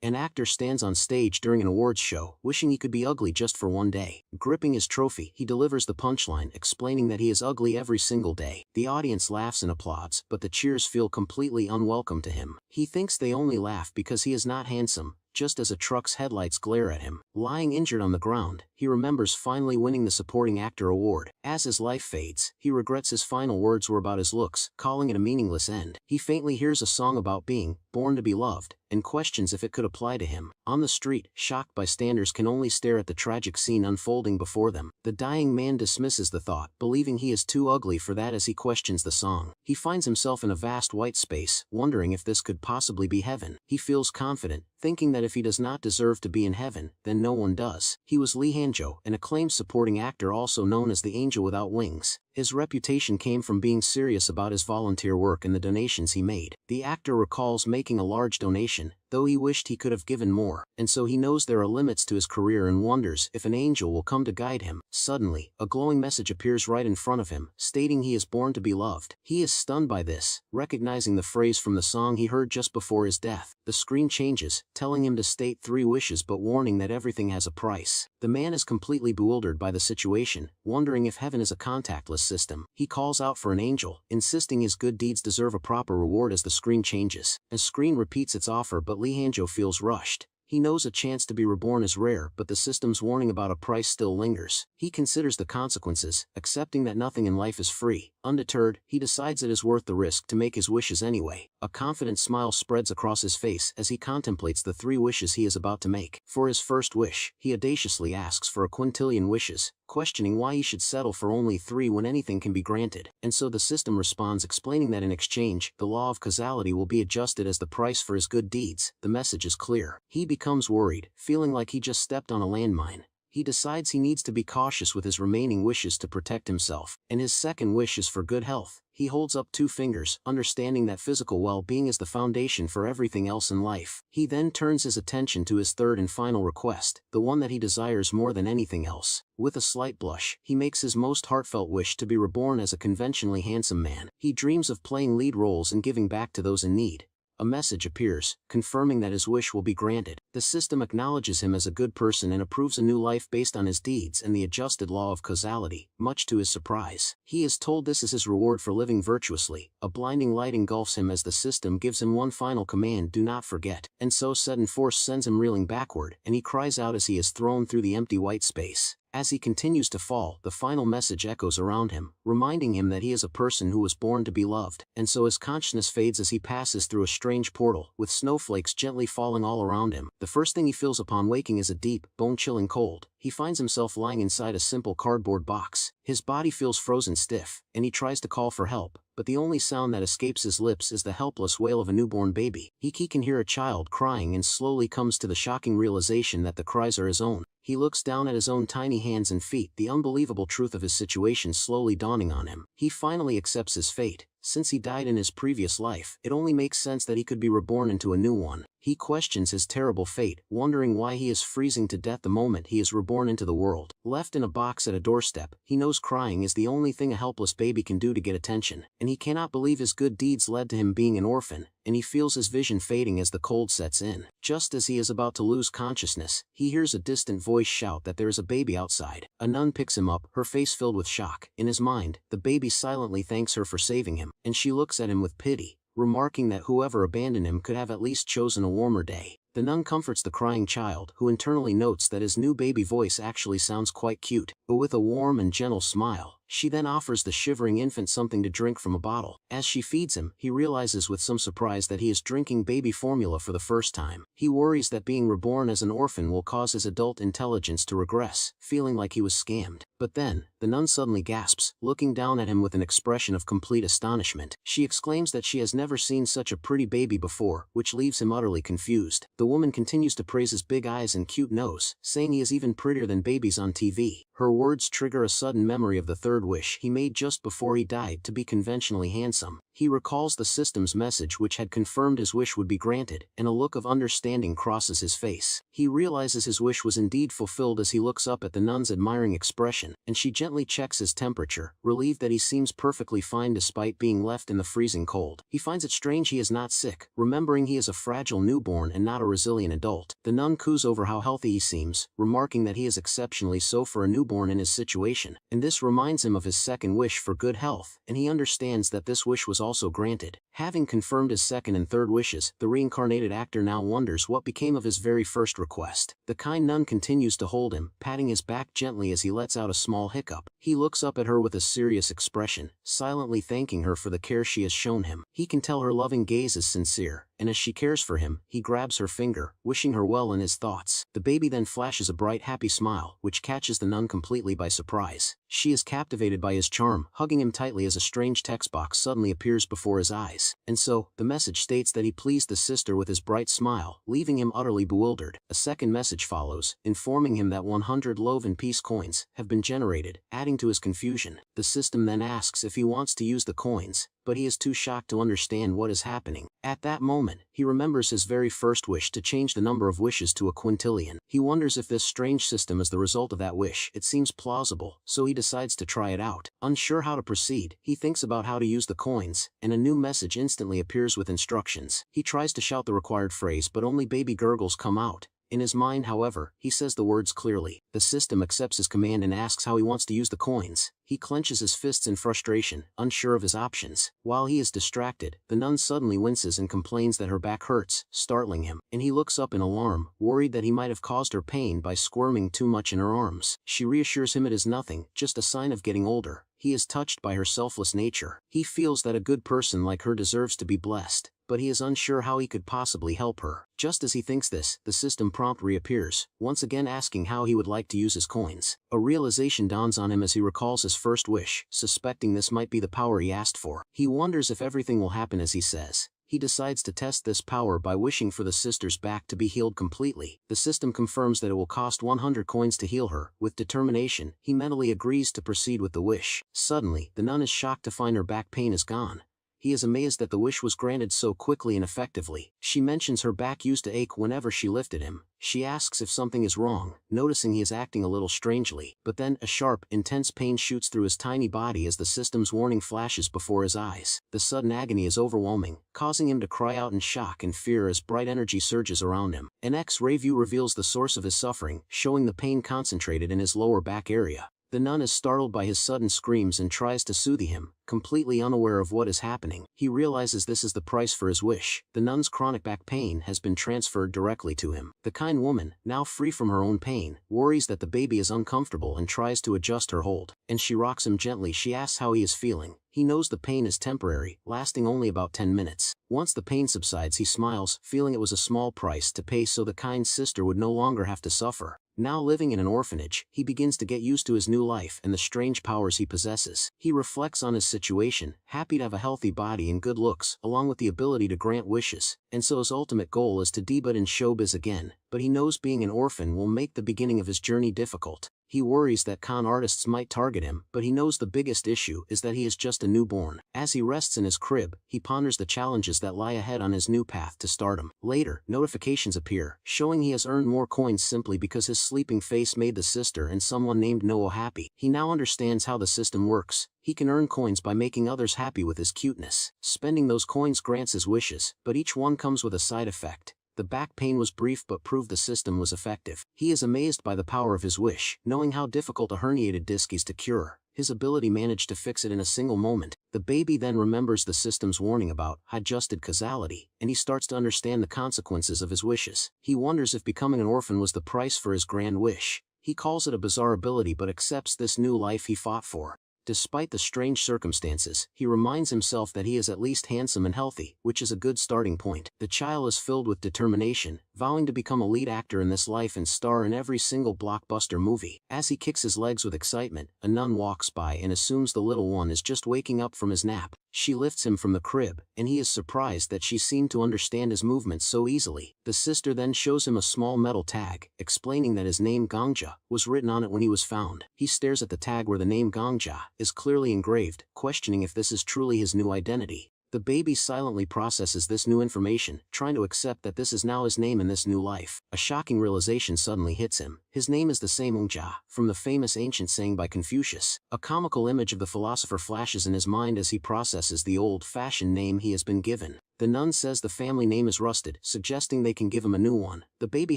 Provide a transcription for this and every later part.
An actor stands on stage during an awards show, wishing he could be ugly just for one day. Gripping his trophy, he delivers the punchline, explaining that he is ugly every single day. The audience laughs and applauds, but the cheers feel completely unwelcome to him. He thinks they only laugh because he is not handsome. Just as a truck's headlights glare at him, lying injured on the ground, he remembers finally winning the supporting actor award. As his life fades, he regrets his final words were about his looks, calling it a meaningless end. He faintly hears a song about being born to be loved, and questions if it could apply to him. On the street, shocked bystanders can only stare at the tragic scene unfolding before them. The dying man dismisses the thought, believing he is too ugly for that as he questions the song. He finds himself in a vast white space, wondering if this could possibly be heaven. He feels confident, thinking that if he does not deserve to be in heaven, then no one does. He was Lee Han-jo, an acclaimed supporting actor also known as the Angel Without Wings. His reputation came from being serious about his volunteer work and the donations he made. The actor recalls making a large donation, though he wished he could have given more, and so he knows there are limits to his career and wonders if an angel will come to guide him. Suddenly, a glowing message appears right in front of him, stating he is born to be loved. He is stunned by this, recognizing the phrase from the song he heard just before his death. The screen changes, telling him to state 3 wishes but warning that everything has a price. The man is completely bewildered by the situation, wondering if heaven is a contactless system. He calls out for an angel, insisting his good deeds deserve a proper reward as the screen changes. The screen repeats its offer but Lee Han-jo feels rushed. He knows a chance to be reborn is rare but the system's warning about a price still lingers. He considers the consequences, accepting that nothing in life is free. Undeterred, he decides it is worth the risk to make his wishes anyway. A confident smile spreads across his face as he contemplates the 3 wishes he is about to make. For his first wish, he audaciously asks for a quintillion wishes, questioning why he should settle for only 3 when anything can be granted. And so the system responds, explaining that in exchange, the law of causality will be adjusted as the price for his good deeds. The message is clear. He becomes worried, feeling like he just stepped on a landmine. He decides he needs to be cautious with his remaining wishes to protect himself, and his second wish is for good health. He holds up 2 fingers, understanding that physical well-being is the foundation for everything else in life. He then turns his attention to his third and final request, the one that he desires more than anything else. With a slight blush, he makes his most heartfelt wish to be reborn as a conventionally handsome man. He dreams of playing lead roles and giving back to those in need. A message appears, confirming that his wish will be granted. The system acknowledges him as a good person and approves a new life based on his deeds and the adjusted law of causality, much to his surprise. He is told this is his reward for living virtuously. A blinding light engulfs him as the system gives him one final command: do not forget. And so sudden force sends him reeling backward, and he cries out as he is thrown through the empty white space. As he continues to fall, the final message echoes around him, reminding him that he is a person who was born to be loved. And so his consciousness fades as he passes through a strange portal, with snowflakes gently falling all around him. The first thing he feels upon waking is a deep, bone-chilling cold. He finds himself lying inside a simple cardboard box. His body feels frozen stiff, and he tries to call for help, but the only sound that escapes his lips is the helpless wail of a newborn baby. He can hear a child crying and slowly comes to the shocking realization that the cries are his own. He looks down at his own tiny hands and feet, the unbelievable truth of his situation slowly dawning on him. He finally accepts his fate. Since he died in his previous life, it only makes sense that he could be reborn into a new one. He questions his terrible fate, wondering why he is freezing to death the moment he is reborn into the world. Left in a box at a doorstep, he knows crying is the only thing a helpless baby can do to get attention, and he cannot believe his good deeds led to him being an orphan, and he feels his vision fading as the cold sets in. Just as he is about to lose consciousness, he hears a distant voice shout that there is a baby outside. A nun picks him up, her face filled with shock. In his mind, the baby silently thanks her for saving him, and she looks at him with pity, remarking that whoever abandoned him could have at least chosen a warmer day. The nun comforts the crying child, who internally notes that his new baby voice actually sounds quite cute. But with a warm and gentle smile, she then offers the shivering infant something to drink from a bottle. As she feeds him, he realizes with some surprise that he is drinking baby formula for the first time. He worries that being reborn as an orphan will cause his adult intelligence to regress, feeling like he was scammed. But then, the nun suddenly gasps, looking down at him with an expression of complete astonishment. She exclaims that she has never seen such a pretty baby before, which leaves him utterly confused. The woman continues to praise his big eyes and cute nose, saying he is even prettier than babies on TV. Her words trigger a sudden memory of the third wish he made just before he died, to be conventionally handsome. He recalls the system's message which had confirmed his wish would be granted, and a look of understanding crosses his face. He realizes his wish was indeed fulfilled as he looks up at the nun's admiring expression. situation, and she gently checks his temperature, relieved that he seems perfectly fine despite being left in the freezing cold. He finds it strange he is not sick, remembering he is a fragile newborn and not a resilient adult. The nun coos over how healthy he seems, remarking that he is exceptionally so for a newborn in his situation, and this reminds him of his second wish for good health, and he understands that this wish was also granted. Having confirmed his second and third wishes, the reincarnated actor now wonders what became of his very first request. The kind nun continues to hold him, patting his back gently as he lets out a small hiccup. He looks up at her with a serious expression, silently thanking her for the care she has shown him. He can tell her loving gaze is sincere, and as she cares for him, he grabs her finger, wishing her well in his thoughts. The baby then flashes a bright happy smile, which catches the nun completely by surprise. She is captivated by his charm, hugging him tightly as a strange text box suddenly appears before his eyes. And so, the message states that he pleased the sister with his bright smile, leaving him utterly bewildered. A second message follows, informing him that 100 love and peace coins have been generated, adding to his confusion. The system then asks if he wants to use the coins, but he is too shocked to understand what is happening. At that moment, he remembers his very first wish to change the number of wishes to a quintillion. He wonders if this strange system is the result of that wish. It seems plausible, so he decides to try it out. Unsure how to proceed, he thinks about how to use the coins, and a new message instantly appears with instructions. He tries to shout the required phrase, but only baby gurgles come out. In his mind, however, he says the words clearly. The system accepts his command and asks how he wants to use the coins. He clenches his fists in frustration, unsure of his options. While he is distracted, the nun suddenly winces and complains that her back hurts, startling him, and he looks up in alarm, worried that he might have caused her pain by squirming too much in her arms. She reassures him it is nothing, just a sign of getting older. He is touched by her selfless nature. He feels that a good person like her deserves to be blessed, but he is unsure how he could possibly help her. Just as he thinks this, the system prompt reappears, once again asking how he would like to use his coins. A realization dawns on him as he recalls his first wish, suspecting this might be the power he asked for. He wonders if everything will happen as he says. He decides to test this power by wishing for the sister's back to be healed completely. The system confirms that it will cost 100 coins to heal her. With determination, he mentally agrees to proceed with the wish. Suddenly, the nun is shocked to find her back pain is gone. He is amazed that the wish was granted so quickly and effectively. She mentions her back used to ache whenever she lifted him. She asks if something is wrong, noticing he is acting a little strangely. But then, a sharp, intense pain shoots through his tiny body as the system's warning flashes before his eyes. The sudden agony is overwhelming, causing him to cry out in shock and fear as bright energy surges around him. An X-ray view reveals the source of his suffering, showing the pain concentrated in his lower back area. The nun is startled by his sudden screams and tries to soothe him, completely unaware of what is happening. He realizes this is the price for his wish. The nun's chronic back pain has been transferred directly to him. The kind woman, now free from her own pain, worries that the baby is uncomfortable and tries to adjust her hold. And she rocks him gently. She asks how he is feeling. He knows the pain is temporary, lasting only about 10 minutes. Once the pain subsides, he smiles, feeling it was a small price to pay so the kind sister would no longer have to suffer. Now living in an orphanage, he begins to get used to his new life and the strange powers he possesses. He reflects on his situation, happy to have a healthy body and good looks, along with the ability to grant wishes, and so his ultimate goal is to debut in showbiz again, but he knows being an orphan will make the beginning of his journey difficult. He worries that con artists might target him, but he knows the biggest issue is that he is just a newborn. As he rests in his crib, he ponders the challenges that lie ahead on his new path to stardom. Later, notifications appear, showing he has earned more coins simply because his sleeping face made the sister and someone named Noah happy. He now understands how the system works. He can earn coins by making others happy with his cuteness. Spending those coins grants his wishes, but each one comes with a side effect. The back pain was brief but proved the system was effective. He is amazed by the power of his wish, knowing how difficult a herniated disc is to cure. His ability managed to fix it in a single moment. The baby then remembers the system's warning about adjusted causality, and he starts to understand the consequences of his wishes. He wonders if becoming an orphan was the price for his grand wish. He calls it a bizarre ability but accepts this new life he fought for. Despite the strange circumstances, he reminds himself that he is at least handsome and healthy, which is a good starting point. The child is filled with determination, vowing to become a lead actor in this life and star in every single blockbuster movie. As he kicks his legs with excitement, a nun walks by and assumes the little one is just waking up from his nap. She lifts him from the crib, and he is surprised that she seemed to understand his movements so easily. The sister then shows him a small metal tag, explaining that his name Gangja was written on it when he was found. He stares at the tag where the name Gangja is clearly engraved, questioning if this is truly his new identity. The baby silently processes this new information, trying to accept that this is now his name in this new life. A shocking realization suddenly hits him. His name is the same Ungja, from the famous ancient saying by Confucius. A comical image of the philosopher flashes in his mind as he processes the old-fashioned name he has been given. The nun says the family name is rusted, suggesting they can give him a new one. The baby,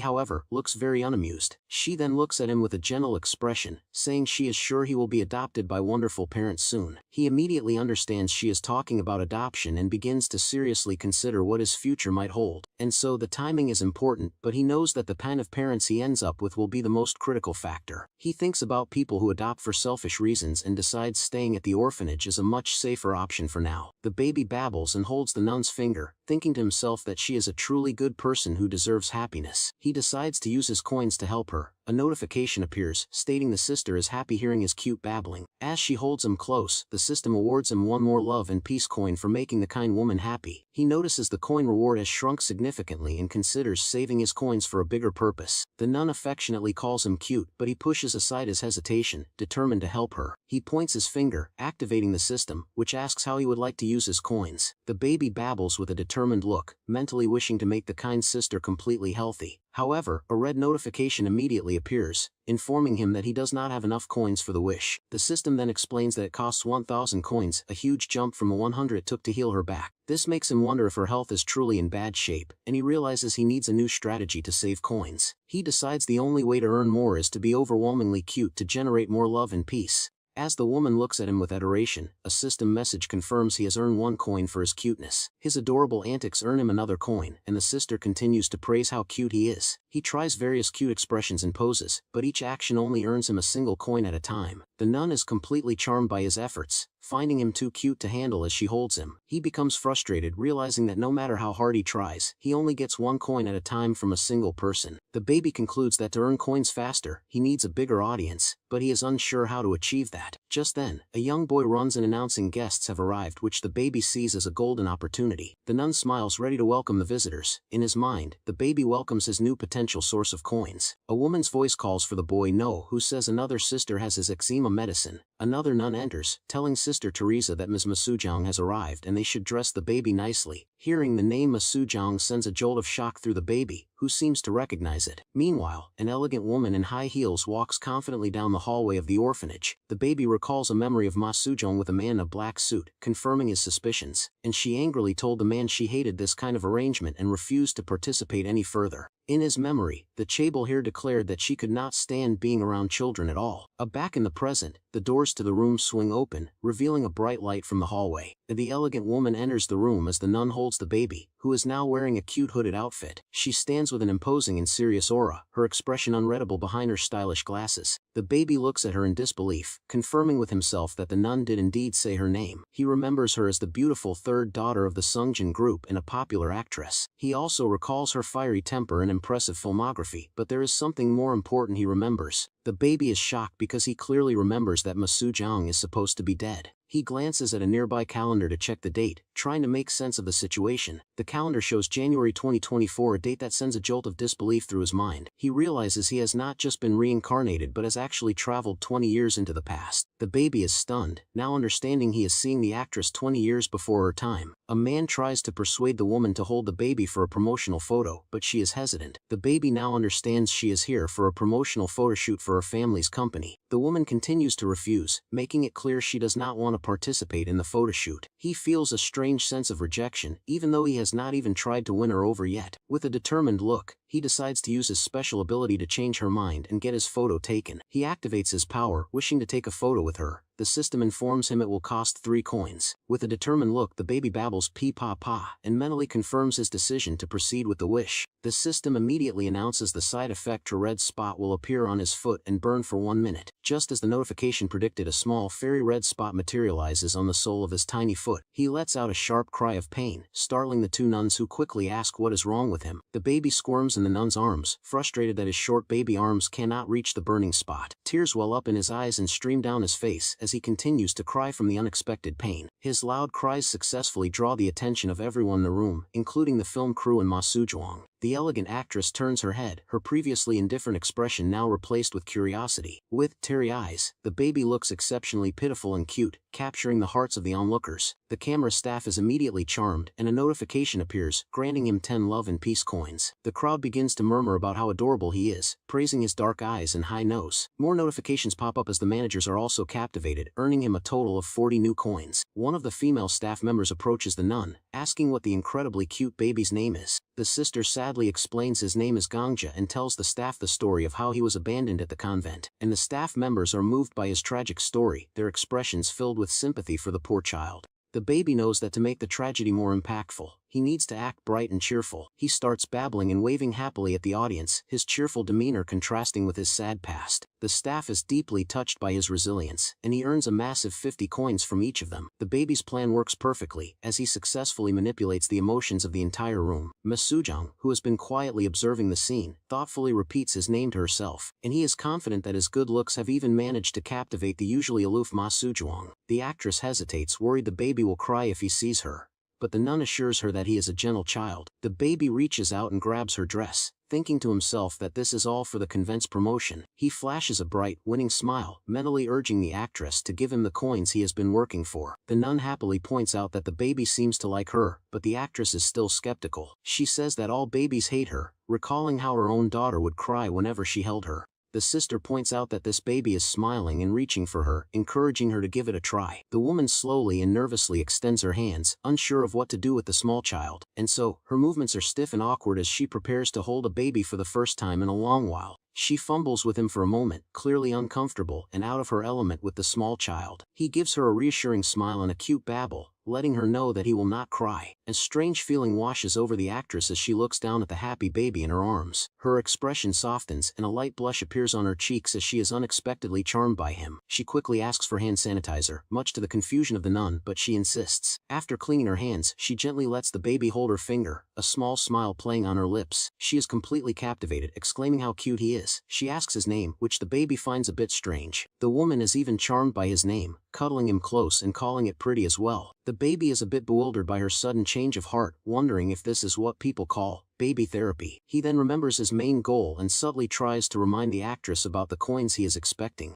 however, looks very unamused. She then looks at him with a gentle expression, saying she is sure he will be adopted by wonderful parents soon. He immediately understands she is talking about adoption and begins to seriously consider what his future might hold. And so the timing is important, but he knows that the kind of parents he ends up with will be the most critical factor. He thinks about people who adopt for selfish reasons and decides staying at the orphanage is a much safer option for now. The baby babbles and holds the nun's finger, thinking to himself that she is a truly good person who deserves happiness. He decides to use his coins to help her. A notification appears, stating the sister is happy hearing his cute babbling. As she holds him close, the system awards him one more love and peace coin for making the kind woman happy. He notices the coin reward has shrunk significantly and considers saving his coins for a bigger purpose. The nun affectionately calls him cute, but he pushes aside his hesitation, determined to help her. He points his finger, activating the system, which asks how he would like to use his coins. The baby babbles with a determined look, mentally wishing to make the kind sister completely healthy. However, a red notification immediately appears, informing him that he does not have enough coins for the wish. The system then explains that it costs 1,000 coins, a huge jump from the 100 it took to heal her back. This makes him wonder if her health is truly in bad shape, and he realizes he needs a new strategy to save coins. He decides the only way to earn more is to be overwhelmingly cute to generate more love and peace. As the woman looks at him with adoration, a system message confirms he has earned 1 coin for his cuteness. His adorable antics earn him another coin, and the sister continues to praise how cute he is. He tries various cute expressions and poses, but each action only earns him a single coin at a time. The nun is completely charmed by his efforts, finding him too cute to handle as she holds him. He becomes frustrated, realizing that no matter how hard he tries, he only gets 1 coin at a time from a single person. The baby concludes that to earn coins faster, he needs a bigger audience, but he is unsure how to achieve that. Just then, a young boy runs in announcing guests have arrived, which the baby sees as a golden opportunity. The nun smiles, ready to welcome the visitors. In his mind, the baby welcomes his new potential source of coins. A woman's voice calls for the boy No, who says another sister has his eczema medicine. Another nun enters, telling Sister Teresa that Ms. Masujang has arrived and they should dress the baby nicely. Hearing the name Masujang sends a jolt of shock through the baby, who seems to recognize it. Meanwhile, an elegant woman in high heels walks confidently down the hallway of the orphanage. The baby recalls a memory of Masujang with a man in a black suit, confirming his suspicions, and she angrily told the man she hated this kind of arrangement and refused to participate any further. In his memory, the chaebol here declared that she could not stand being around children at all. Back in the present, the doors to the room swing open, revealing a bright light from the hallway. The elegant woman enters the room as the nun holds the baby, who is now wearing a cute hooded outfit. She stands with an imposing and serious aura, her expression unreadable behind her stylish glasses. The baby looks at her in disbelief, confirming with himself that the nun did indeed say her name. He remembers her as the beautiful third daughter of the Sungjin group and a popular actress. He also recalls her fiery temper and impressive filmography, but there is something more important he remembers. The baby is shocked because he clearly remembers that Masujang is supposed to be dead. He glances at a nearby calendar to check the date, trying to make sense of the situation. The calendar shows January 2024, a date that sends a jolt of disbelief through his mind. He realizes he has not just been reincarnated but has actually traveled 20 years into the past. The baby is stunned, now understanding he is seeing the actress 20 years before her time. A man tries to persuade the woman to hold the baby for a promotional photo, but she is hesitant. The baby now understands she is here for a promotional photo shoot for her family's company. The woman continues to refuse, making it clear she does not want to participate in the photo shoot. He feels a strange sense of rejection, even though he has not even tried to win her over yet. With a determined look, he decides to use his special ability to change her mind and get his photo taken. He activates his power, wishing to take a photo with her. The system informs him it will cost 3 coins. With a determined look, the baby babbles pee pa pa and mentally confirms his decision to proceed with the wish. The system immediately announces the side effect: a red spot will appear on his foot and burn for 1 minute. Just as the notification predicted, a small fairy red spot materializes on the sole of his tiny foot. He lets out a sharp cry of pain, startling the 2 nuns, who quickly ask what is wrong with him. The baby squirms in the nun's arms, frustrated that his short baby arms cannot reach the burning spot. Tears well up in his eyes and stream down his face as he continues to cry from the unexpected pain. His loud cries successfully draw the attention of everyone in the room, including the film crew and Masujang. The elegant actress turns her head, her previously indifferent expression now replaced with curiosity. With teary eyes, the baby looks exceptionally pitiful and cute, capturing the hearts of the onlookers. The camera staff is immediately charmed, and a notification appears, granting him 10 love and peace coins. The crowd begins to murmur about how adorable he is, praising his dark eyes and high nose. More notifications pop up as the managers are also captivated, earning him a total of 40 new coins. One of the female staff members approaches the nun, asking what the incredibly cute baby's name is. The sister sadly explains his name is Gangja and tells the staff the story of how he was abandoned at the convent, and the staff members are moved by his tragic story, their expressions filled with sympathy for the poor child. The baby knows that to make the tragedy more impactful, he needs to act bright and cheerful. He starts babbling and waving happily at the audience, his cheerful demeanor contrasting with his sad past. The staff is deeply touched by his resilience, and he earns a massive 50 coins from each of them. The baby's plan works perfectly, as he successfully manipulates the emotions of the entire room. Masujang, who has been quietly observing the scene, thoughtfully repeats his name to herself, and he is confident that his good looks have even managed to captivate the usually aloof Ma Sujuang. The actress hesitates, worried the baby will cry if he sees her, but the nun assures her that he is a gentle child. The baby reaches out and grabs her dress, thinking to himself that this is all for the convent's promotion. He flashes a bright, winning smile, mentally urging the actress to give him the coins he has been working for. The nun happily points out that the baby seems to like her, but the actress is still skeptical. She says that all babies hate her, recalling how her own daughter would cry whenever she held her. The sister points out that this baby is smiling and reaching for her, encouraging her to give it a try. The woman slowly and nervously extends her hands, unsure of what to do with the small child, and so, her movements are stiff and awkward as she prepares to hold a baby for the first time in a long while. She fumbles with him for a moment, clearly uncomfortable and out of her element with the small child. He gives her a reassuring smile and a cute babble, letting her know that he will not cry. A strange feeling washes over the actress as she looks down at the happy baby in her arms. Her expression softens and a light blush appears on her cheeks as she is unexpectedly charmed by him. She quickly asks for hand sanitizer, much to the confusion of the nun, but she insists. After cleaning her hands, she gently lets the baby hold her finger, a small smile playing on her lips. She is completely captivated, exclaiming how cute he is. She asks his name, which the baby finds a bit strange. The woman is even charmed by his name, cuddling him close and calling it pretty as well. The baby is a bit bewildered by her sudden change of heart, wondering if this is what people call baby therapy. He then remembers his main goal and subtly tries to remind the actress about the coins he is expecting.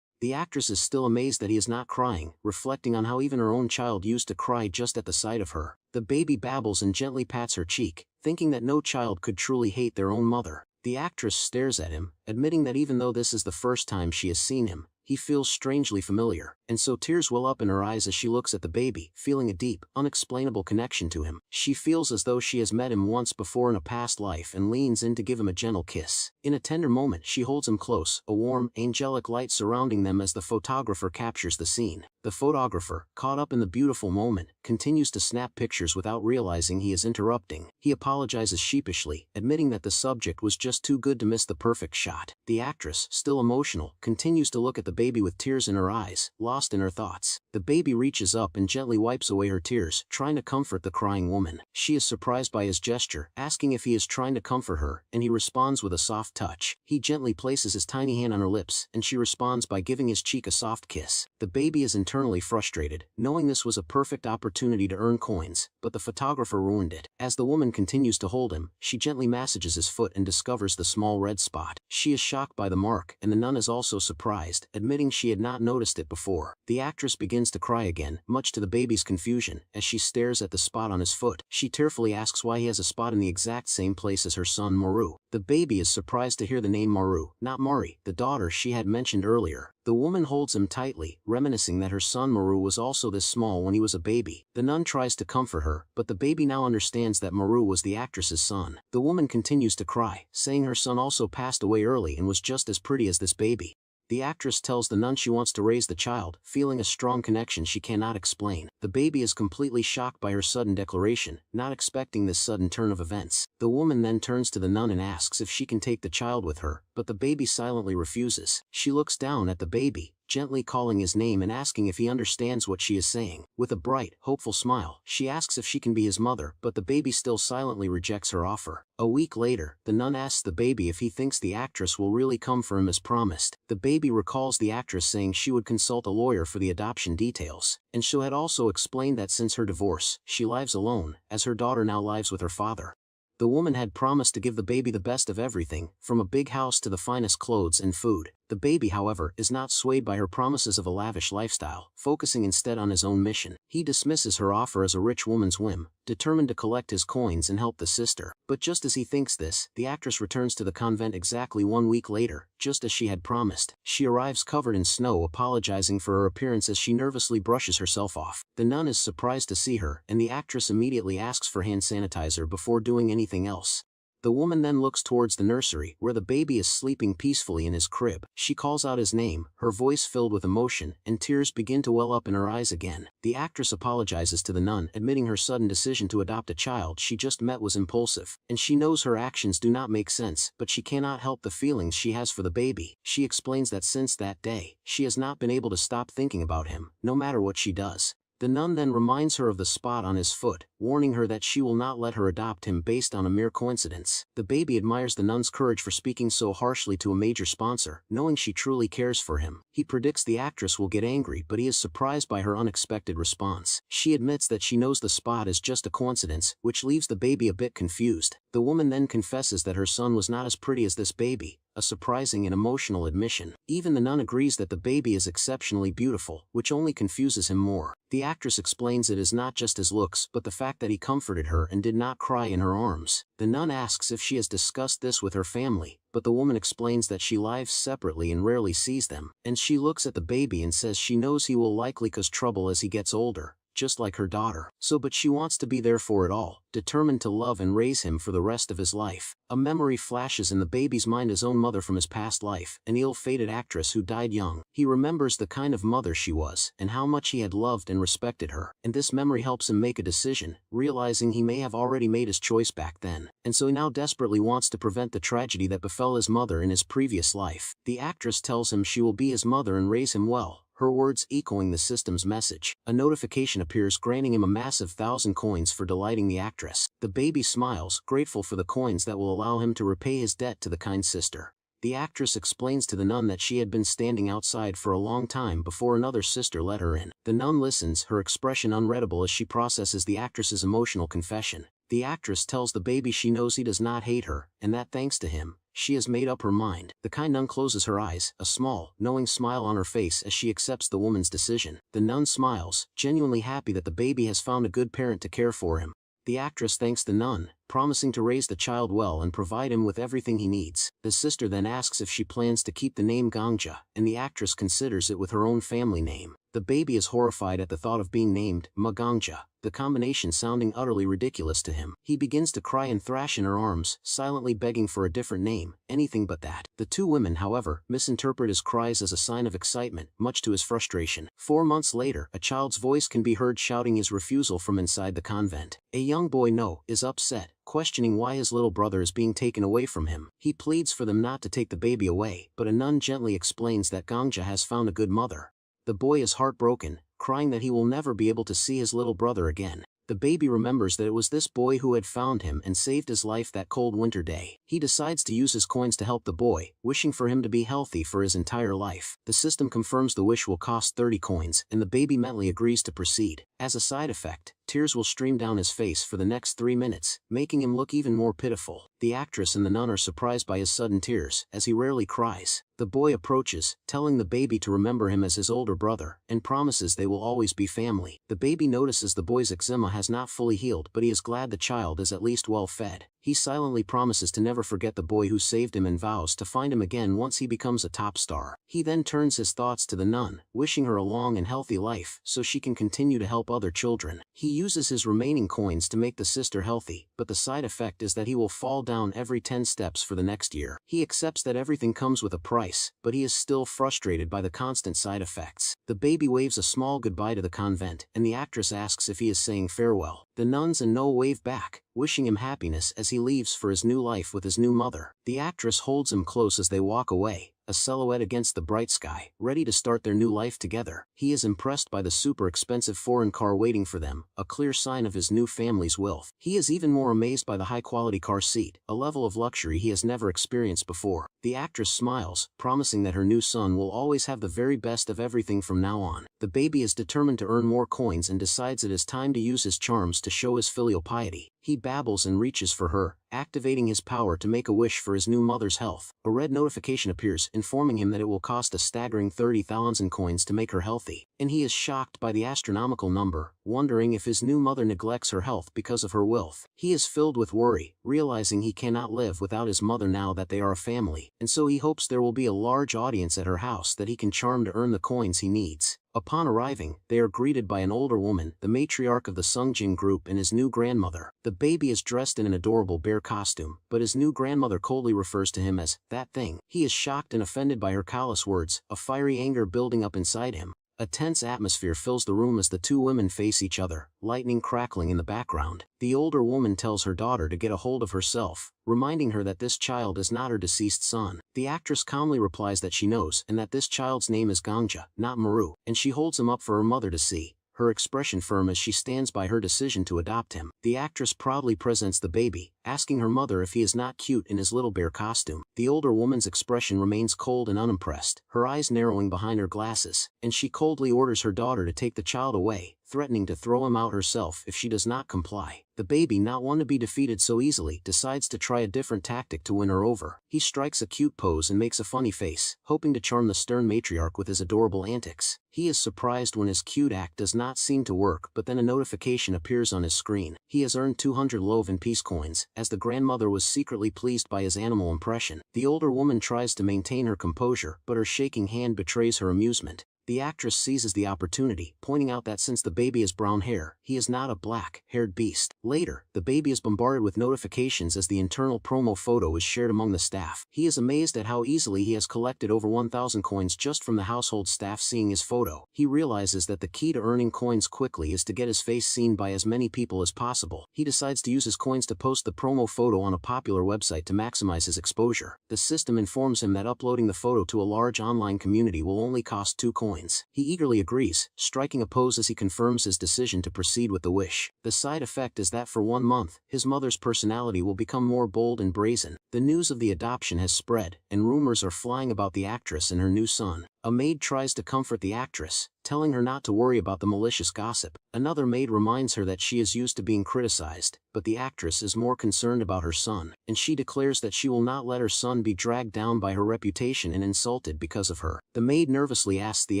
The actress is still amazed that he is not crying, reflecting on how even her own child used to cry just at the sight of her. The baby babbles and gently pats her cheek, thinking that no child could truly hate their own mother. The actress stares at him, admitting that even though this is the first time she has seen him, he feels strangely familiar, and so tears well up in her eyes as she looks at the baby, feeling a deep, unexplainable connection to him. She feels as though she has met him once before in a past life and leans in to give him a gentle kiss. In a tender moment she holds him close, a warm, angelic light surrounding them as the photographer captures the scene. The photographer, caught up in the beautiful moment, continues to snap pictures without realizing he is interrupting. He apologizes sheepishly, admitting that the subject was just too good to miss the perfect shot. The actress, still emotional, continues to look at the baby with tears in her eyes, lost in her thoughts. The baby reaches up and gently wipes away her tears, trying to comfort the crying woman. She is surprised by his gesture, asking if he is trying to comfort her, and he responds with a soft touch. He gently places his tiny hand on her lips, and she responds by giving his cheek a soft kiss. The baby is internally frustrated, knowing this was a perfect opportunity to earn coins, but the photographer ruined it. As the woman continues to hold him, she gently massages his foot and discovers the small red spot. She is shocked by the mark, and the nun is also surprised, admitting she had not noticed it before. The actress begins to cry again, much to the baby's confusion, as she stares at the spot on his foot. She tearfully asks why he has a spot in the exact same place as her son Maru. The baby is surprised to hear the name Maru, not Mari, the daughter she had mentioned earlier. The woman holds him tightly, reminiscing that her son Maru was also this small when he was a baby. The nun tries to comfort her, but the baby now understands that Maru was the actress's son. The woman continues to cry, saying her son also passed away early and was just as pretty as this baby. The actress tells the nun she wants to raise the child, feeling a strong connection she cannot explain. The baby is completely shocked by her sudden declaration, not expecting this sudden turn of events. The woman then turns to the nun and asks if she can take the child with her, but the baby silently refuses. She looks down at the baby, gently calling his name and asking if he understands what she is saying. With a bright, hopeful smile, she asks if she can be his mother, but the baby still silently rejects her offer. A week later, the nun asks the baby if he thinks the actress will really come for him as promised. The baby recalls the actress saying she would consult a lawyer for the adoption details, and she had also explained that since her divorce, she lives alone, as her daughter now lives with her father. The woman had promised to give the baby the best of everything, from a big house to the finest clothes and food. The baby, however, is not swayed by her promises of a lavish lifestyle, focusing instead on his own mission. He dismisses her offer as a rich woman's whim, determined to collect his coins and help the sister. But just as he thinks this, the actress returns to the convent exactly 1 week later, just as she had promised. She arrives covered in snow, apologizing for her appearance as she nervously brushes herself off. The nun is surprised to see her, and the actress immediately asks for hand sanitizer before doing anything else. The woman then looks towards the nursery, where the baby is sleeping peacefully in his crib. She calls out his name, her voice filled with emotion, and tears begin to well up in her eyes again. The actress apologizes to the nun, admitting her sudden decision to adopt a child she just met was impulsive, and she knows her actions do not make sense, but she cannot help the feelings she has for the baby. She explains that since that day, she has not been able to stop thinking about him, no matter what she does. The nun then reminds her of the spot on his foot, warning her that she will not let her adopt him based on a mere coincidence. The baby admires the nun's courage for speaking so harshly to a major sponsor, knowing she truly cares for him. He predicts the actress will get angry, but he is surprised by her unexpected response. She admits that she knows the spot is just a coincidence, which leaves the baby a bit confused. The woman then confesses that her son was not as pretty as this baby, a surprising and emotional admission. Even the nun agrees that the baby is exceptionally beautiful, which only confuses him more. The actress explains it is not just his looks, but the fact that he comforted her and did not cry in her arms. The nun asks if she has discussed this with her family, but the woman explains that she lives separately and rarely sees them, and she looks at the baby and says she knows he will likely cause trouble as he gets older, just like her daughter. But she wants to be there for it all, determined to love and raise him for the rest of his life. A memory flashes in the baby's mind, his own mother from his past life, an ill-fated actress who died young. He remembers the kind of mother she was, and how much he had loved and respected her, and this memory helps him make a decision, realizing he may have already made his choice back then, and so he now desperately wants to prevent the tragedy that befell his mother in his previous life. The actress tells him she will be his mother and raise him well, her words echoing the system's message. A notification appears granting him a massive 1,000 coins for delighting the actress. The baby smiles, grateful for the coins that will allow him to repay his debt to the kind sister. The actress explains to the nun that she had been standing outside for a long time before another sister let her in. The nun listens, her expression unreadable as she processes the actress's emotional confession. The actress tells the baby she knows he does not hate her, and that thanks to him, she has made up her mind. The kind nun closes her eyes, a small, knowing smile on her face as she accepts the woman's decision. The nun smiles, genuinely happy that the baby has found a good parent to care for him. The actress thanks the nun, promising to raise the child well and provide him with everything he needs. The sister then asks if she plans to keep the name Gangja, and the actress considers it with her own family name. The baby is horrified at the thought of being named Magangja, the combination sounding utterly ridiculous to him. He begins to cry and thrash in her arms, silently begging for a different name, anything but that. The two women, however, misinterpret his cries as a sign of excitement, much to his frustration. 4 months later, a child's voice can be heard shouting his refusal from inside the convent. A young boy, No, is upset, questioning why his little brother is being taken away from him. He pleads for them not to take the baby away, but a nun gently explains that Gangja has found a good mother. The boy is heartbroken, crying that he will never be able to see his little brother again. The baby remembers that it was this boy who had found him and saved his life that cold winter day. He decides to use his coins to help the boy, wishing for him to be healthy for his entire life. The system confirms the wish will cost 30 coins, and the baby mentally agrees to proceed. As a side effect, tears will stream down his face for the next 3 minutes, making him look even more pitiful. The actress and the nun are surprised by his sudden tears, as he rarely cries. The boy approaches, telling the baby to remember him as his older brother, and promises they will always be family. The baby notices the boy's eczema has not fully healed, but he is glad the child is at least well fed. He silently promises to never forget the boy who saved him and vows to find him again once he becomes a top star. He then turns his thoughts to the nun, wishing her a long and healthy life so she can continue to help other children. He uses his remaining coins to make the sister healthy, but the side effect is that he will fall down every 10 steps for the next year. He accepts that everything comes with a price, but he is still frustrated by the constant side effects. The baby waves a small goodbye to the convent, and the actress asks if he is saying farewell. The nuns and No wave back, wishing him happiness as he leaves for his new life with his new mother. The actress holds him close as they walk away, a silhouette against the bright sky, ready to start their new life together. He is impressed by the super expensive foreign car waiting for them, a clear sign of his new family's wealth. He is even more amazed by the high-quality car seat, a level of luxury he has never experienced before. The actress smiles, promising that her new son will always have the very best of everything from now on. The baby is determined to earn more coins and decides it is time to use his charms to show his filial piety. He babbles and reaches for her, activating his power to make a wish for his new mother's health. A red notification appears informing him that it will cost a staggering 30,000 coins to make her healthy, and he is shocked by the astronomical number, wondering if his new mother neglects her health because of her wealth. He is filled with worry, realizing he cannot live without his mother now that they are a family, and so he hopes there will be a large audience at her house that he can charm to earn the coins he needs. Upon arriving, they are greeted by an older woman, the matriarch of the Sungjin group, and his new grandmother. The baby is dressed in an adorable bear costume, but his new grandmother coldly refers to him as that thing. He is shocked and offended by her callous words, a fiery anger building up inside him. A tense atmosphere fills the room as the two women face each other, lightning crackling in the background. The older woman tells her daughter to get a hold of herself, reminding her that this child is not her deceased son. The actress calmly replies that she knows and that this child's name is Gangja, not Maru, and she holds him up for her mother to see, her expression firm as she stands by her decision to adopt him. The actress proudly presents the baby, asking her mother if he is not cute in his little bear costume. The older woman's expression remains cold and unimpressed, her eyes narrowing behind her glasses, and she coldly orders her daughter to take the child away, threatening to throw him out herself if she does not comply. The baby, not one to be defeated so easily, decides to try a different tactic to win her over. He strikes a cute pose and makes a funny face, hoping to charm the stern matriarch with his adorable antics. He is surprised when his cute act does not seem to work, but then a notification appears on his screen. He has earned 200 love and peace coins, as the grandmother was secretly pleased by his animal impression. The older woman tries to maintain her composure, but her shaking hand betrays her amusement. The actress seizes the opportunity, pointing out that since the baby has brown hair, he is not a black-haired beast. Later, the baby is bombarded with notifications as the internal promo photo is shared among the staff. He is amazed at how easily he has collected over 1,000 coins just from the household staff seeing his photo. He realizes that the key to earning coins quickly is to get his face seen by as many people as possible. He decides to use his coins to post the promo photo on a popular website to maximize his exposure. The system informs him that uploading the photo to a large online community will only cost 2 coins. He eagerly agrees, striking a pose as he confirms his decision to proceed with the wish. The side effect is that for 1 month, his mother's personality will become more bold and brazen. The news of the adoption has spread, and rumors are flying about the actress and her new son. A maid tries to comfort the actress, telling her not to worry about the malicious gossip. Another maid reminds her that she is used to being criticized, but the actress is more concerned about her son, and she declares that she will not let her son be dragged down by her reputation and insulted because of her. The maid nervously asks the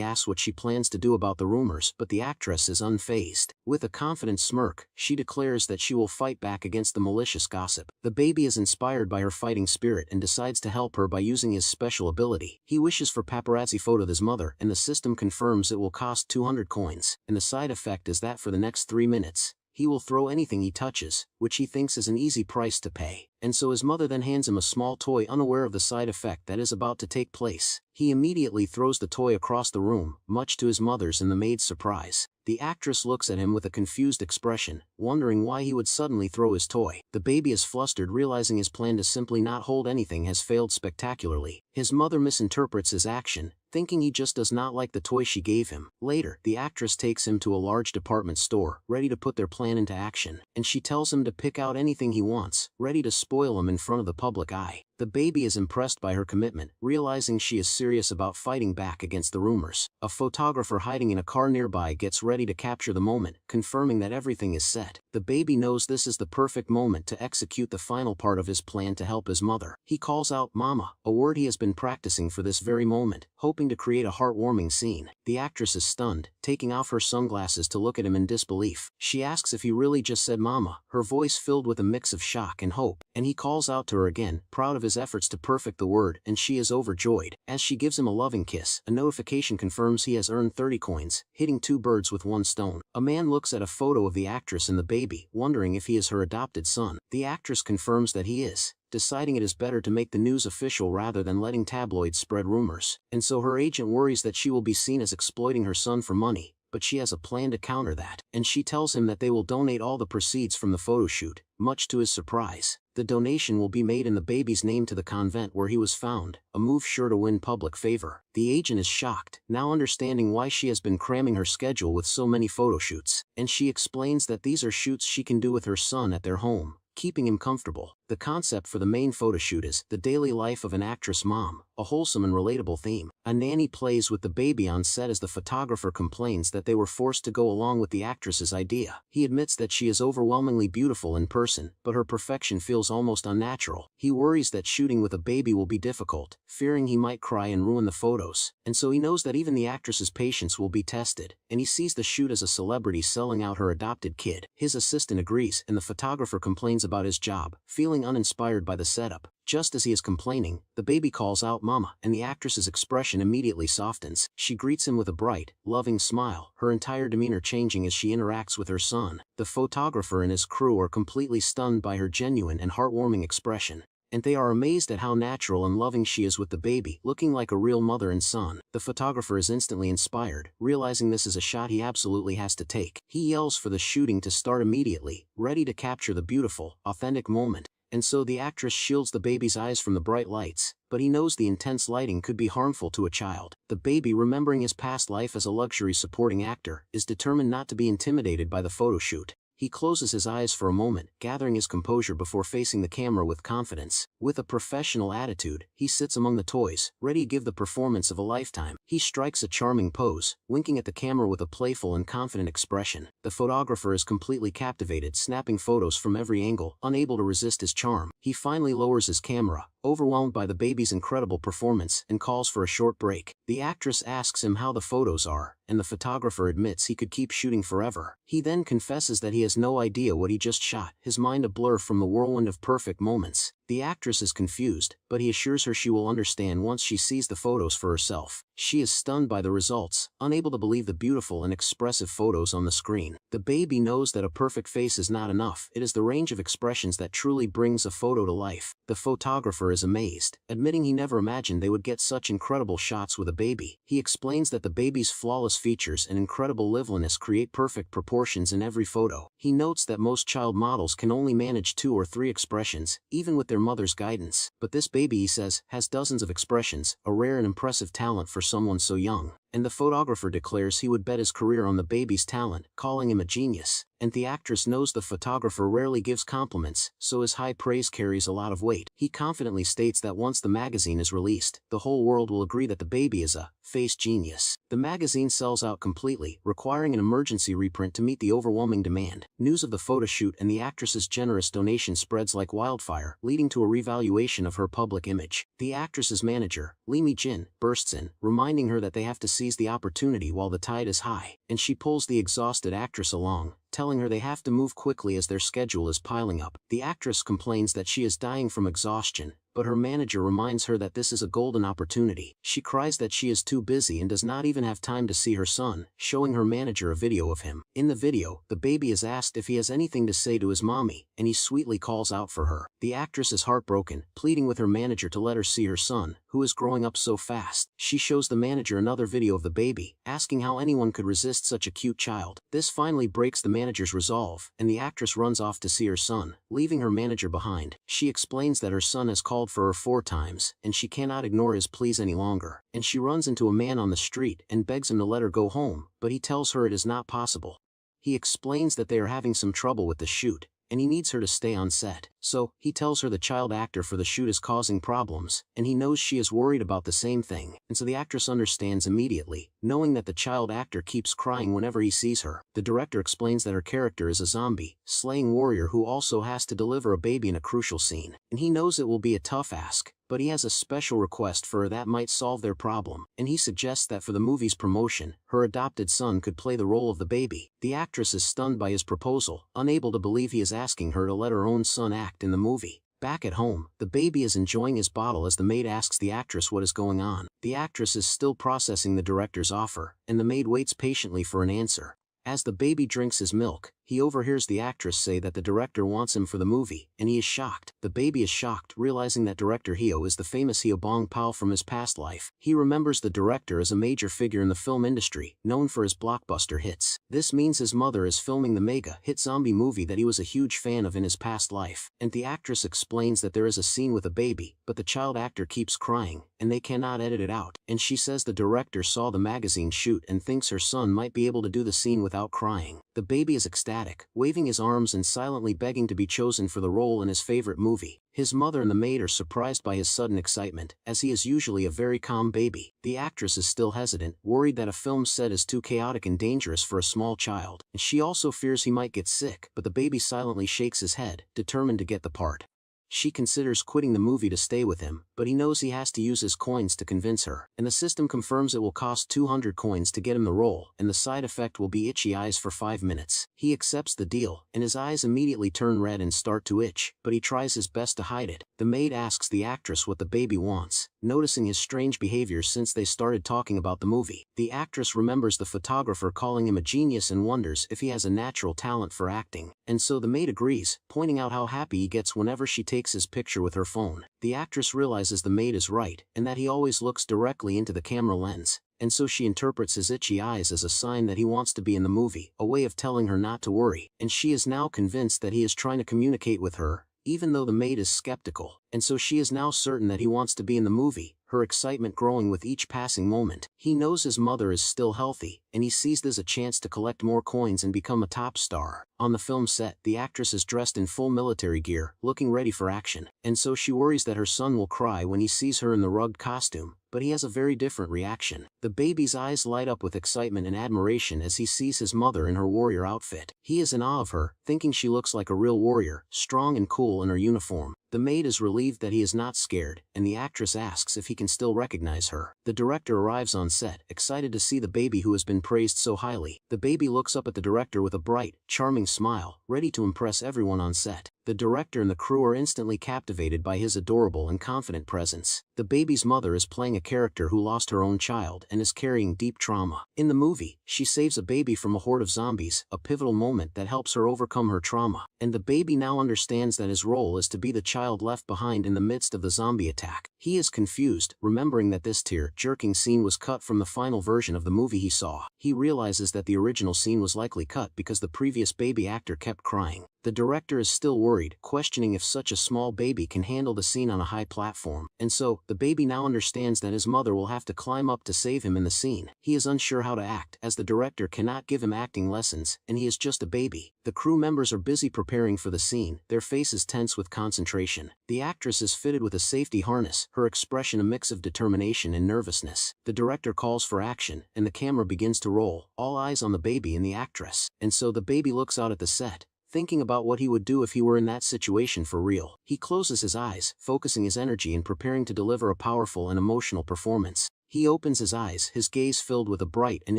ass what she plans to do about the rumors, but the actress is unfazed. With a confident smirk, she declares that she will fight back against the malicious gossip. The baby is inspired by her fighting spirit and decides to help her by using his special ability. He wishes for paparazzi photo of his mother, and the system confirms it will cost 200 coins, and the side effect is that for the next 3 minutes, he will throw anything he touches, which he thinks is an easy price to pay. And so his mother then hands him a small toy, unaware of the side effect that is about to take place. He immediately throws the toy across the room, much to his mother's and the maid's surprise. The actress looks at him with a confused expression, wondering why he would suddenly throw his toy. The baby is flustered, realizing his plan to simply not hold anything has failed spectacularly. His mother misinterprets his action, thinking he just does not like the toy she gave him. Later, the actress takes him to a large department store, ready to put their plan into action, and she tells him to pick out anything he wants, ready to spoil him in front of the public eye. The baby is impressed by her commitment, realizing she is serious about fighting back against the rumors. A photographer hiding in a car nearby gets ready to capture the moment, confirming that everything is set. The baby knows this is the perfect moment to execute the final part of his plan to help his mother. He calls out "Mama," a word he has been practicing for this very moment, hoping to create a heartwarming scene. The actress is stunned, taking off her sunglasses to look at him in disbelief. She asks if he really just said "Mama," her voice filled with a mix of shock and hope, and he calls out to her again, proud of his efforts to perfect the word, and she is overjoyed. As she gives him a loving kiss, a notification confirms he has earned 30 coins, hitting 2 birds with 1 stone. A man looks at a photo of the actress and the baby, wondering if he is her adopted son. The actress confirms that he is, deciding it is better to make the news official rather than letting tabloids spread rumors. And so her agent worries that she will be seen as exploiting her son for money, but she has a plan to counter that, and she tells him that they will donate all the proceeds from the photo shoot. Much to his surprise, the donation will be made in the baby's name to the convent where he was found, a move sure to win public favor. The agent is shocked, now understanding why she has been cramming her schedule with so many photo shoots, and she explains that these are shoots she can do with her son at their home, keeping him comfortable. The concept for the main photoshoot is the daily life of an actress mom, a wholesome and relatable theme. A nanny plays with the baby on set as the photographer complains that they were forced to go along with the actress's idea. He admits that she is overwhelmingly beautiful in person, but her perfection feels almost unnatural. He worries that shooting with a baby will be difficult, fearing he might cry and ruin the photos, and so he knows that even the actress's patience will be tested, and he sees the shoot as a celebrity selling out her adopted kid. His assistant agrees, and the photographer complains about his job, feeling uninspired by the setup. Just as he is complaining, the baby calls out "Mama," and the actress's expression immediately softens. She greets him with a bright, loving smile, her entire demeanor changing as she interacts with her son. The photographer and his crew are completely stunned by her genuine and heartwarming expression, and they are amazed at how natural and loving she is with the baby, looking like a real mother and son. The photographer is instantly inspired, realizing this is a shot he absolutely has to take. He yells for the shooting to start immediately, ready to capture the beautiful, authentic moment. And so the actress shields the baby's eyes from the bright lights, but he knows the intense lighting could be harmful to a child. The baby, remembering his past life as a luxury supporting actor, is determined not to be intimidated by the photoshoot. He closes his eyes for a moment, gathering his composure before facing the camera with confidence. With a professional attitude, he sits among the toys, ready to give the performance of a lifetime. He strikes a charming pose, winking at the camera with a playful and confident expression. The photographer is completely captivated, snapping photos from every angle, unable to resist his charm. He finally lowers his camera, overwhelmed by the baby's incredible performance, and calls for a short break. The actress asks him how the photos are, and the photographer admits he could keep shooting forever. He then confesses that he has no idea what he just shot, his mind a blur from the whirlwind of perfect moments. The actress is confused, but he assures her she will understand once she sees the photos for herself. She is stunned by the results, unable to believe the beautiful and expressive photos on the screen. The baby knows that a perfect face is not enough. It is the range of expressions that truly brings a photo to life. The photographer is amazed, admitting he never imagined they would get such incredible shots with a baby. He explains that the baby's flawless features and incredible liveliness create perfect proportions in every photo. He notes that most child models can only manage 2 or 3 expressions, even with their mother's guidance. But this baby, he says, has dozens of expressions, a rare and impressive talent for someone so young. And the photographer declares he would bet his career on the baby's talent, calling him a genius. And the actress knows the photographer rarely gives compliments, so his high praise carries a lot of weight. He confidently states that once the magazine is released, the whole world will agree that the baby is a face genius. The magazine sells out completely, requiring an emergency reprint to meet the overwhelming demand. News of the photoshoot and the actress's generous donation spreads like wildfire, leading to a revaluation of her public image. The actress's manager, Lee Mi-jin, bursts in, reminding her that they have to seize the opportunity while the tide is high, and she pulls the exhausted actress along, telling her they have to move quickly as their schedule is piling up. The actress complains that she is dying from exhaustion, but her manager reminds her that this is a golden opportunity. She cries that she is too busy and does not even have time to see her son, showing her manager a video of him. In the video, the baby is asked if he has anything to say to his mommy, and he sweetly calls out for her. The actress is heartbroken, pleading with her manager to let her see her son, who is growing up so fast. She shows the manager another video of the baby, asking how anyone could resist such a cute child. This finally breaks the manager's resolve, and the actress runs off to see her son, leaving her manager behind. She explains that her son has called for her 4 times, and she cannot ignore his pleas any longer. And she runs into a man on the street and begs him to let her go home, but he tells her it is not possible. He explains that they are having some trouble with the shoot, and he needs her to stay on set. So, he tells her the child actor for the shoot is causing problems, and he knows she is worried about the same thing, and so the actress understands immediately, knowing that the child actor keeps crying whenever he sees her. The director explains that her character is a zombie, slaying warrior who also has to deliver a baby in a crucial scene, and he knows it will be a tough ask, but he has a special request for her that might solve their problem, and he suggests that for the movie's promotion, her adopted son could play the role of the baby. The actress is stunned by his proposal, unable to believe he is asking her to let her own son act in the movie. Back at home, the baby is enjoying his bottle as the maid asks the actress what is going on. The actress is still processing the director's offer, and the maid waits patiently for an answer. As the baby drinks his milk, he overhears the actress say that the director wants him for the movie, and he is shocked. The baby is shocked, realizing that director Hyo is the famous Hyo Bong-pal from his past life. He remembers the director as a major figure in the film industry, known for his blockbuster hits. This means his mother is filming the mega hit zombie movie that he was a huge fan of in his past life. And the actress explains that there is a scene with a baby, but the child actor keeps crying, and they cannot edit it out. And she says the director saw the magazine shoot and thinks her son might be able to do the scene without crying. The baby is ecstatic ecstatic, waving his arms and silently begging to be chosen for the role in his favorite movie. His mother and the maid are surprised by his sudden excitement, as he is usually a very calm baby. The actress is still hesitant, worried that a film set is too chaotic and dangerous for a small child, and she also fears he might get sick, but the baby silently shakes his head, determined to get the part. She considers quitting the movie to stay with him, but he knows he has to use his coins to convince her, and the system confirms it will cost 200 coins to get him the role, and the side effect will be itchy eyes for 5 minutes. He accepts the deal, and his eyes immediately turn red and start to itch, but he tries his best to hide it. The maid asks the actress what the baby wants, noticing his strange behavior since they started talking about the movie. The actress remembers the photographer calling him a genius and wonders if he has a natural talent for acting, and so the maid agrees, pointing out how happy he gets whenever she takes his picture with her phone. The actress realizes the maid is right, and that he always looks directly into the camera lens, and so she interprets his itchy eyes as a sign that he wants to be in the movie, a way of telling her not to worry, and she is now convinced that he is trying to communicate with her, even though the maid is skeptical, and so she is now certain that he wants to be in the movie, her excitement growing with each passing moment. He knows his mother is still healthy, and he sees this as a chance to collect more coins and become a top star. On the film set, the actress is dressed in full military gear, looking ready for action, and so she worries that her son will cry when he sees her in the rugged costume, but he has a very different reaction. The baby's eyes light up with excitement and admiration as he sees his mother in her warrior outfit. He is in awe of her, thinking she looks like a real warrior, strong and cool in her uniform. The maid is relieved that he is not scared, and the actress asks if he can still recognize her. The director arrives on set, excited to see the baby who has been praised so highly. The baby looks up at the director with a bright, charming smile, ready to impress everyone on set. The director and the crew are instantly captivated by his adorable and confident presence. The baby's mother is playing a character who lost her own child and is carrying deep trauma. In the movie, she saves a baby from a horde of zombies, a pivotal moment that helps her overcome her trauma, and the baby now understands that his role is to be the child left behind in the midst of the zombie attack. He is confused, remembering that this tear-jerking scene was cut from the final version of the movie he saw. He realizes that the original scene was likely cut because the previous baby actor kept crying. The director is still worried, questioning if such a small baby can handle the scene on a high platform, and so, the baby now understands that his mother will have to climb up to save him in the scene. He is unsure how to act, as the director cannot give him acting lessons, and he is just a baby. The crew members are busy preparing for the scene, their faces tense with concentration. The actress is fitted with a safety harness, her expression a mix of determination and nervousness. The director calls for action, and the camera begins to roll, all eyes on the baby and the actress, and so the baby looks out at the set, thinking about what he would do if he were in that situation for real. He closes his eyes, focusing his energy and preparing to deliver a powerful and emotional performance. He opens his eyes, his gaze filled with a bright and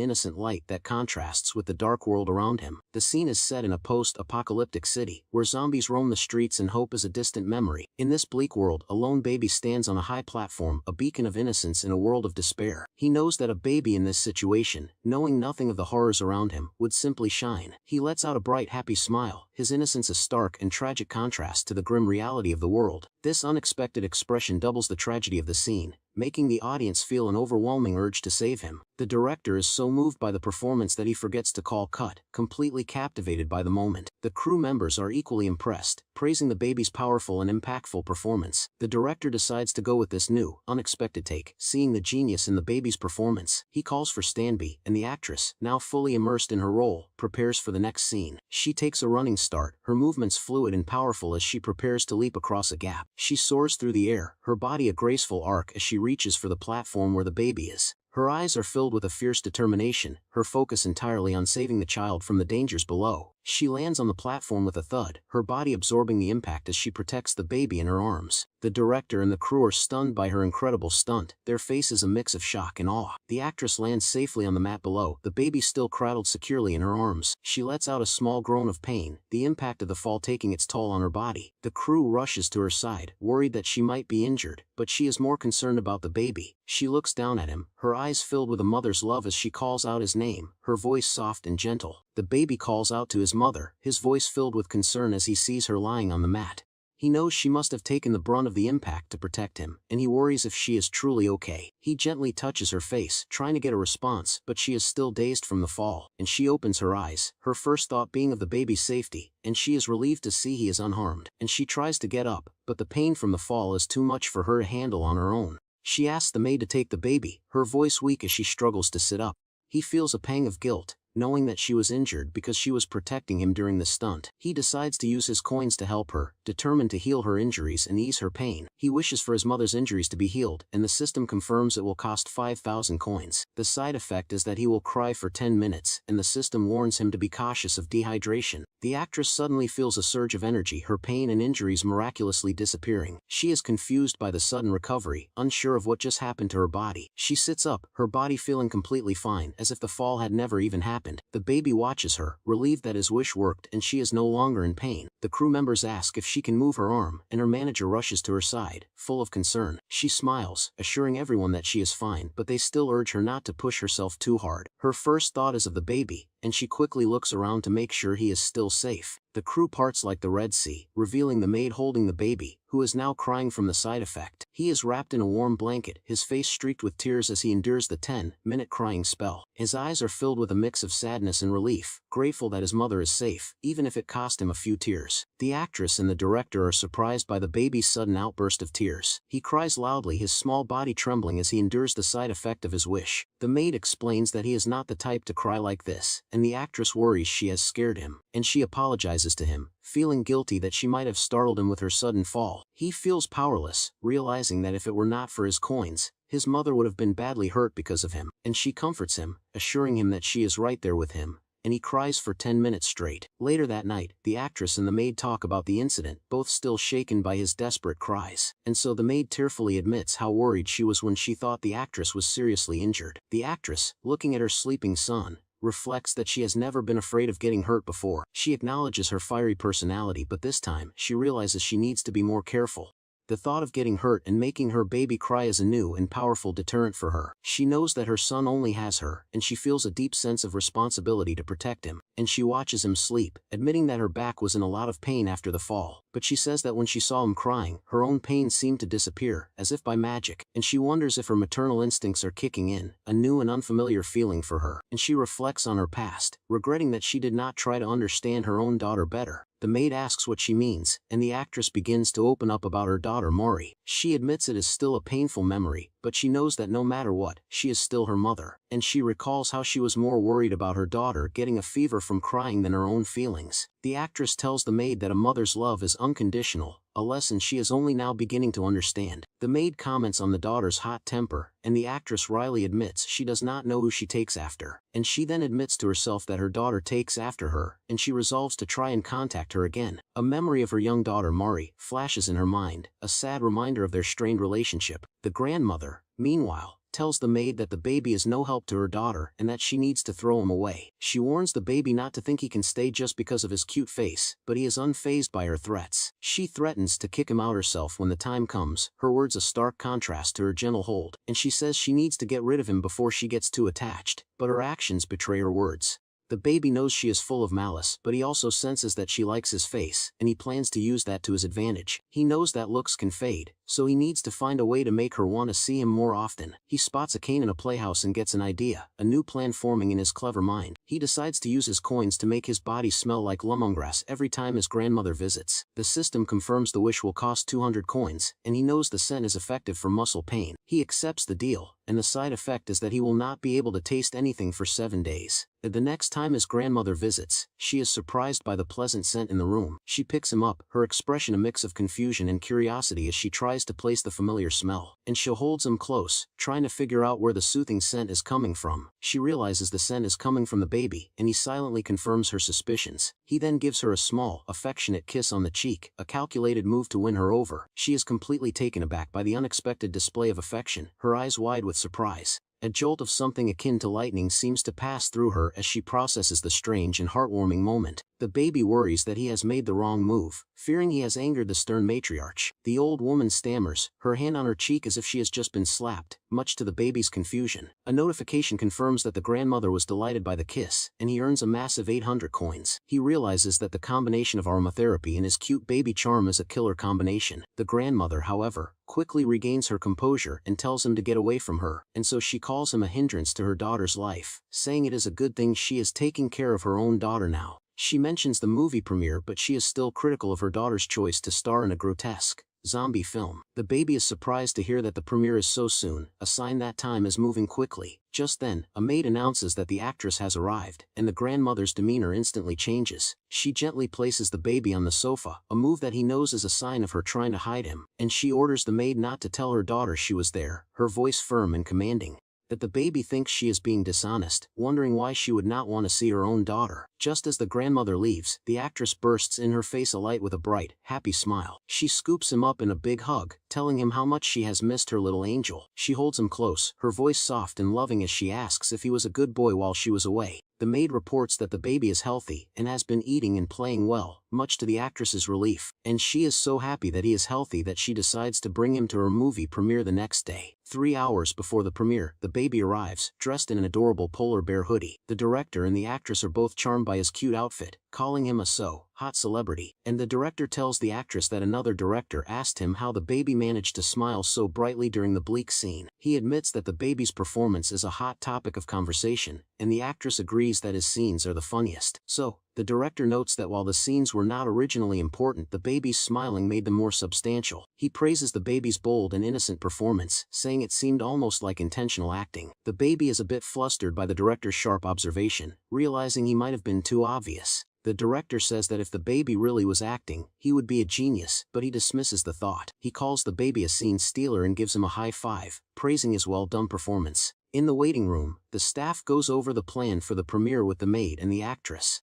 innocent light that contrasts with the dark world around him. The scene is set in a post-apocalyptic city, where zombies roam the streets and hope is a distant memory. In this bleak world, a lone baby stands on a high platform, a beacon of innocence in a world of despair. He knows that a baby in this situation, knowing nothing of the horrors around him, would simply shine. He lets out a bright, happy smile, his innocence a stark and tragic contrast to the grim reality of the world. This unexpected expression doubles the tragedy of the scene, making the audience feel an overwhelming urge to save him. The director is so moved by the performance that he forgets to call cut, completely captivated by the moment. The crew members are equally impressed, praising the baby's powerful and impactful performance. The director decides to go with this new, unexpected take. Seeing the genius in the baby's performance, he calls for Stanby, and the actress, now fully immersed in her role, prepares for the next scene. She takes a running start, her movements fluid and powerful as she prepares to leap across a gap. She soars through the air, her body a graceful arc as she reaches for the platform where the baby is. Her eyes are filled with a fierce determination, her focus entirely on saving the child from the dangers below. She lands on the platform with a thud, her body absorbing the impact as she protects the baby in her arms. The director and the crew are stunned by her incredible stunt, their faces a mix of shock and awe. The actress lands safely on the mat below, the baby still cradled securely in her arms. She lets out a small groan of pain, the impact of the fall taking its toll on her body. The crew rushes to her side, worried that she might be injured, but she is more concerned about the baby. She looks down at him, her eyes filled with a mother's love as she calls out his name, her voice soft and gentle. The baby calls out to his mother, his voice filled with concern as he sees her lying on the mat. He knows she must have taken the brunt of the impact to protect him, and he worries if she is truly okay. He gently touches her face, trying to get a response, but she is still dazed from the fall, and she opens her eyes, her first thought being of the baby's safety, and she is relieved to see he is unharmed. And she tries to get up, but the pain from the fall is too much for her to handle on her own. She asks the maid to take the baby, her voice weak as she struggles to sit up. He feels a pang of guilt, knowing that she was injured because she was protecting him during the stunt. He decides to use his coins to help her, determined to heal her injuries and ease her pain. He wishes for his mother's injuries to be healed, and the system confirms it will cost 5,000 coins. The side effect is that he will cry for 10 minutes, and the system warns him to be cautious of dehydration. The actress suddenly feels a surge of energy, her pain and injuries miraculously disappearing. She is confused by the sudden recovery, unsure of what just happened to her body. She sits up, her body feeling completely fine, as if the fall had never even happened. The baby watches her, relieved that his wish worked and she is no longer in pain. The crew members ask if she can move her arm, and her manager rushes to her side, full of concern. She smiles, assuring everyone that she is fine, but they still urge her not to push herself too hard. Her first thought is of the baby, and she quickly looks around to make sure he is still safe. The crew parts like the Red Sea, revealing the maid holding the baby, who is now crying from the side effect. He is wrapped in a warm blanket, his face streaked with tears as he endures the 10-minute crying spell. His eyes are filled with a mix of sadness and relief, grateful that his mother is safe, even if it cost him a few tears. The actress and the director are surprised by the baby's sudden outburst of tears. He cries loudly, his small body trembling as he endures the side effect of his wish. The maid explains that he is not the type to cry like this, and the actress worries she has scared him, and she apologizes to him, feeling guilty that she might have startled him with her sudden fall. He feels powerless, realizing that if it were not for his coins, his mother would have been badly hurt because of him, and she comforts him, assuring him that she is right there with him, and he cries for 10 minutes straight. Later that night, the actress and the maid talk about the incident, both still shaken by his desperate cries, and so the maid tearfully admits how worried she was when she thought the actress was seriously injured. The actress, looking at her sleeping son, reflects that she has never been afraid of getting hurt before. She acknowledges her fiery personality, but this time, she realizes she needs to be more careful. The thought of getting hurt and making her baby cry is a new and powerful deterrent for her. She knows that her son only has her, and she feels a deep sense of responsibility to protect him, and she watches him sleep, admitting that her back was in a lot of pain after the fall. But she says that when she saw him crying, her own pain seemed to disappear, as if by magic, and she wonders if her maternal instincts are kicking in, a new and unfamiliar feeling for her, and she reflects on her past, regretting that she did not try to understand her own daughter better. The maid asks what she means, and the actress begins to open up about her daughter Mori. She admits it is still a painful memory, but she knows that no matter what, she is still her mother, and she recalls how she was more worried about her daughter getting a fever from crying than her own feelings. The actress tells the maid that a mother's love is unconditional, a lesson she is only now beginning to understand. The maid comments on the daughter's hot temper, and the actress wryly admits she does not know who she takes after, and she then admits to herself that her daughter takes after her, and she resolves to try and contact her again. A memory of her young daughter Mari flashes in her mind, a sad reminder of their strained relationship. The grandmother, meanwhile, tells the maid that the baby is no help to her daughter and that she needs to throw him away. She warns the baby not to think he can stay just because of his cute face, but he is unfazed by her threats. She threatens to kick him out herself when the time comes, her words a stark contrast to her gentle hold, and she says she needs to get rid of him before she gets too attached, but her actions betray her words. The baby knows she is full of malice, but he also senses that she likes his face, and he plans to use that to his advantage. He knows that looks can fade, so he needs to find a way to make her want to see him more often. He spots a cane in a playhouse and gets an idea, a new plan forming in his clever mind. He decides to use his coins to make his body smell like lemongrass every time his grandmother visits. The system confirms the wish will cost 200 coins, and he knows the scent is effective for muscle pain. He accepts the deal, and the side effect is that he will not be able to taste anything for 7 days. The next time his grandmother visits, she is surprised by the pleasant scent in the room. She picks him up, her expression a mix of confusion and curiosity as she tries to place the familiar smell, and she holds him close, trying to figure out where the soothing scent is coming from. She realizes the scent is coming from the baby, and he silently confirms her suspicions. He then gives her a small, affectionate kiss on the cheek, a calculated move to win her over. She is completely taken aback by the unexpected display of affection, her eyes wide with surprise. A jolt of something akin to lightning seems to pass through her as she processes the strange and heartwarming moment. The baby worries that he has made the wrong move, fearing he has angered the stern matriarch. The old woman stammers, her hand on her cheek as if she has just been slapped, much to the baby's confusion. A notification confirms that the grandmother was delighted by the kiss, and he earns a massive 800 coins. He realizes that the combination of aromatherapy and his cute baby charm is a killer combination. The grandmother, however, quickly regains her composure and tells him to get away from her, and so she calls him a hindrance to her daughter's life, saying it is a good thing she is taking care of her own daughter now. She mentions the movie premiere, but she is still critical of her daughter's choice to star in a grotesque zombie film. The baby is surprised to hear that the premiere is so soon, a sign that time is moving quickly. Just then, a maid announces that the actress has arrived, and the grandmother's demeanor instantly changes. She gently places the baby on the sofa, a move that he knows is a sign of her trying to hide him, and she orders the maid not to tell her daughter she was there, her voice firm and commanding. That the baby thinks she is being dishonest, wondering why she would not want to see her own daughter. Just as the grandmother leaves, the actress bursts in her face alight with a bright, happy smile. She scoops him up in a big hug, telling him how much she has missed her little angel. She holds him close, her voice soft and loving as she asks if he was a good boy while she was away. The maid reports that the baby is healthy and has been eating and playing well, much to the actress's relief, and she is so happy that he is healthy that she decides to bring him to her movie premiere the next day. 3 hours before the premiere, the baby arrives, dressed in an adorable polar bear hoodie. The director and the actress are both charmed by his cute outfit, calling him a hot celebrity, and the director tells the actress that another director asked him how the baby managed to smile so brightly during the bleak scene. He admits that the baby's performance is a hot topic of conversation, and the actress agrees that his scenes are the funniest. So, the director notes that while the scenes were not originally important, the baby's smiling made them more substantial. He praises the baby's bold and innocent performance, saying it seemed almost like intentional acting. The baby is a bit flustered by the director's sharp observation, realizing he might have been too obvious. The director says that if the baby really was acting, he would be a genius, but he dismisses the thought. He calls the baby a scene stealer and gives him a high five, praising his well-done performance. In the waiting room, the staff goes over the plan for the premiere with the maid and the actress.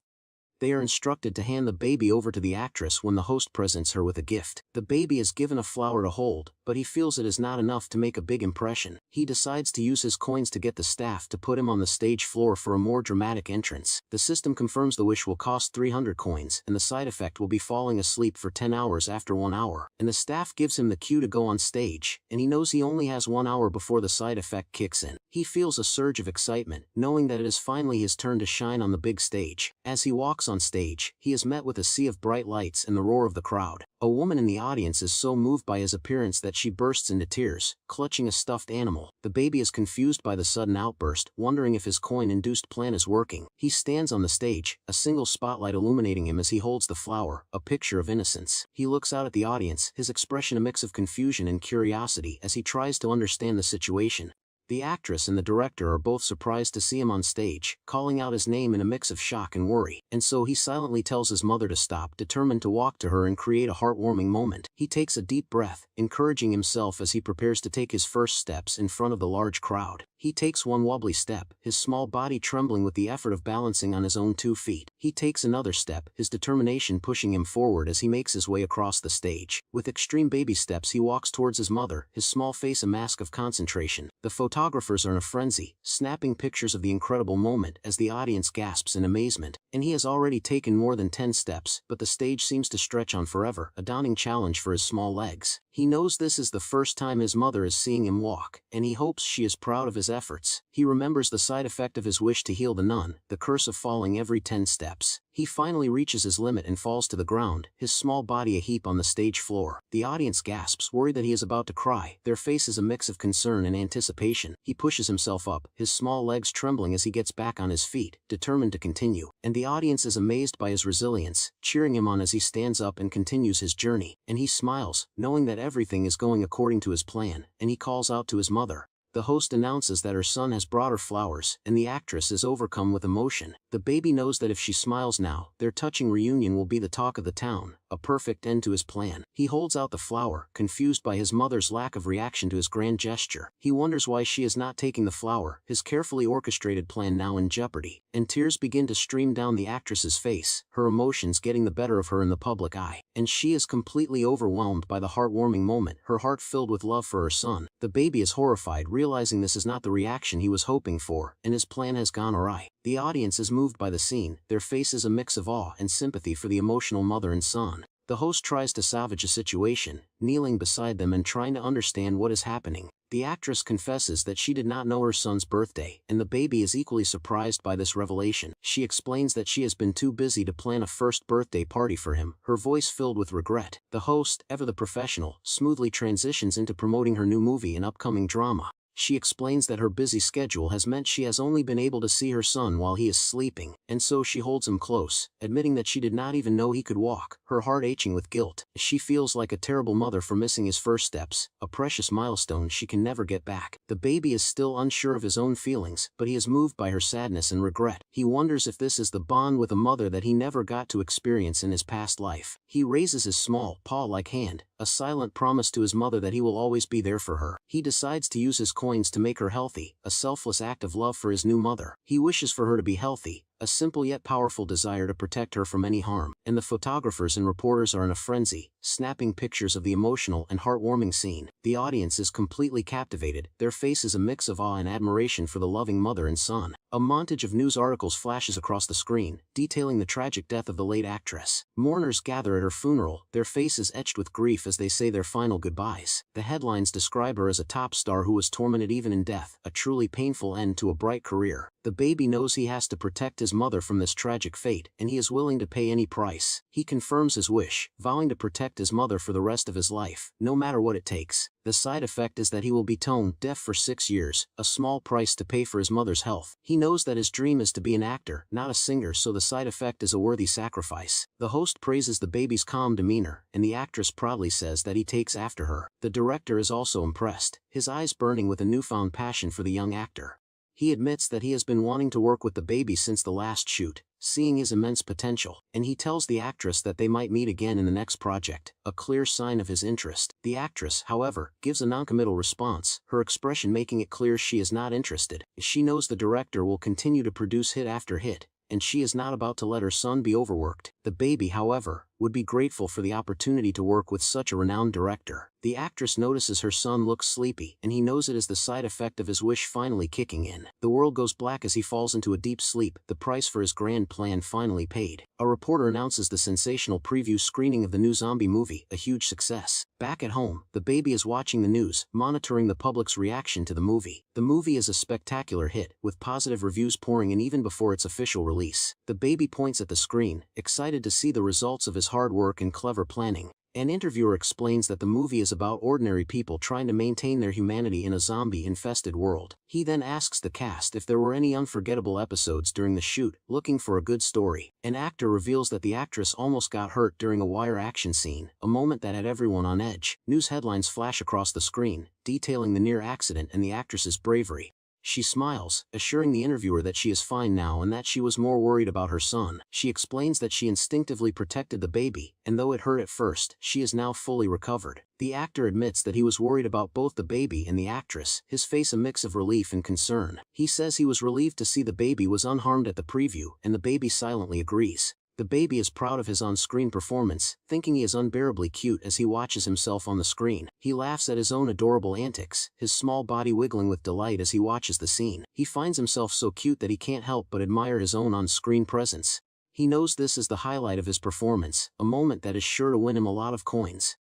They are instructed to hand the baby over to the actress when the host presents her with a gift. The baby is given a flower to hold, but he feels it is not enough to make a big impression. He decides to use his coins to get the staff to put him on the stage floor for a more dramatic entrance. The system confirms the wish will cost 300 coins, and the side effect will be falling asleep for 10 hours after 1 hour. And the staff gives him the cue to go on stage, and he knows he only has 1 hour before the side effect kicks in. He feels a surge of excitement, knowing that it is finally his turn to shine on the big stage. As he walks on stage, he is met with a sea of bright lights and the roar of the crowd. A woman in the audience is so moved by his appearance that she bursts into tears, clutching a stuffed animal. The baby is confused by the sudden outburst, wondering if his coin-induced plan is working. He stands on the stage, a single spotlight illuminating him as he holds the flower, a picture of innocence. He looks out at the audience, his expression a mix of confusion and curiosity as he tries to understand the situation. The actress and the director are both surprised to see him on stage, calling out his name in a mix of shock and worry, and so he silently tells his mother to stop, determined to walk to her and create a heartwarming moment. He takes a deep breath, encouraging himself as he prepares to take his first steps in front of the large crowd. He takes one wobbly step, his small body trembling with the effort of balancing on his own 2 feet. He takes another step, his determination pushing him forward as he makes his way across the stage. With extreme baby steps he walks towards his mother, his small face a mask of concentration. The photographers are in a frenzy, snapping pictures of the incredible moment as the audience gasps in amazement. And he has already taken more than 10 steps, but the stage seems to stretch on forever, a daunting challenge for his small legs. He knows this is the first time his mother is seeing him walk, and he hopes she is proud of his efforts. He remembers the side effect of his wish to heal the nun, the curse of falling every 10 steps. He finally reaches his limit and falls to the ground, his small body a heap on the stage floor. The audience gasps, worried that he is about to cry, their faces a mix of concern and anticipation. He pushes himself up, his small legs trembling as he gets back on his feet, determined to continue, and the audience is amazed by his resilience, cheering him on as he stands up and continues his journey. And he smiles, knowing that everything is going according to his plan, and he calls out to his mother. The host announces that her son has brought her flowers, and the actress is overcome with emotion. The baby knows that if she smiles now, their touching reunion will be the talk of the town, a perfect end to his plan. He holds out the flower, confused by his mother's lack of reaction to his grand gesture. He wonders why she is not taking the flower, his carefully orchestrated plan now in jeopardy, and tears begin to stream down the actress's face, her emotions getting the better of her in the public eye. And she is completely overwhelmed by the heartwarming moment, her heart filled with love for her son. The baby is horrified, realizing this is not the reaction he was hoping for, and his plan has gone awry. The audience is moved by the scene, their faces a mix of awe and sympathy for the emotional mother and son. The host tries to salvage a situation, kneeling beside them and trying to understand what is happening. The actress confesses that she did not know her son's birthday, and the baby is equally surprised by this revelation. She explains that she has been too busy to plan a first birthday party for him, her voice filled with regret. The host, ever the professional, smoothly transitions into promoting her new movie and upcoming drama. She explains that her busy schedule has meant she has only been able to see her son while he is sleeping, and so she holds him close, admitting that she did not even know he could walk, her heart aching with guilt. She feels like a terrible mother for missing his first steps, a precious milestone she can never get back. The baby is still unsure of his own feelings, but he is moved by her sadness and regret. He wonders if this is the bond with a mother that he never got to experience in his past life. He raises his small, paw-like hand, a silent promise to his mother that he will always be there for her. He decides to use his coins to make her healthy, a selfless act of love for his new mother. He wishes for her to be healthy, a simple yet powerful desire to protect her from any harm, and the photographers and reporters are in a frenzy, snapping pictures of the emotional and heartwarming scene. The audience is completely captivated, their faces a mix of awe and admiration for the loving mother and son. A montage of news articles flashes across the screen, detailing the tragic death of the late actress. Mourners gather at her funeral, their faces etched with grief as they say their final goodbyes. The headlines describe her as a top star who was tormented even in death, a truly painful end to a bright career. The baby knows he has to protect his mother from this tragic fate, and he is willing to pay any price. He confirms his wish, vowing to protect his mother for the rest of his life, no matter what it takes. The side effect is that he will be tone deaf for 6 years, a small price to pay for his mother's health. He knows that his dream is to be an actor, not a singer, so the side effect is a worthy sacrifice. The host praises the baby's calm demeanor, and the actress proudly says that he takes after her. The director is also impressed, his eyes burning with a newfound passion for the young actor. He admits that he has been wanting to work with the baby since the last shoot, seeing his immense potential, and he tells the actress that they might meet again in the next project, a clear sign of his interest. The actress, however, gives a noncommittal response, her expression making it clear she is not interested. She knows the director will continue to produce hit after hit, and she is not about to let her son be overworked. The baby, however, would be grateful for the opportunity to work with such a renowned director. The actress notices her son looks sleepy, and he knows it is the side effect of his wish finally kicking in. The world goes black as he falls into a deep sleep, the price for his grand plan finally paid. A reporter announces the sensational preview screening of the new zombie movie, a huge success. Back at home, the baby is watching the news, monitoring the public's reaction to the movie. The movie is a spectacular hit, with positive reviews pouring in even before its official release. The baby points at the screen, excited to see the results of his hard work and clever planning. An interviewer explains that the movie is about ordinary people trying to maintain their humanity in a zombie-infested world. He then asks the cast if there were any unforgettable episodes during the shoot, looking for a good story. An actor reveals that the actress almost got hurt during a wire action scene, a moment that had everyone on edge. News headlines flash across the screen, detailing the near accident and the actress's bravery. She smiles, assuring the interviewer that she is fine now and that she was more worried about her son. She explains that she instinctively protected the baby, and though it hurt at first, she is now fully recovered. The actor admits that he was worried about both the baby and the actress, his face a mix of relief and concern. He says he was relieved to see the baby was unharmed at the preview, and the baby silently agrees. The baby is proud of his on-screen performance, thinking he is unbearably cute as he watches himself on the screen. He laughs at his own adorable antics, his small body wiggling with delight as he watches the scene. He finds himself so cute that he can't help but admire his own on-screen presence. He knows this is the highlight of his performance, a moment that is sure to win him a lot of coins.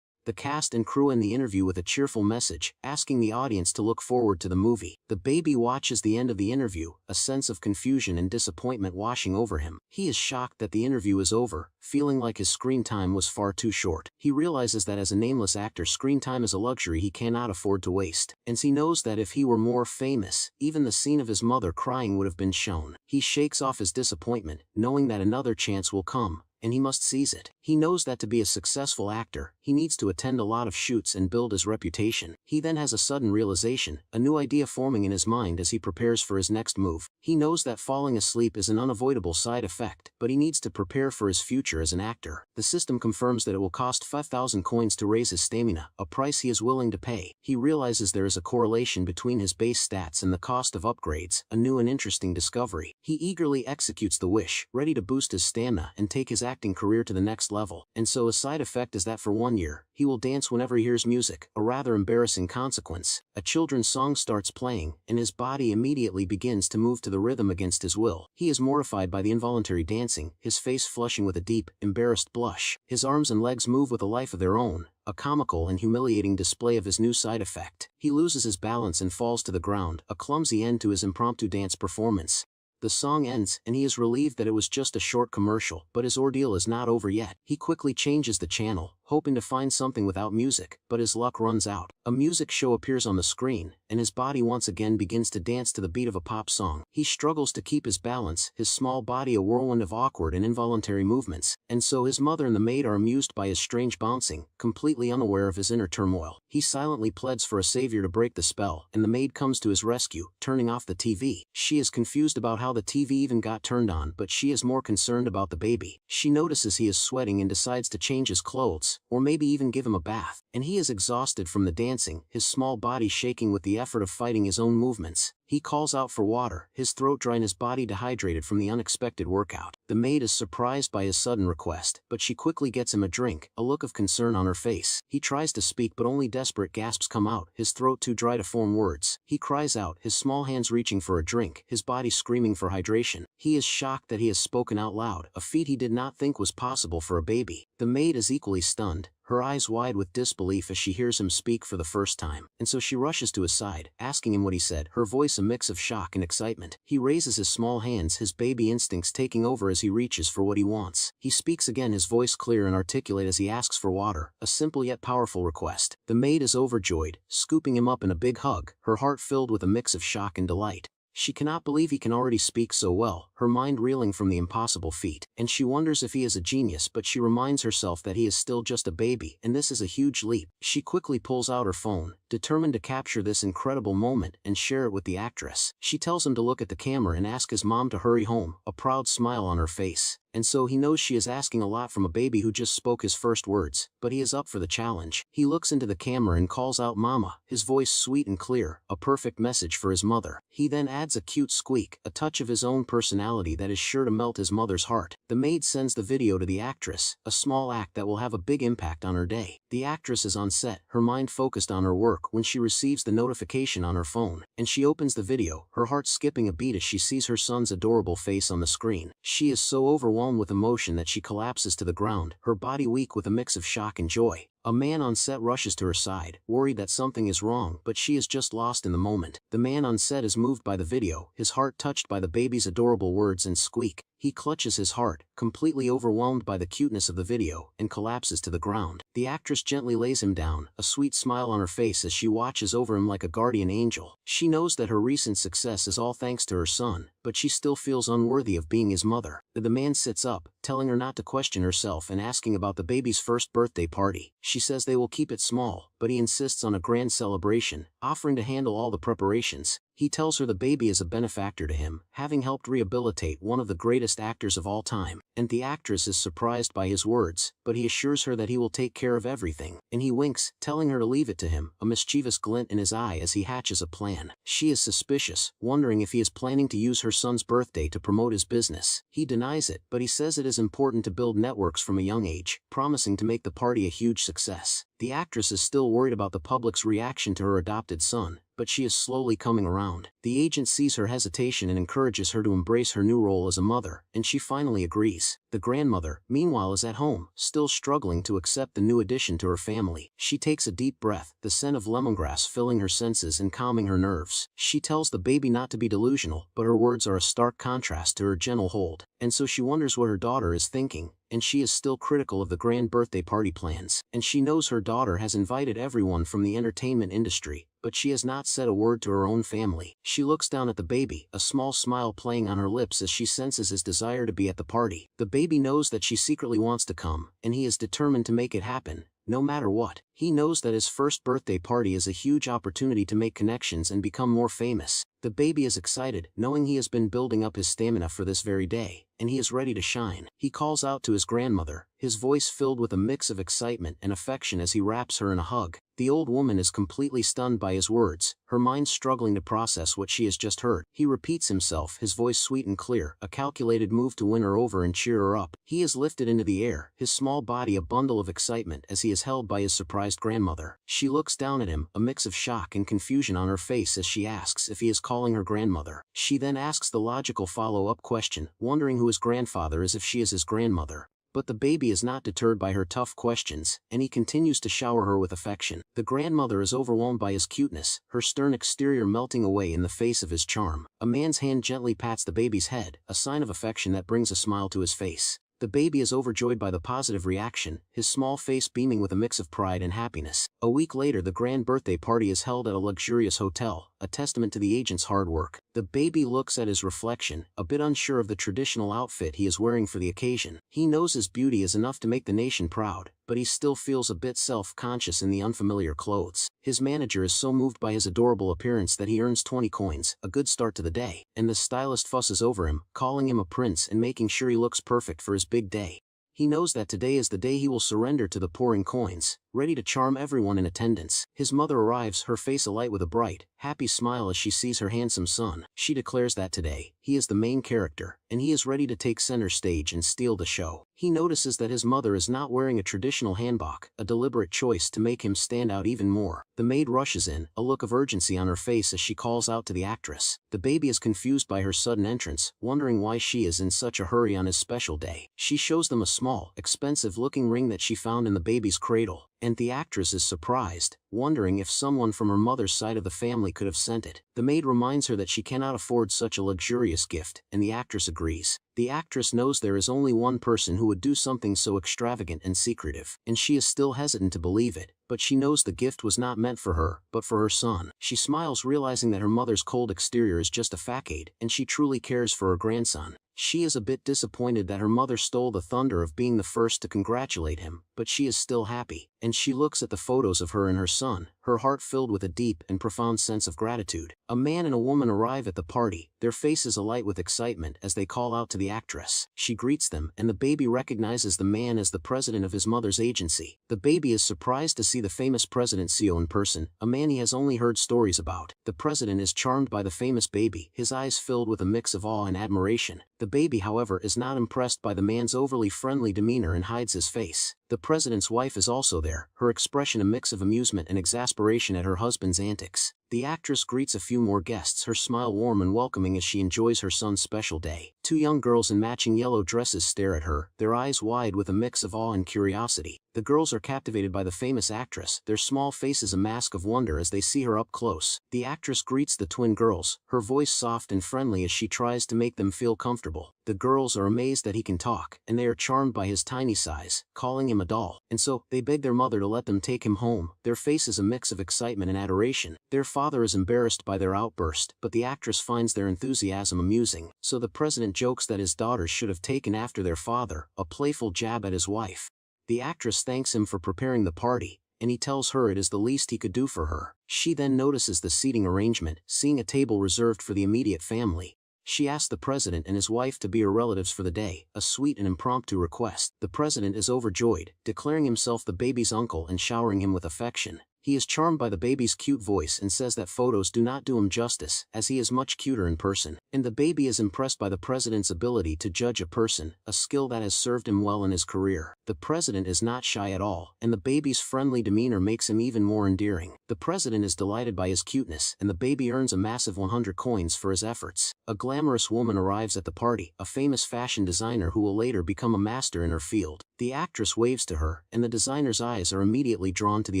The cast and crew end the interview with a cheerful message, asking the audience to look forward to the movie. The baby watches the end of the interview, a sense of confusion and disappointment washing over him. He is shocked that the interview is over, feeling like his screen time was far too short. He realizes that as a nameless actor, screen time is a luxury he cannot afford to waste, and he knows that if he were more famous, even the scene of his mother crying would have been shown. He shakes off his disappointment, knowing that another chance will come, and he must seize it. He knows that to be a successful actor, he needs to attend a lot of shoots and build his reputation. He then has a sudden realization, a new idea forming in his mind as he prepares for his next move. He knows that falling asleep is an unavoidable side effect, but he needs to prepare for his future as an actor. The system confirms that it will cost 5,000 coins to raise his stamina, a price he is willing to pay. He realizes there is a correlation between his base stats and the cost of upgrades, a new and interesting discovery. He eagerly executes the wish, ready to boost his stamina and take his acting career to the next level. And so a side effect is that for 1 year, he will dance whenever he hears music, a rather embarrassing consequence. A children's song starts playing, and his body immediately begins to move to the rhythm against his will. He is mortified by the involuntary dancing, his face flushing with a deep, embarrassed blush. His arms and legs move with a life of their own, a comical and humiliating display of his new side effect. He loses his balance and falls to the ground, a clumsy end to his impromptu dance performance. The song ends, and he is relieved that it was just a short commercial, but his ordeal is not over yet. He quickly changes the channel, hoping to find something without music, but his luck runs out. A music show appears on the screen, and his body once again begins to dance to the beat of a pop song. He struggles to keep his balance, his small body a whirlwind of awkward and involuntary movements, and so his mother and the maid are amused by his strange bouncing, completely unaware of his inner turmoil. He silently pleads for a savior to break the spell, and the maid comes to his rescue, turning off the TV. She is confused about how the TV even got turned on, but she is more concerned about the baby. She notices he is sweating and decides to change his clothes, or maybe even give him a bath, and he is exhausted from the dancing, his small body shaking with the effort of fighting his own movements. He calls out for water, his throat dry and his body dehydrated from the unexpected workout. The maid is surprised by his sudden request, but she quickly gets him a drink, a look of concern on her face. He tries to speak but only desperate gasps come out, his throat too dry to form words. He cries out, his small hands reaching for a drink, his body screaming for hydration. He is shocked that he has spoken out loud, a feat he did not think was possible for a baby. The maid is equally stunned, her eyes wide with disbelief as she hears him speak for the first time, and so she rushes to his side, asking him what he said, her voice a mix of shock and excitement. He raises his small hands, his baby instincts taking over as he reaches for what he wants. He speaks again, his voice clear and articulate as he asks for water, a simple yet powerful request. The maid is overjoyed, scooping him up in a big hug, her heart filled with a mix of shock and delight. She cannot believe he can already speak so well, her mind reeling from the impossible feat, and she wonders if he is a genius, but she reminds herself that he is still just a baby, and this is a huge leap. She quickly pulls out her phone, determined to capture this incredible moment and share it with the actress. She tells him to look at the camera and ask his mom to hurry home, a proud smile on her face. And so he knows she is asking a lot from a baby who just spoke his first words, but he is up for the challenge. He looks into the camera and calls out mama, his voice sweet and clear, a perfect message for his mother. He then adds a cute squeak, a touch of his own personality that is sure to melt his mother's heart. The maid sends the video to the actress, a small act that will have a big impact on her day. The actress is on set, her mind focused on her work when she receives the notification on her phone, and she opens the video, her heart skipping a beat as she sees her son's adorable face on the screen. She is so overwhelmed with emotion that she collapses to the ground, her body weak with a mix of shock and joy. A man on set rushes to her side, worried that something is wrong, but she is just lost in the moment. The man on set is moved by the video, his heart touched by the baby's adorable words and squeak. He clutches his heart, completely overwhelmed by the cuteness of the video, and collapses to the ground. The actress gently lays him down, a sweet smile on her face as she watches over him like a guardian angel. She knows that her recent success is all thanks to her son, but she still feels unworthy of being his mother. The man sits up, telling her not to question herself and asking about the baby's first birthday party. She says they will keep it small, but he insists on a grand celebration, offering to handle all the preparations. He tells her the baby is a benefactor to him, having helped rehabilitate one of the greatest actors of all time, and the actress is surprised by his words, but he assures her that he will take care of everything, and he winks, telling her to leave it to him, a mischievous glint in his eye as he hatches a plan. She is suspicious, wondering if he is planning to use her son's birthday to promote his business. He denies it, but he says it is important to build networks from a young age, promising to make the party a huge success. The actress is still worried about the public's reaction to her adopted son, but she is slowly coming around. The agent sees her hesitation and encourages her to embrace her new role as a mother, and she finally agrees. The grandmother, meanwhile, is at home, still struggling to accept the new addition to her family. She takes a deep breath, the scent of lemongrass filling her senses and calming her nerves. She tells the baby not to be delusional, but her words are a stark contrast to her gentle hold, and so she wonders what her daughter is thinking. And she is still critical of the grand birthday party plans, and she knows her daughter has invited everyone from the entertainment industry, but she has not said a word to her own family. She looks down at the baby, a small smile playing on her lips as she senses his desire to be at the party. The baby knows that she secretly wants to come, and he is determined to make it happen, no matter what. He knows that his first birthday party is a huge opportunity to make connections and become more famous. The baby is excited, knowing he has been building up his stamina for this very day, and he is ready to shine. He calls out to his grandmother, his voice filled with a mix of excitement and affection as he wraps her in a hug. The old woman is completely stunned by his words, her mind struggling to process what she has just heard. He repeats himself, his voice sweet and clear, a calculated move to win her over and cheer her up. He is lifted into the air, his small body a bundle of excitement as he is held by his surprised grandmother. She looks down at him, a mix of shock and confusion on her face as she asks if he is calling her grandmother. She then asks the logical follow-up question, wondering who his grandfather is if she is his grandmother. But the baby is not deterred by her tough questions, and he continues to shower her with affection. The grandmother is overwhelmed by his cuteness, her stern exterior melting away in the face of his charm. A man's hand gently pats the baby's head, a sign of affection that brings a smile to his face. The baby is overjoyed by the positive reaction, his small face beaming with a mix of pride and happiness. A week later, the grand birthday party is held at a luxurious hotel, a testament to the agent's hard work. The baby looks at his reflection, a bit unsure of the traditional outfit he is wearing for the occasion. He knows his beauty is enough to make the nation proud, but he still feels a bit self-conscious in the unfamiliar clothes. His manager is so moved by his adorable appearance that he earns 20 coins, a good start to the day, and the stylist fusses over him, calling him a prince and making sure he looks perfect for his big day. He knows that today is the day he will surrender to the pouring coins, ready to charm everyone in attendance. His mother arrives, her face alight with a bright, happy smile as she sees her handsome son. She declares that today, he is the main character, and he is ready to take center stage and steal the show. He notices that his mother is not wearing a traditional hanbok, a deliberate choice to make him stand out even more. The maid rushes in, a look of urgency on her face as she calls out to the actress. The baby is confused by her sudden entrance, wondering why she is in such a hurry on his special day. She shows them a small, expensive-looking ring that she found in the baby's cradle, and the actress is surprised, wondering if someone from her mother's side of the family could have sent it. The maid reminds her that she cannot afford such a luxurious gift, and the actress agrees. The actress knows there is only one person who would do something so extravagant and secretive, and she is still hesitant to believe it, but she knows the gift was not meant for her, but for her son. She smiles, realizing that her mother's cold exterior is just a facade, and she truly cares for her grandson. She is a bit disappointed that her mother stole the thunder of being the first to congratulate him, but she is still happy, and she looks at the photos of her and her son, her heart filled with a deep and profound sense of gratitude. A man and a woman arrive at the party, their faces alight with excitement as they call out to the actress. She greets them, and the baby recognizes the man as the president of his mother's agency. The baby is surprised to see the famous President Seo in person, a man he has only heard stories about. The president is charmed by the famous baby, his eyes filled with a mix of awe and admiration. The baby, however, is not impressed by the man's overly friendly demeanor and hides his face. The president's wife is also there, her expression a mix of amusement and exasperation at her husband's antics. The actress greets a few more guests, her smile warm and welcoming as she enjoys her son's special day. Two young girls in matching yellow dresses stare at her, their eyes wide with a mix of awe and curiosity. The girls are captivated by the famous actress, their small faces a mask of wonder as they see her up close. The actress greets the twin girls, her voice soft and friendly as she tries to make them feel comfortable. The girls are amazed that he can talk, and they are charmed by his tiny size, calling him a doll. And so, they beg their mother to let them take him home. Their faces a mix of excitement and adoration. Their father is embarrassed by their outburst, but the actress finds their enthusiasm amusing. So the president jokes that his daughters should have taken after their father, a playful jab at his wife. The actress thanks him for preparing the party, and he tells her it is the least he could do for her. She then notices the seating arrangement, seeing a table reserved for the immediate family. She asks the president and his wife to be her relatives for the day, a sweet and impromptu request. The president is overjoyed, declaring himself the baby's uncle and showering him with affection. He is charmed by the baby's cute voice and says that photos do not do him justice, as he is much cuter in person. And the baby is impressed by the president's ability to judge a person, a skill that has served him well in his career. The president is not shy at all, and the baby's friendly demeanor makes him even more endearing. The president is delighted by his cuteness, and the baby earns a massive 100 coins for his efforts. A glamorous woman arrives at the party, a famous fashion designer who will later become a master in her field. The actress waves to her, and the designer's eyes are immediately drawn to the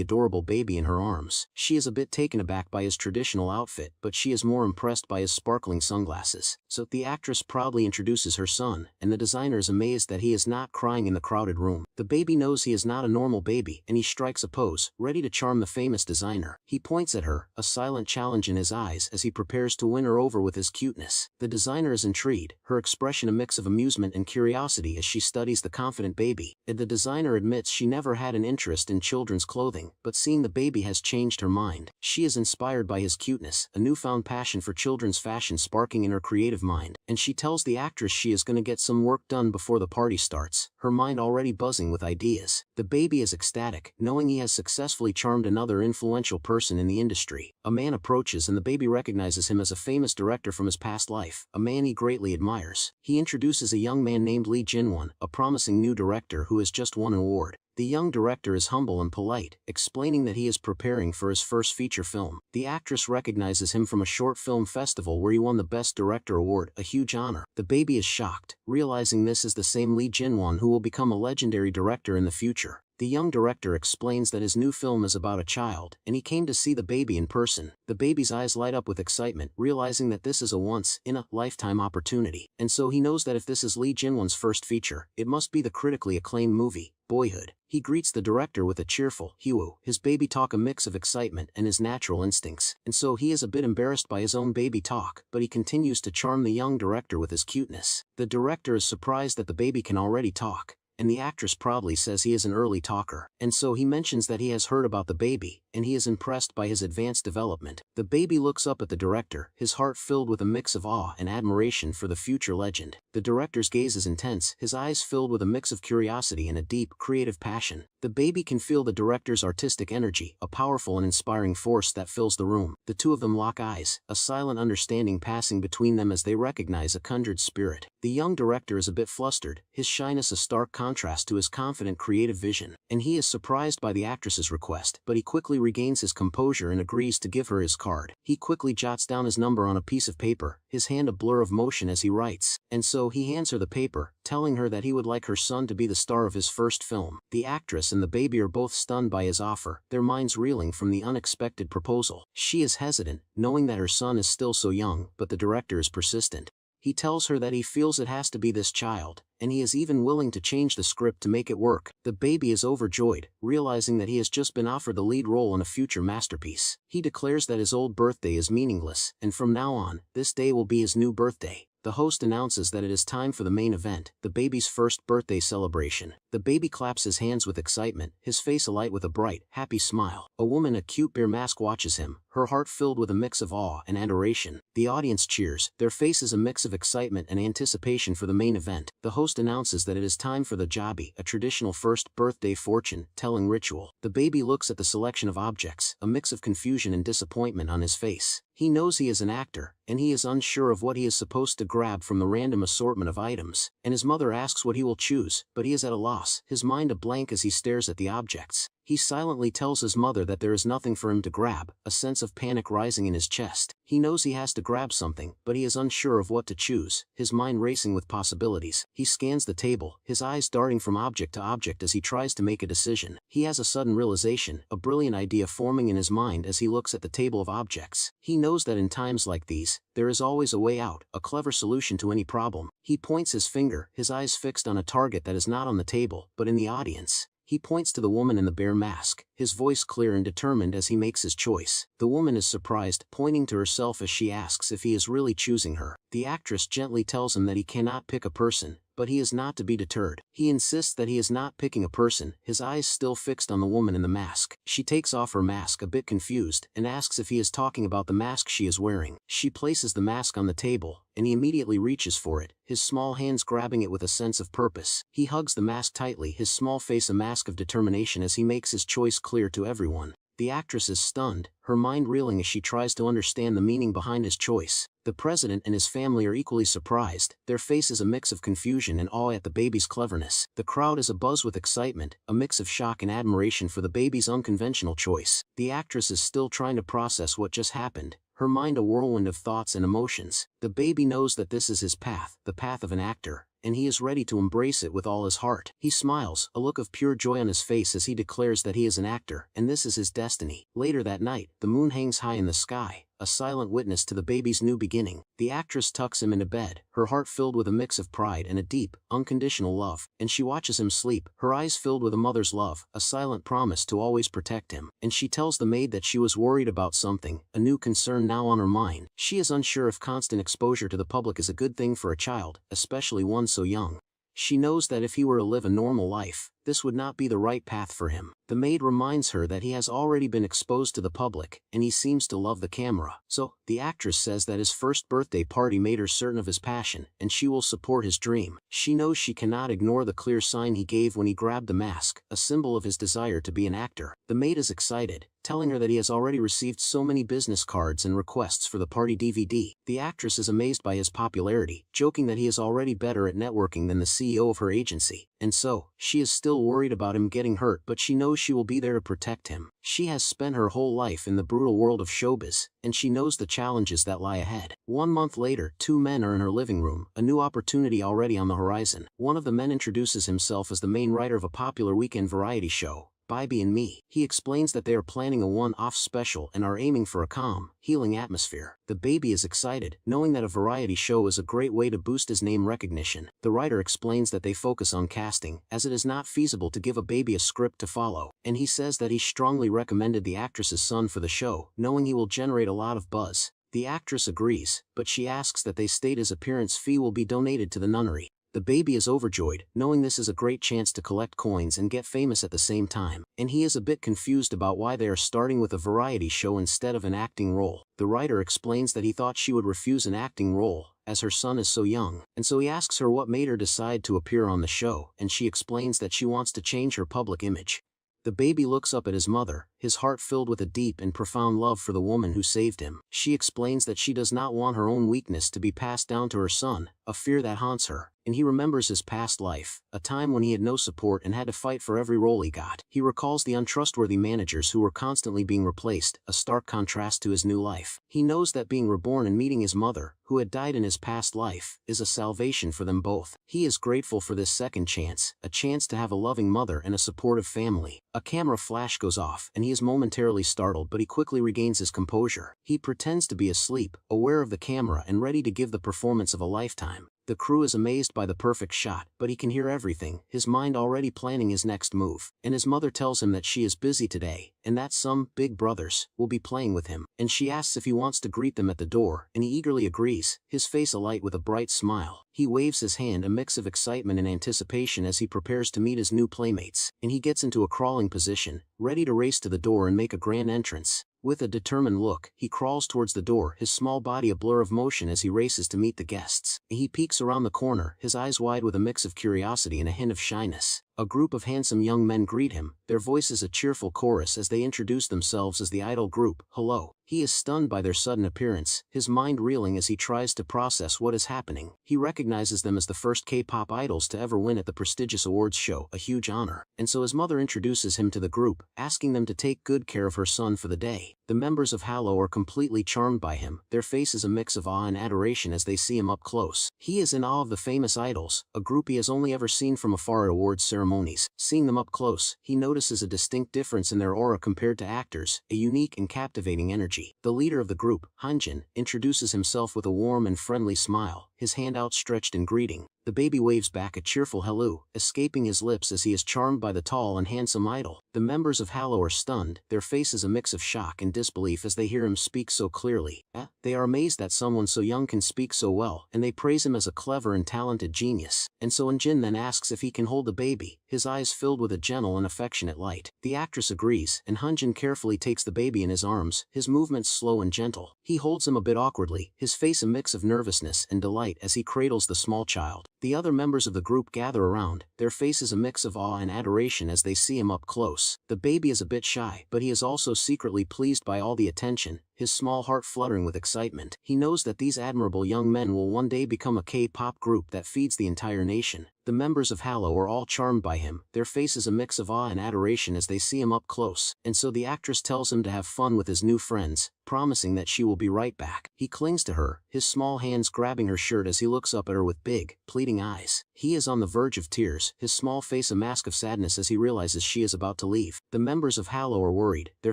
adorable baby in her arms. She is a bit taken aback by his traditional outfit, but she is more impressed by his sparkling sunglasses. So the actress proudly introduces her son, and the designer is amazed that he is not crying in the crowded room. The baby knows he is not a normal baby, and he strikes a pose, ready to charm the famous designer. He points at her, a silent challenge in his eyes as he prepares to win her over with his cuteness. The designer is intrigued, her expression a mix of amusement and curiosity as she studies the confident baby. And the designer admits she never had an interest in children's clothing, but seeing the baby has changed her mind. She is inspired by his cuteness, a newfound passion for children's fashion sparking in her creative mind, and she tells the actress she is going to get some work done before the party starts, her mind already buzzing with ideas. The baby is ecstatic, knowing he has successfully charmed another influential person in the industry. A man approaches and the baby recognizes him as a famous director from his past life, a man he greatly admires. He introduces a young man named Lee Jinwon, a promising new director who has just won an award. The young director is humble and polite, explaining that he is preparing for his first feature film. The actress recognizes him from a short film festival where he won the Best Director award, a huge honor. The baby is shocked, realizing this is the same Lee Jinwon who will become a legendary director in the future. The young director explains that his new film is about a child, and he came to see the baby in person. The baby's eyes light up with excitement, realizing that this is a once-in-a-lifetime opportunity. And so he knows that if this is Lee Jinwon's first feature, it must be the critically acclaimed movie, Boyhood. He greets the director with a cheerful "Hiwo." His baby talk, a mix of excitement and his natural instincts, and so he is a bit embarrassed by his own baby talk, but he continues to charm the young director with his cuteness. The director is surprised that the baby can already talk, and the actress proudly says he is an early talker, and so he mentions that he has heard about the baby, and he is impressed by his advanced development. The baby looks up at the director, his heart filled with a mix of awe and admiration for the future legend. The director's gaze is intense, his eyes filled with a mix of curiosity and a deep, creative passion. The baby can feel the director's artistic energy, a powerful and inspiring force that fills the room. The two of them lock eyes, a silent understanding passing between them as they recognize a conjured spirit. The young director is a bit flustered, his shyness a stark contrast to his confident creative vision, and he is surprised by the actress's request, but he quickly regains his composure and agrees to give her his card. He quickly jots down his number on a piece of paper, his hand a blur of motion as he writes, and so he hands her the paper, telling her that he would like her son to be the star of his first film. The actress and the baby are both stunned by his offer, their minds reeling from the unexpected proposal. She is hesitant, knowing that her son is still so young, but the director is persistent. He tells her that he feels it has to be this child, and he is even willing to change the script to make it work. The baby is overjoyed, realizing that he has just been offered the lead role in a future masterpiece. He declares that his old birthday is meaningless, and from now on, this day will be his new birthday. The host announces that it is time for the main event, the baby's first birthday celebration. The baby claps his hands with excitement, his face alight with a bright, happy smile. A woman in a cute bear mask watches him, her heart filled with a mix of awe and adoration. The audience cheers, their faces a mix of excitement and anticipation for the main event. The host announces that it is time for the jabi, a traditional first birthday fortune-telling ritual. The baby looks at the selection of objects, a mix of confusion and disappointment on his face. He knows he is an actor, and he is unsure of what he is supposed to grab from the random assortment of items, and his mother asks what he will choose, but he is at a loss, his mind a blank as he stares at the objects. He silently tells his mother that there is nothing for him to grab, a sense of panic rising in his chest. He knows he has to grab something, but he is unsure of what to choose, his mind racing with possibilities. He scans the table, his eyes darting from object to object as he tries to make a decision. He has a sudden realization, a brilliant idea forming in his mind as he looks at the table of objects. He knows that in times like these, there is always a way out, a clever solution to any problem. He points his finger, his eyes fixed on a target that is not on the table, but in the audience. He points to the woman in the bear mask, his voice clear and determined as he makes his choice. The woman is surprised, pointing to herself as she asks if he is really choosing her. The actress gently tells him that he cannot pick a person, but he is not to be deterred. He insists that he is not picking a person, his eyes still fixed on the woman in the mask. She takes off her mask a bit confused, and asks if he is talking about the mask she is wearing. She places the mask on the table, and he immediately reaches for it, his small hands grabbing it with a sense of purpose. He hugs the mask tightly, his small face a mask of determination as he makes his choice clear to everyone. The actress is stunned, her mind reeling as she tries to understand the meaning behind his choice. The president and his family are equally surprised, their faces a mix of confusion and awe at the baby's cleverness. The crowd is abuzz with excitement, a mix of shock and admiration for the baby's unconventional choice. The actress is still trying to process what just happened, her mind a whirlwind of thoughts and emotions. The baby knows that this is his path, the path of an actor, and he is ready to embrace it with all his heart. He smiles, a look of pure joy on his face as he declares that he is an actor, and this is his destiny. Later that night, the moon hangs high in the sky, a silent witness to the baby's new beginning. The actress tucks him into bed, her heart filled with a mix of pride and a deep, unconditional love, and she watches him sleep, her eyes filled with a mother's love, a silent promise to always protect him. And she tells the maid that she was worried about something, a new concern now on her mind. She is unsure if constant exposure to the public is a good thing for a child, especially one so young. She knows that if he were to live a normal life, this would not be the right path for him. The maid reminds her that he has already been exposed to the public, and he seems to love the camera. So, the actress says that his first birthday party made her certain of his passion, and she will support his dream. She knows she cannot ignore the clear sign he gave when he grabbed the mask, a symbol of his desire to be an actor. The maid is excited, telling her that he has already received so many business cards and requests for the party DVD. The actress is amazed by his popularity, joking that he is already better at networking than the CEO of her agency, and so, she is still still worried about him getting hurt, but she knows she will be there to protect him. She has spent her whole life in the brutal world of showbiz, and she knows the challenges that lie ahead. 1 month later, 2 men are in her living room, a new opportunity already on the horizon. One of the men introduces himself as the main writer of a popular weekend variety show, Bybee and Me. He explains that they are planning a one-off special and are aiming for a calm, healing atmosphere. The baby is excited, knowing that a variety show is a great way to boost his name recognition. The writer explains that they focus on casting, as it is not feasible to give a baby a script to follow, and he says that he strongly recommended the actress's son for the show, knowing he will generate a lot of buzz. The actress agrees, but she asks that they state his appearance fee will be donated to the nunnery. The baby is overjoyed, knowing this is a great chance to collect coins and get famous at the same time, and he is a bit confused about why they are starting with a variety show instead of an acting role. The writer explains that he thought she would refuse an acting role, as her son is so young, and so he asks her what made her decide to appear on the show, and she explains that she wants to change her public image. The baby looks up at his mother, his heart filled with a deep and profound love for the woman who saved him. She explains that she does not want her own weakness to be passed down to her son, a fear that haunts her, and he remembers his past life, a time when he had no support and had to fight for every role he got. He recalls the untrustworthy managers who were constantly being replaced, a stark contrast to his new life. He knows that being reborn and meeting his mother, who had died in his past life, is a salvation for them both. He is grateful for this second chance, a chance to have a loving mother and a supportive family. A camera flash goes off and he is momentarily startled, but he quickly regains his composure. He pretends to be asleep, aware of the camera and ready to give the performance of a lifetime. The crew is amazed by the perfect shot, but he can hear everything, his mind already planning his next move. And his mother tells him that she is busy today, and that some big brothers will be playing with him. And she asks if he wants to greet them at the door, and he eagerly agrees, his face alight with a bright smile. He waves his hand, a mix of excitement and anticipation as he prepares to meet his new playmates, and he gets into a crawling position, ready to race to the door and make a grand entrance. With a determined look, he crawls towards the door, his small body a blur of motion as he races to meet the guests. He peeks around the corner, his eyes wide with a mix of curiosity and a hint of shyness. A group of handsome young men greet him, their voices a cheerful chorus as they introduce themselves as the idol group, Hello. He is stunned by their sudden appearance, his mind reeling as he tries to process what is happening. He recognizes them as the first K-pop idols to ever win at the prestigious awards show, a huge honor. And so his mother introduces him to the group, asking them to take good care of her son for the day. The members of Yahello are completely charmed by him, their faces a mix of awe and adoration as they see him up close. He is in awe of the famous idols, a group he has only ever seen from afar at awards ceremonies. Seeing them up close, he notices a distinct difference in their aura compared to actors, a unique and captivating energy. The leader of the group, Hanjin, introduces himself with a warm and friendly smile, his hand outstretched in greeting. The baby waves back a cheerful hello, escaping his lips as he is charmed by the tall and handsome idol. The members of Yahello are stunned, their faces a mix of shock and disbelief as they hear him speak so clearly. They are amazed that someone so young can speak so well, and they praise him as a clever and talented genius. And so Hanjin then asks if he can hold the baby, his eyes filled with a gentle and affectionate light. The actress agrees, and Hanjin carefully takes the baby in his arms, his movements slow and gentle. He holds him a bit awkwardly, his face a mix of nervousness and delight as he cradles the small child. The other members of the group gather around, their faces a mix of awe and adoration as they see him up close. The baby is a bit shy, but he is also secretly pleased by all the attention, his small heart fluttering with excitement. He knows that these admirable young men will one day become a K-pop group that feeds the entire nation. The members of Yahello are all charmed by him, their faces a mix of awe and adoration as they see him up close, and so the actress tells him to have fun with his new friends, promising that she will be right back. He clings to her, his small hands grabbing her shirt as he looks up at her with big, pleading eyes. He is on the verge of tears, his small face a mask of sadness as he realizes she is about to leave. The members of Yahello are worried, their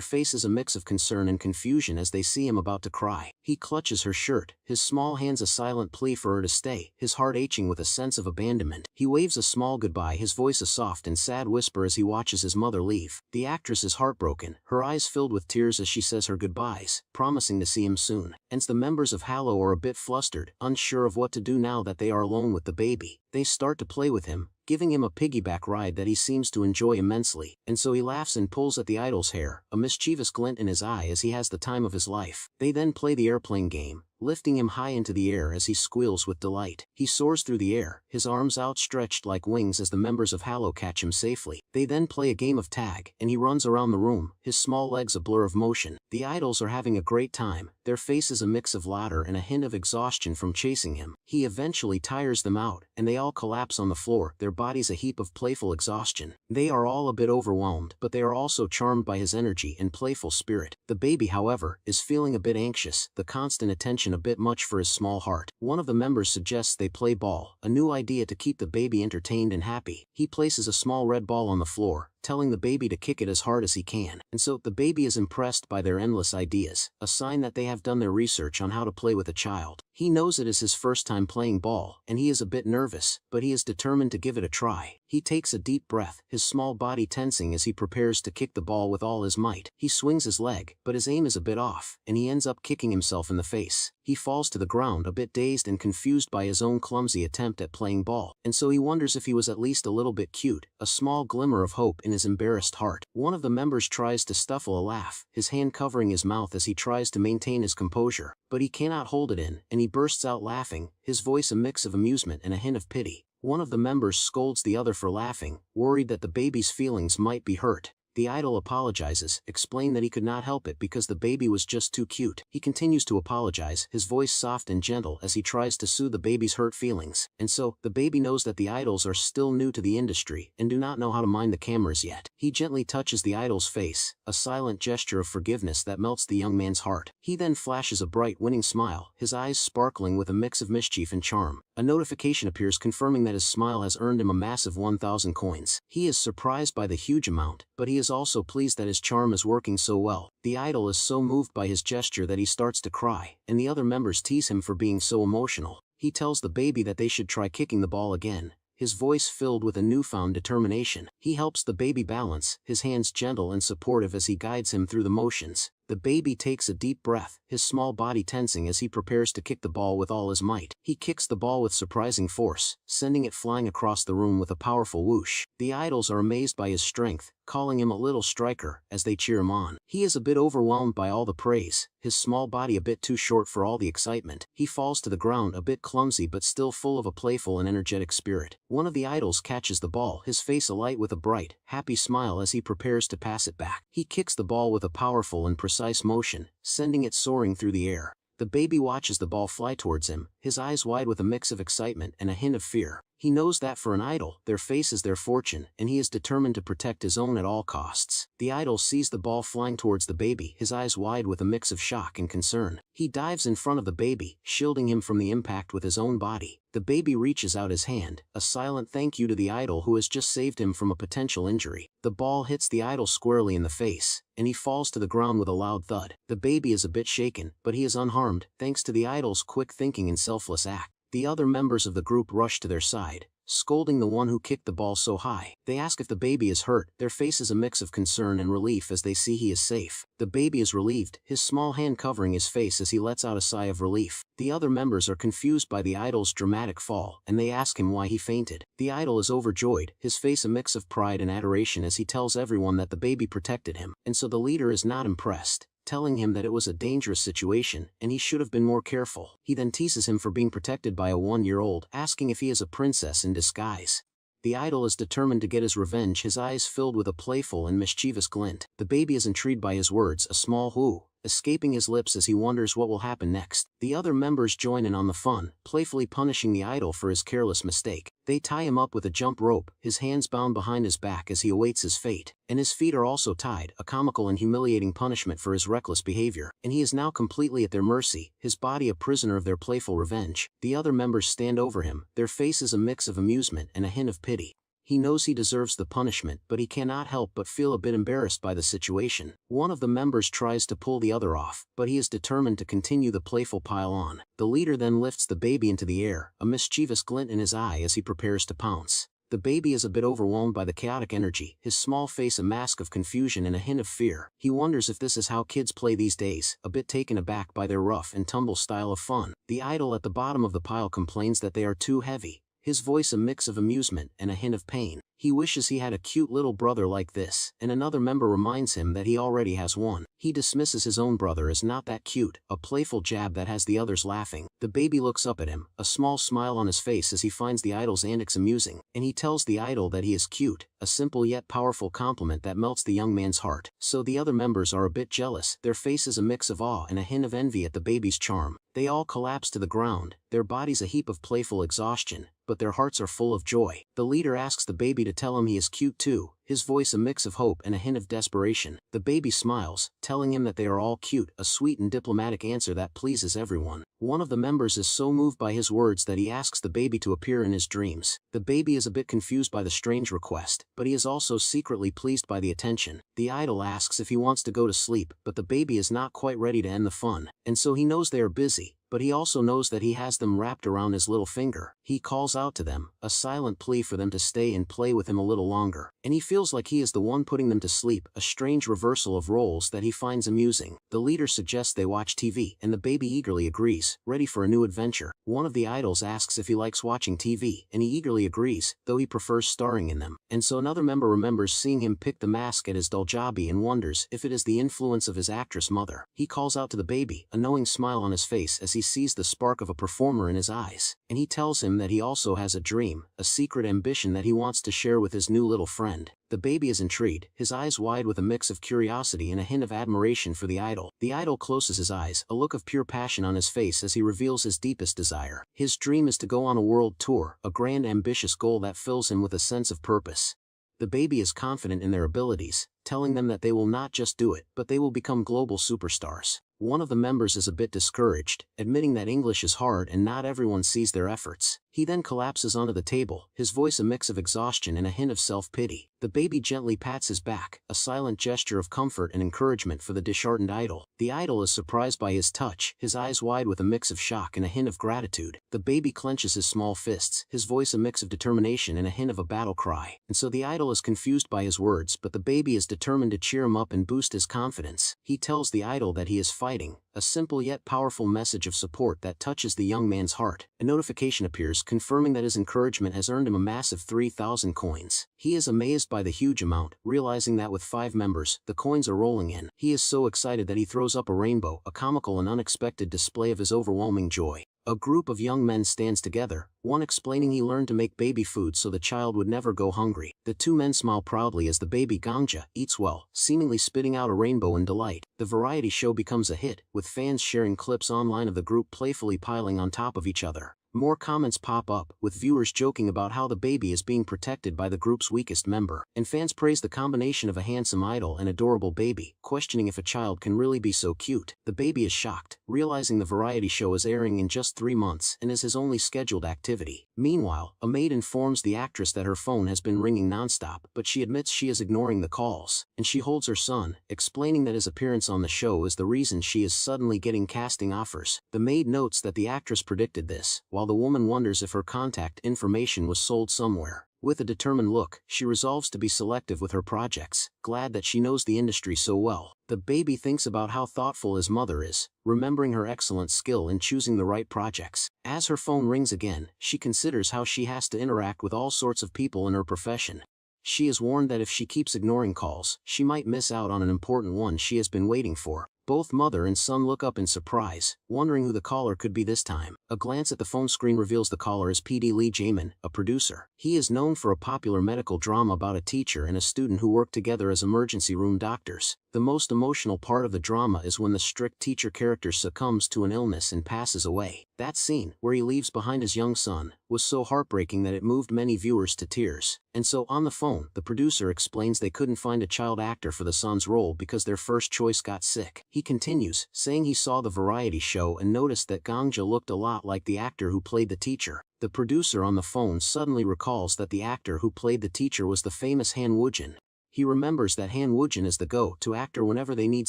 faces a mix of concern and confusion as they see him about to cry. He clutches her shirt, his small hands a silent plea for her to stay, his heart aching with a sense of abandonment. He waves a small goodbye, his voice a soft and sad whisper as he watches his mother leave. The actress is heartbroken, her eyes filled with tears as she says her goodbyes, promising to see him soon. Hence the members of Yahello are a bit flustered, unsure of what to do now that they are alone with the baby. They start to play with him, giving him a piggyback ride that he seems to enjoy immensely, and so he laughs and pulls at the idol's hair, a mischievous glint in his eye as he has the time of his life. They then play the airplane game, lifting him high into the air as he squeals with delight. He soars through the air, his arms outstretched like wings as the members of Yahello catch him safely. They then play a game of tag, and he runs around the room, his small legs a blur of motion. The idols are having a great time, their faces a a mix of laughter and a hint of exhaustion from chasing him. He eventually tires them out, and they all collapse on the floor, their bodies a heap of playful exhaustion. They are all a bit overwhelmed, but they are also charmed by his energy and playful spirit. The baby, however, is feeling a bit anxious, the constant attention a bit much for his small heart. One of the members suggests they play ball, a new idea to keep the baby entertained and happy. He places a small red ball on the floor, telling the baby to kick it as hard as he can. And so, the baby is impressed by their endless ideas, a sign that they have done their research on how to play with a child. He knows it is his first time playing ball, and he is a bit nervous, but he is determined to give it a try. He takes a deep breath, his small body tensing as he prepares to kick the ball with all his might. He swings his leg, but his aim is a bit off, and he ends up kicking himself in the face. He falls to the ground a bit dazed and confused by his own clumsy attempt at playing ball, and so he wonders if he was at least a little bit cute, a small glimmer of hope in his embarrassed heart. One of the members tries to stifle a laugh, his hand covering his mouth as he tries to maintain his composure, but he cannot hold it in, and he bursts out laughing, his voice a mix of amusement and a hint of pity. One of the members scolds the other for laughing, worried that the baby's feelings might be hurt. The idol apologizes, explaining that he could not help it because the baby was just too cute. He continues to apologize, his voice soft and gentle as he tries to soothe the baby's hurt feelings. And so, the baby knows that the idols are still new to the industry and do not know how to mind the cameras yet. He gently touches the idol's face, a silent gesture of forgiveness that melts the young man's heart. He then flashes a bright winning smile, his eyes sparkling with a mix of mischief and charm. A notification appears confirming that his smile has earned him a massive 1,000 coins. He is surprised by the huge amount, but he is also pleased that his charm is working so well. The idol is so moved by his gesture that he starts to cry, and the other members tease him for being so emotional. He tells the baby that they should try kicking the ball again, his voice filled with a newfound determination. He helps the baby balance, his hands gentle and supportive as he guides him through the motions. The baby takes a deep breath, his small body tensing as he prepares to kick the ball with all his might. He kicks the ball with surprising force, sending it flying across the room with a powerful whoosh. The idols are amazed by his strength, calling him a little striker, as they cheer him on. He is a bit overwhelmed by all the praise, his small body a bit too short for all the excitement. He falls to the ground a bit clumsy but still full of a playful and energetic spirit. One of the idols catches the ball, his face alight with a bright, happy smile as he prepares to pass it back. He kicks the ball with a powerful and precise motion, sending it soaring through the air. The baby watches the ball fly towards him, his eyes wide with a mix of excitement and a hint of fear. He knows that for an idol, their face is their fortune, and he is determined to protect his own at all costs. The idol sees the ball flying towards the baby, his eyes wide with a mix of shock and concern. He dives in front of the baby, shielding him from the impact with his own body. The baby reaches out his hand, a silent thank you to the idol who has just saved him from a potential injury. The ball hits the idol squarely in the face, and he falls to the ground with a loud thud. The baby is a bit shaken, but he is unharmed, thanks to the idol's quick thinking and selfless act. The other members of the group rush to their side, scolding the one who kicked the ball so high. They ask if the baby is hurt, their face is a mix of concern and relief as they see he is safe. The baby is relieved, his small hand covering his face as he lets out a sigh of relief. The other members are confused by the idol's dramatic fall, and they ask him why he fainted. The idol is overjoyed, his face a mix of pride and adoration as he tells everyone that the baby protected him, and so the leader is not impressed, telling him that it was a dangerous situation and he should have been more careful. He then teases him for being protected by a 1-year-old, asking if he is a princess in disguise. The idol is determined to get his revenge, his eyes filled with a playful and mischievous glint. The baby is intrigued by his words, a small whoo escaping his lips as he wonders what will happen next. The other members join in on the fun, playfully punishing the idol for his careless mistake. They tie him up with a jump rope, his hands bound behind his back as he awaits his fate, and his feet are also tied, a comical and humiliating punishment for his reckless behavior. And he is now completely at their mercy, his body a prisoner of their playful revenge. The other members stand over him, their faces a mix of amusement and a hint of pity. He knows he deserves the punishment, but he cannot help but feel a bit embarrassed by the situation. One of the members tries to pull the other off, but he is determined to continue the playful pile-on. The leader then lifts the baby into the air, a mischievous glint in his eye as he prepares to pounce. The baby is a bit overwhelmed by the chaotic energy, his small face a mask of confusion and a hint of fear. He wonders if this is how kids play these days, a bit taken aback by their rough and tumble style of fun. The idol at the bottom of the pile complains that they are too heavy, his voice a mix of amusement and a hint of pain. He wishes he had a cute little brother like this, and another member reminds him that he already has one. He dismisses his own brother as not that cute, a playful jab that has the others laughing. The baby looks up at him, a small smile on his face as he finds the idol's antics amusing, and he tells the idol that he is cute, a simple yet powerful compliment that melts the young man's heart. So the other members are a bit jealous, their faces a mix of awe and a hint of envy at the baby's charm. They all collapse to the ground, their bodies a heap of playful exhaustion, but their hearts are full of joy. The leader asks the baby to tell him he is cute too, his voice a mix of hope and a hint of desperation. The baby smiles, telling him that they are all cute, a sweet and diplomatic answer that pleases everyone. One of the members is so moved by his words that he asks the baby to appear in his dreams. The baby is a bit confused by the strange request, but he is also secretly pleased by the attention. The idol asks if he wants to go to sleep, but the baby is not quite ready to end the fun, and so he knows they are busy, but he also knows that he has them wrapped around his little finger. He calls out to them, a silent plea for them to stay and play with him a little longer, and he feels like he is the one putting them to sleep, a strange reversal of roles that he finds amusing. The leader suggests they watch TV, and the baby eagerly agrees, ready for a new adventure. One of the idols asks if he likes watching TV, and he eagerly agrees, though he prefers starring in them. And so another member remembers seeing him pick the mask at his Duljabi and wonders if it is the influence of his actress mother. He calls out to the baby, a knowing smile on his face as he sees the spark of a performer in his eyes, and he tells him that he also has a dream, a secret ambition that he wants to share with his new little friend. The baby is intrigued, his eyes wide with a mix of curiosity and a hint of admiration for the idol. The idol closes his eyes, a look of pure passion on his face as he reveals his deepest desire. His dream is to go on a world tour, a grand ambitious goal that fills him with a sense of purpose. The baby is confident in their abilities, telling them that they will not just do it, but they will become global superstars. One of the members is a bit discouraged, admitting that English is hard and not everyone sees their efforts. He then collapses onto the table, his voice a mix of exhaustion and a hint of self-pity. The baby gently pats his back, a silent gesture of comfort and encouragement for the disheartened idol. The idol is surprised by his touch, his eyes wide with a mix of shock and a hint of gratitude. The baby clenches his small fists, his voice a mix of determination and a hint of a battle cry. And so the idol is confused by his words, but the baby is determined to cheer him up and boost his confidence. He tells the idol that he is fighting, a simple yet powerful message of support that touches the young man's heart. A notification appears confirming that his encouragement has earned him a massive 3,000 coins. He is amazed by the huge amount, realizing that with 5 members, the coins are rolling in. He is so excited that he throws up a rainbow, a comical and unexpected display of his overwhelming joy. A group of young men stands together, one explaining he learned to make baby food so the child would never go hungry. The 2 men smile proudly as the baby Gangja eats well, seemingly spitting out a rainbow in delight. The variety show becomes a hit, with fans sharing clips online of the group playfully piling on top of each other. More comments pop up, with viewers joking about how the baby is being protected by the group's weakest member, and fans praise the combination of a handsome idol and adorable baby, questioning if a child can really be so cute. The baby is shocked, realizing the variety show is airing in just 3 months and is his only scheduled activity. Meanwhile, a maid informs the actress that her phone has been ringing nonstop, but she admits she is ignoring the calls, and she holds her son, explaining that his appearance on the show is the reason she is suddenly getting casting offers. The maid notes that the actress predicted this, while the woman wonders if her contact information was sold somewhere. With a determined look, she resolves to be selective with her projects, glad that she knows the industry so well. The baby thinks about how thoughtful his mother is, remembering her excellent skill in choosing the right projects. As her phone rings again, she considers how she has to interact with all sorts of people in her profession. She is warned that if she keeps ignoring calls, she might miss out on an important one she has been waiting for. Both mother and son look up in surprise, wondering who the caller could be this time. A glance at the phone screen reveals the caller is PD Lee Jamin, a producer. He is known for a popular medical drama about a teacher and a student who work together as emergency room doctors. The most emotional part of the drama is when the strict teacher character succumbs to an illness and passes away. That scene, where he leaves behind his young son, was so heartbreaking that it moved many viewers to tears. And so on the phone, the producer explains they couldn't find a child actor for the son's role because their first choice got sick. He continues, saying he saw the variety show and noticed that Gangja looked a lot like the actor who played the teacher. The producer on the phone suddenly recalls that the actor who played the teacher was the famous Han Woo-jin. He remembers that Han Woo-jin is the go-to actor whenever they need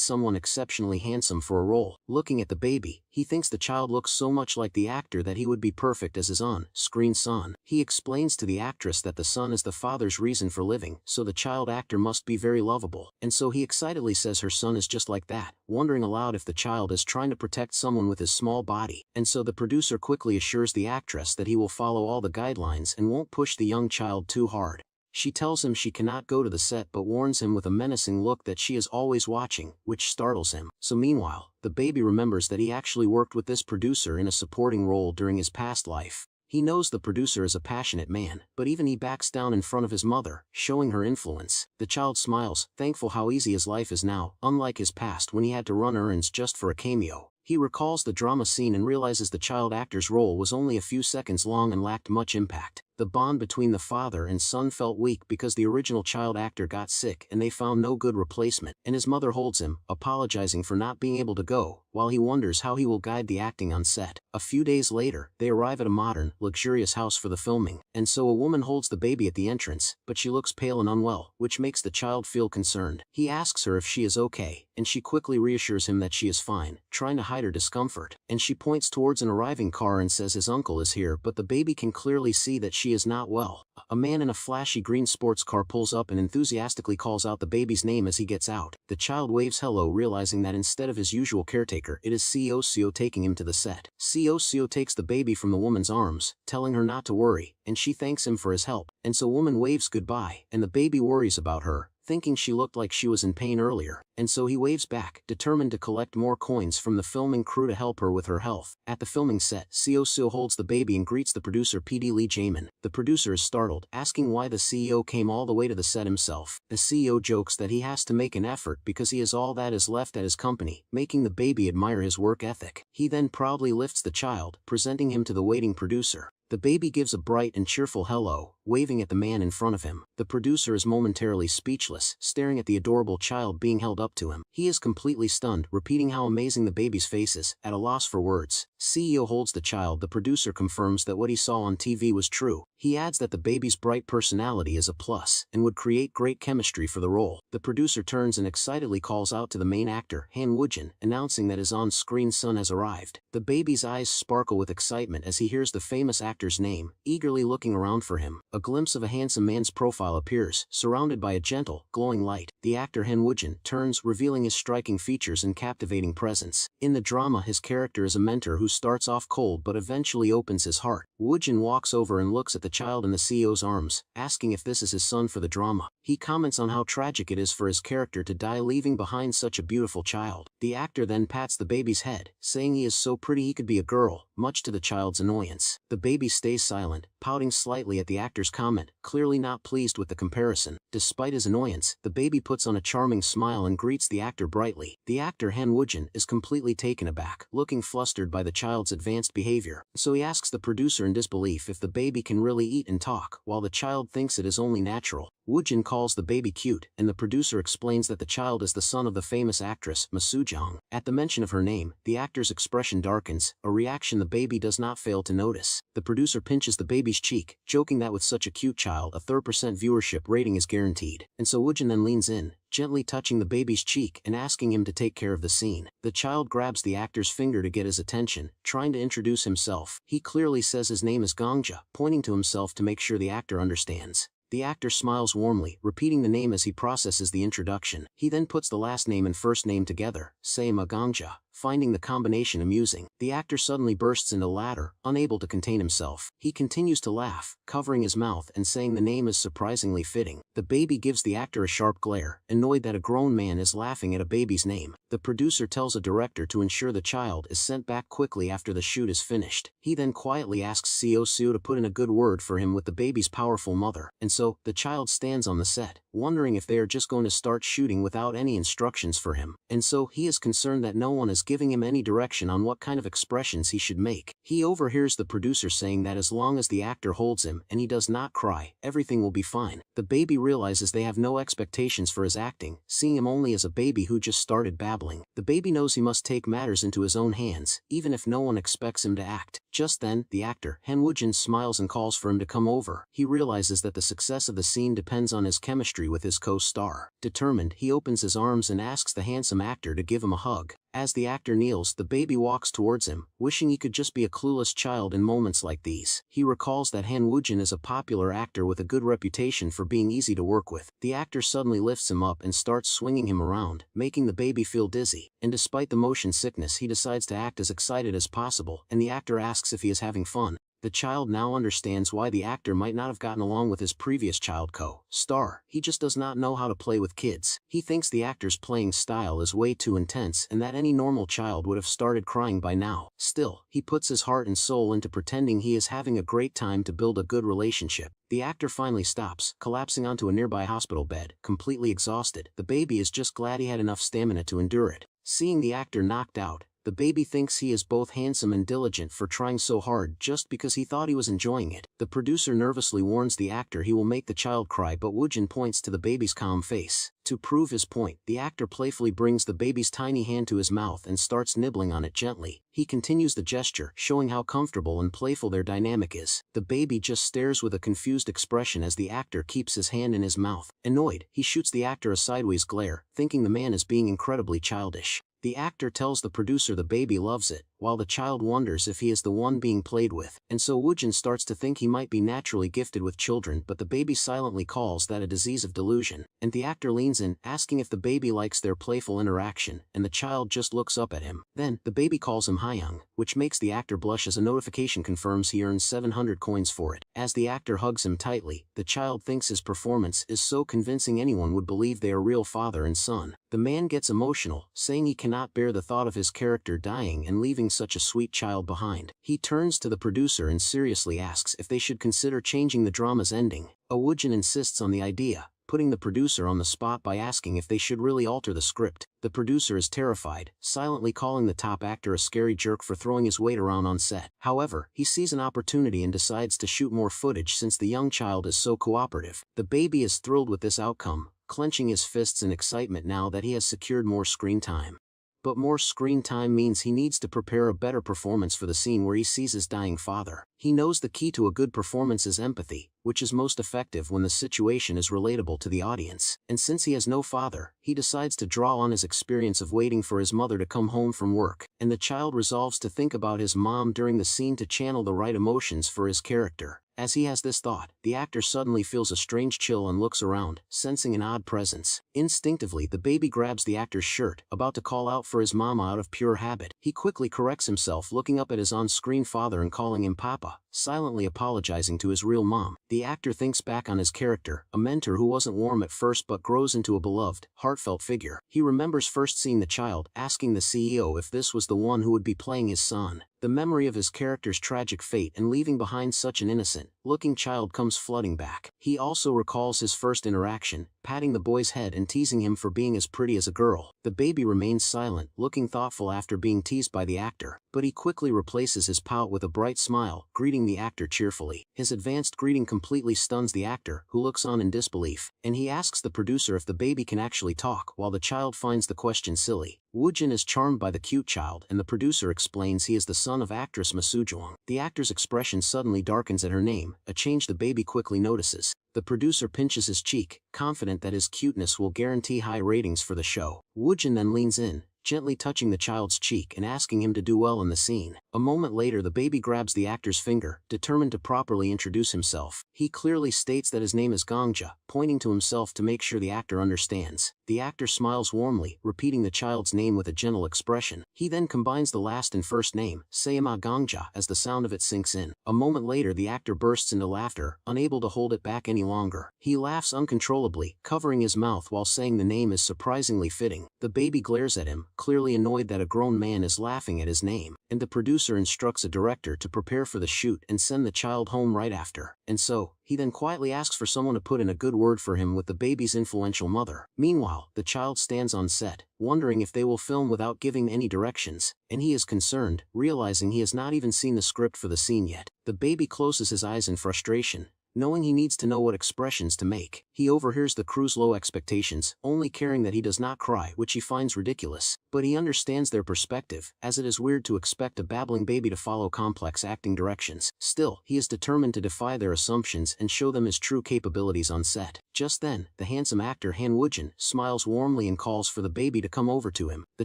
someone exceptionally handsome for a role. Looking at the baby, he thinks the child looks so much like the actor that he would be perfect as his on-screen son. He explains to the actress that the son is the father's reason for living, so the child actor must be very lovable. And so he excitedly says her son is just like that, wondering aloud if the child is trying to protect someone with his small body. And so the producer quickly assures the actress that he will follow all the guidelines and won't push the young child too hard. She tells him she cannot go to the set but warns him with a menacing look that she is always watching, which startles him. So meanwhile, the baby remembers that he actually worked with this producer in a supporting role during his past life. He knows the producer is a passionate man, but even he backs down in front of his mother, showing her influence. The child smiles, thankful how easy his life is now, unlike his past when he had to run errands just for a cameo. He recalls the drama scene and realizes the child actor's role was only a few seconds long and lacked much impact. The bond between the father and son felt weak because the original child actor got sick and they found no good replacement, and his mother holds him, apologizing for not being able to go, while he wonders how he will guide the acting on set. A few days later, they arrive at a modern, luxurious house for the filming, and so a woman holds the baby at the entrance, but she looks pale and unwell, which makes the child feel concerned. He asks her if she is okay, and she quickly reassures him that she is fine, trying to hide her discomfort, and she points towards an arriving car and says his uncle is here, but the baby can clearly see that she is not well. A man in a flashy green sports car pulls up and enthusiastically calls out the baby's name as he gets out. The child waves hello, realizing that instead of his usual caretaker, it is Seo taking him to the set. Seo takes the baby from the woman's arms, telling her not to worry, and she thanks him for his help, and so woman waves goodbye, and the baby worries about her, thinking she looked like she was in pain earlier, and so he waves back, determined to collect more coins from the filming crew to help her with her health. At the filming set, Seo holds the baby and greets the producer PD Lee Jamin. The producer is startled, asking why the CEO came all the way to the set himself. The CEO jokes that he has to make an effort because he is all that is left at his company, making the baby admire his work ethic. He then proudly lifts the child, presenting him to the waiting producer. The baby gives a bright and cheerful hello, waving at the man in front of him. The producer is momentarily speechless, staring at the adorable child being held up to him. He is completely stunned, repeating how amazing the baby's face is, at a loss for words. CEO holds the child. The producer confirms that what he saw on TV was true. He adds that the baby's bright personality is a plus, and would create great chemistry for the role. The producer turns and excitedly calls out to the main actor, Han Woojin, announcing that his on-screen son has arrived. The baby's eyes sparkle with excitement as he hears the famous actor's name, eagerly looking around for him. A glimpse of a handsome man's profile appears, surrounded by a gentle, glowing light. The actor Han Woojin turns, revealing his striking features and captivating presence. In the drama, his character is a mentor who starts off cold but eventually opens his heart. Woojin walks over and looks at the child in the CEO's arms, asking if this is his son for the drama. He comments on how tragic it is for his character to die leaving behind such a beautiful child. The actor then pats the baby's head, saying he is so pretty he could be a girl, much to the child's annoyance. The baby stays silent, pouting slightly at the actor's comment, clearly not pleased with the comparison. Despite his annoyance, the baby puts on a charming smile and greets the actor brightly. The actor Han Woojin is completely taken aback, looking flustered by the child's advanced behavior, so he asks the producer in disbelief if the baby can really eat and talk, while the child thinks it is only natural. Woojin calls the baby cute, and the producer explains that the child is the son of the famous actress, Ma Soo-jung. At the mention of her name, the actor's expression darkens, a reaction the baby does not fail to notice. The producer pinches the baby's cheek, joking that with such a cute child a 3% viewership rating is guaranteed, and so Woojin then leans in, gently touching the baby's cheek and asking him to take care of the scene. The child grabs the actor's finger to get his attention, trying to introduce himself. He clearly says his name is Gongja, pointing to himself to make sure the actor understands. The actor smiles warmly, repeating the name as he processes the introduction. He then puts the last name and first name together, saying Gongja, finding the combination amusing. The actor suddenly bursts into laughter, unable to contain himself. He continues to laugh, covering his mouth and saying the name is surprisingly fitting. The baby gives the actor a sharp glare, annoyed that a grown man is laughing at a baby's name. The producer tells a director to ensure the child is sent back quickly after the shoot is finished. He then quietly asks Seo to put in a good word for him with the baby's powerful mother, and so, the child stands on the set, wondering if they are just going to start shooting without any instructions for him, and so he is concerned that no one is giving him any direction on what kind of expressions he should make. He overhears the producer saying that as long as the actor holds him and he does not cry, everything will be fine. The baby realizes they have no expectations for his acting, seeing him only as a baby who just started babbling. The baby knows he must take matters into his own hands, even if no one expects him to act. Just then, the actor, Han Woojin, smiles and calls for him to come over. He realizes that the success of the scene depends on his chemistry with his co-star. Determined, he opens his arms and asks the handsome actor to give him a hug. As the actor kneels, the baby walks towards him, wishing he could just be a clueless child in moments like these. He recalls that Han Woojin is a popular actor with a good reputation for being easy to work with. The actor suddenly lifts him up and starts swinging him around, making the baby feel dizzy. And despite the motion sickness, he decides to act as excited as possible, and the actor asks if he is having fun. The child now understands why the actor might not have gotten along with his previous child co-star. He just does not know how to play with kids. He thinks the actor's playing style is way too intense and that any normal child would have started crying by now. Still, he puts his heart and soul into pretending he is having a great time to build a good relationship. The actor finally stops, collapsing onto a nearby hospital bed, completely exhausted. The baby is just glad he had enough stamina to endure it. Seeing the actor knocked out, the baby thinks he is both handsome and diligent for trying so hard just because he thought he was enjoying it. The producer nervously warns the actor he will make the child cry, but Woojin points to the baby's calm face. To prove his point, the actor playfully brings the baby's tiny hand to his mouth and starts nibbling on it gently. He continues the gesture, showing how comfortable and playful their dynamic is. The baby just stares with a confused expression as the actor keeps his hand in his mouth. Annoyed, he shoots the actor a sideways glare, thinking the man is being incredibly childish. The actor tells the producer the baby loves it, while the child wonders if he is the one being played with, and so Woojin starts to think he might be naturally gifted with children, but the baby silently calls that a disease of delusion, and the actor leans in, asking if the baby likes their playful interaction, and the child just looks up at him. Then, the baby calls him Hyung, which makes the actor blush as a notification confirms he earns 700 coins for it. As the actor hugs him tightly, the child thinks his performance is so convincing anyone would believe they are real father and son. The man gets emotional, saying he cannot bear the thought of his character dying and leaving such a sweet child behind. He turns to the producer and seriously asks if they should consider changing the drama's ending. Woojin insists on the idea, putting the producer on the spot by asking if they should really alter the script. The producer is terrified, silently calling the top actor a scary jerk for throwing his weight around on set. However, he sees an opportunity and decides to shoot more footage since the young child is so cooperative. The baby is thrilled with this outcome, clenching his fists in excitement now that he has secured more screen time. But more screen time means he needs to prepare a better performance for the scene where he sees his dying father. He knows the key to a good performance is empathy, which is most effective when the situation is relatable to the audience. And since he has no father, he decides to draw on his experience of waiting for his mother to come home from work, and the child resolves to think about his mom during the scene to channel the right emotions for his character. As he has this thought, the actor suddenly feels a strange chill and looks around, sensing an odd presence. Instinctively, the baby grabs the actor's shirt, about to call out for his mama out of pure habit. He quickly corrects himself, looking up at his on-screen father and calling him Papa, silently apologizing to his real mom. The actor thinks back on his character, a mentor who wasn't warm at first but grows into a beloved, heartfelt figure. He remembers first seeing the child, asking the CEO if this was the one who would be playing his son. The memory of his character's tragic fate and leaving behind such an innocent-looking child comes flooding back. He also recalls his first interaction, patting the boy's head and teasing him for being as pretty as a girl. The baby remains silent, looking thoughtful after being teased by the actor, but he quickly replaces his pout with a bright smile, greeting the actor cheerfully. His advanced greeting completely stuns the actor, who looks on in disbelief, and he asks the producer if the baby can actually talk, while the child finds the question silly. Woojin is charmed by the cute child, and the producer explains he is the son of actress Ma Soo-jung. The actor's expression suddenly darkens at her name, a change the baby quickly notices. The producer pinches his cheek, confident that his cuteness will guarantee high ratings for the show. Woojin then leans in, gently touching the child's cheek and asking him to do well in the scene. A moment later, the baby grabs the actor's finger, determined to properly introduce himself. He clearly states that his name is Gongja, pointing to himself to make sure the actor understands. The actor smiles warmly, repeating the child's name with a gentle expression. He then combines the last and first name, Sayama Gongja, as the sound of it sinks in. A moment later, the actor bursts into laughter, unable to hold it back any longer. He laughs uncontrollably, covering his mouth while saying the name is surprisingly fitting. The baby glares at him, clearly annoyed that a grown man is laughing at his name, and the producer instructs a director to prepare for the shoot and send the child home right after. And so, he then quietly asks for someone to put in a good word for him with the baby's influential mother. Meanwhile, the child stands on set, wondering if they will film without giving any directions, and he is concerned, realizing he has not even seen the script for the scene yet. The baby closes his eyes in frustration, knowing he needs to know what expressions to make. He overhears the crew's low expectations, only caring that he does not cry, which he finds ridiculous. But he understands their perspective, as it is weird to expect a babbling baby to follow complex acting directions. Still, he is determined to defy their assumptions and show them his true capabilities on set. Just then, the handsome actor Han Woojin smiles warmly and calls for the baby to come over to him. The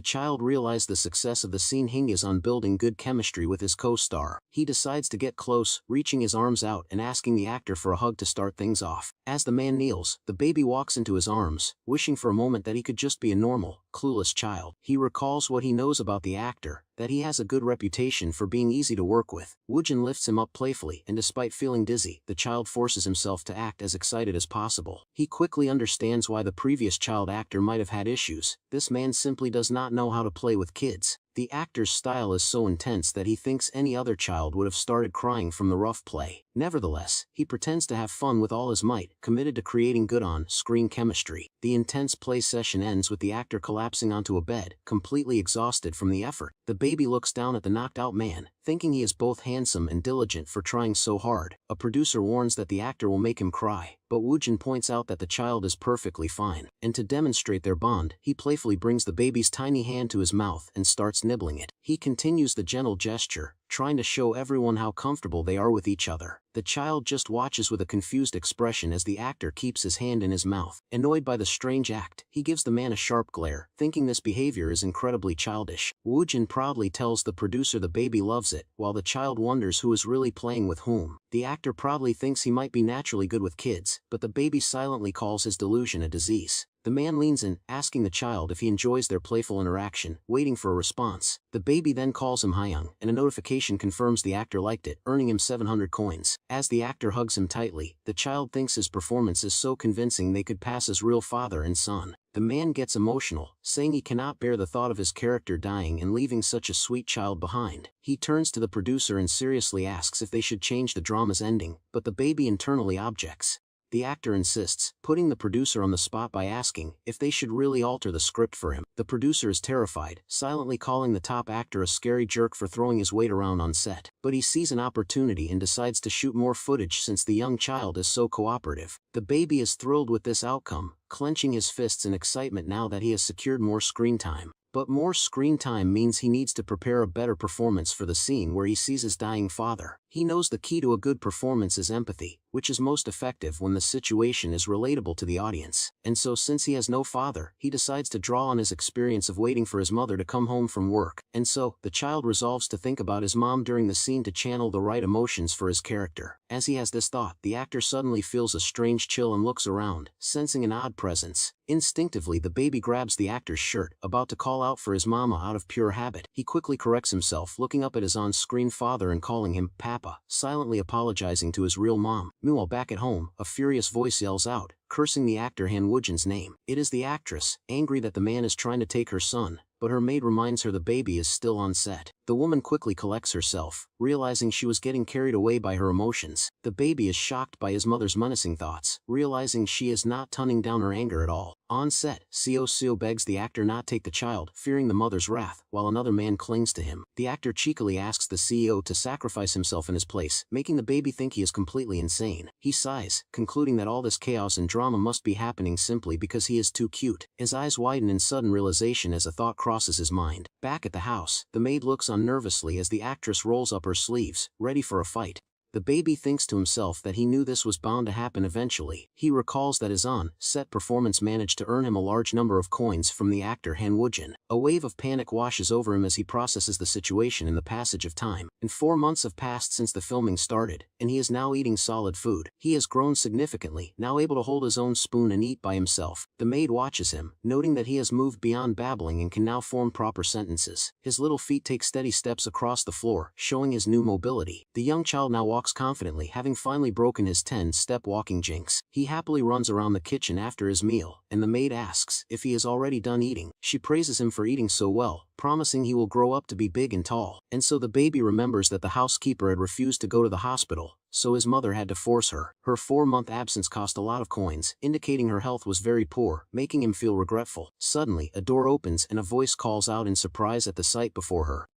child realizes the success of the scene hinges on building good chemistry with his co-star. He decides to get close, reaching his arms out and asking the actor for a hug to start things off. As the man kneels, the baby walks into his arms, wishing for a moment that he could just be a normal, clueless child. He recalls what he knows about the actor, that he has a good reputation for being easy to work with. Woojin lifts him up playfully, and despite feeling dizzy, the child forces himself to act as excited as possible. He quickly understands why the previous child actor might have had issues. This man simply does not know how to play with kids. The actor's style is so intense that he thinks any other child would have started crying from the rough play. Nevertheless, he pretends to have fun with all his might, committed to creating good on-screen chemistry. The intense play session ends with the actor collapsing onto a bed, completely exhausted from the effort. The baby looks down at the knocked-out man, thinking he is both handsome and diligent for trying so hard. A producer warns that the actor will make him cry, but Woojin points out that the child is perfectly fine, and to demonstrate their bond, he playfully brings the baby's tiny hand to his mouth and starts nibbling it. He continues the gentle gesture, trying to show everyone how comfortable they are with each other. The child just watches with a confused expression as the actor keeps his hand in his mouth. Annoyed by the strange act, he gives the man a sharp glare, thinking this behavior is incredibly childish. Woojin proudly tells the producer the baby loves it, while the child wonders who is really playing with whom. The actor proudly thinks he might be naturally good with kids, but the baby silently calls his delusion a disease. The man leans in, asking the child if he enjoys their playful interaction, waiting for a response. The baby then calls him Hyung, and a notification confirms the actor liked it, earning him 700 coins. As the actor hugs him tightly, the child thinks his performance is so convincing they could pass as real father and son. The man gets emotional, saying he cannot bear the thought of his character dying and leaving such a sweet child behind. He turns to the producer and seriously asks if they should change the drama's ending, but the baby internally objects. The actor insists, putting the producer on the spot by asking if they should really alter the script for him. The producer is terrified, silently calling the top actor a scary jerk for throwing his weight around on set. But he sees an opportunity and decides to shoot more footage since the young child is so cooperative. The baby is thrilled with this outcome, clenching his fists in excitement now that he has secured more screen time. But more screen time means he needs to prepare a better performance for the scene where he sees his dying father. He knows the key to a good performance is empathy, which is most effective when the situation is relatable to the audience. And so since he has no father, he decides to draw on his experience of waiting for his mother to come home from work. And so, the child resolves to think about his mom during the scene to channel the right emotions for his character. As he has this thought, the actor suddenly feels a strange chill and looks around, sensing an odd presence. Instinctively, the baby grabs the actor's shirt, about to call out for his mama out of pure habit. He quickly corrects himself, looking up at his on-screen father and calling him Papa, silently apologizing to his real mom. Meanwhile, back at home, a furious voice yells out, cursing the actor Han Woojin's name. It is the actress, angry that the man is trying to take her son, but her maid reminds her the baby is still on set. The woman quickly collects herself, realizing she was getting carried away by her emotions. The baby is shocked by his mother's menacing thoughts, realizing she is not toning down her anger at all. On set, Seo begs the actor not take the child, fearing the mother's wrath, while another man clings to him. The actor cheekily asks the CEO to sacrifice himself in his place, making the baby think he is completely insane. He sighs, concluding that all this chaos and drama must be happening simply because he is too cute. His eyes widen in sudden realization as a thought crosses his mind. Back at the house, the maid looks on nervously as the actress rolls up her sleeves, ready for a fight. The baby thinks to himself that he knew this was bound to happen eventually. He recalls that his on-set performance managed to earn him a large number of coins from the actor Han Woojin. A wave of panic washes over him as he processes the situation in the passage of time. And 4 months have passed since the filming started, and he is now eating solid food. He has grown significantly, now able to hold his own spoon and eat by himself. The maid watches him, noting that he has moved beyond babbling and can now form proper sentences. His little feet take steady steps across the floor, showing his new mobility. The young child now walks confidently, having finally broken his 10-step walking jinx. He happily runs around the kitchen after his meal, and the maid asks if he is already done eating. She praises him for eating so well, promising he will grow up to be big and tall. And so the baby remembers that the housekeeper had refused to go to the hospital, so his mother had to force her. Her 4-month absence cost a lot of coins, indicating her health was very poor, making him feel regretful. Suddenly, a door opens and a voice calls out in surprise at the sight before her.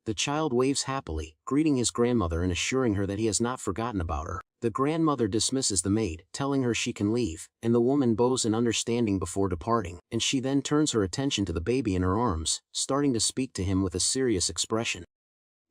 The child waves happily, greeting his grandmother and assuring her that he has not forgotten about her. The grandmother dismisses the maid, telling her she can leave, and the woman bows in understanding before departing, and she then turns her attention to the baby in her arms, starting to speak to him with a serious expression.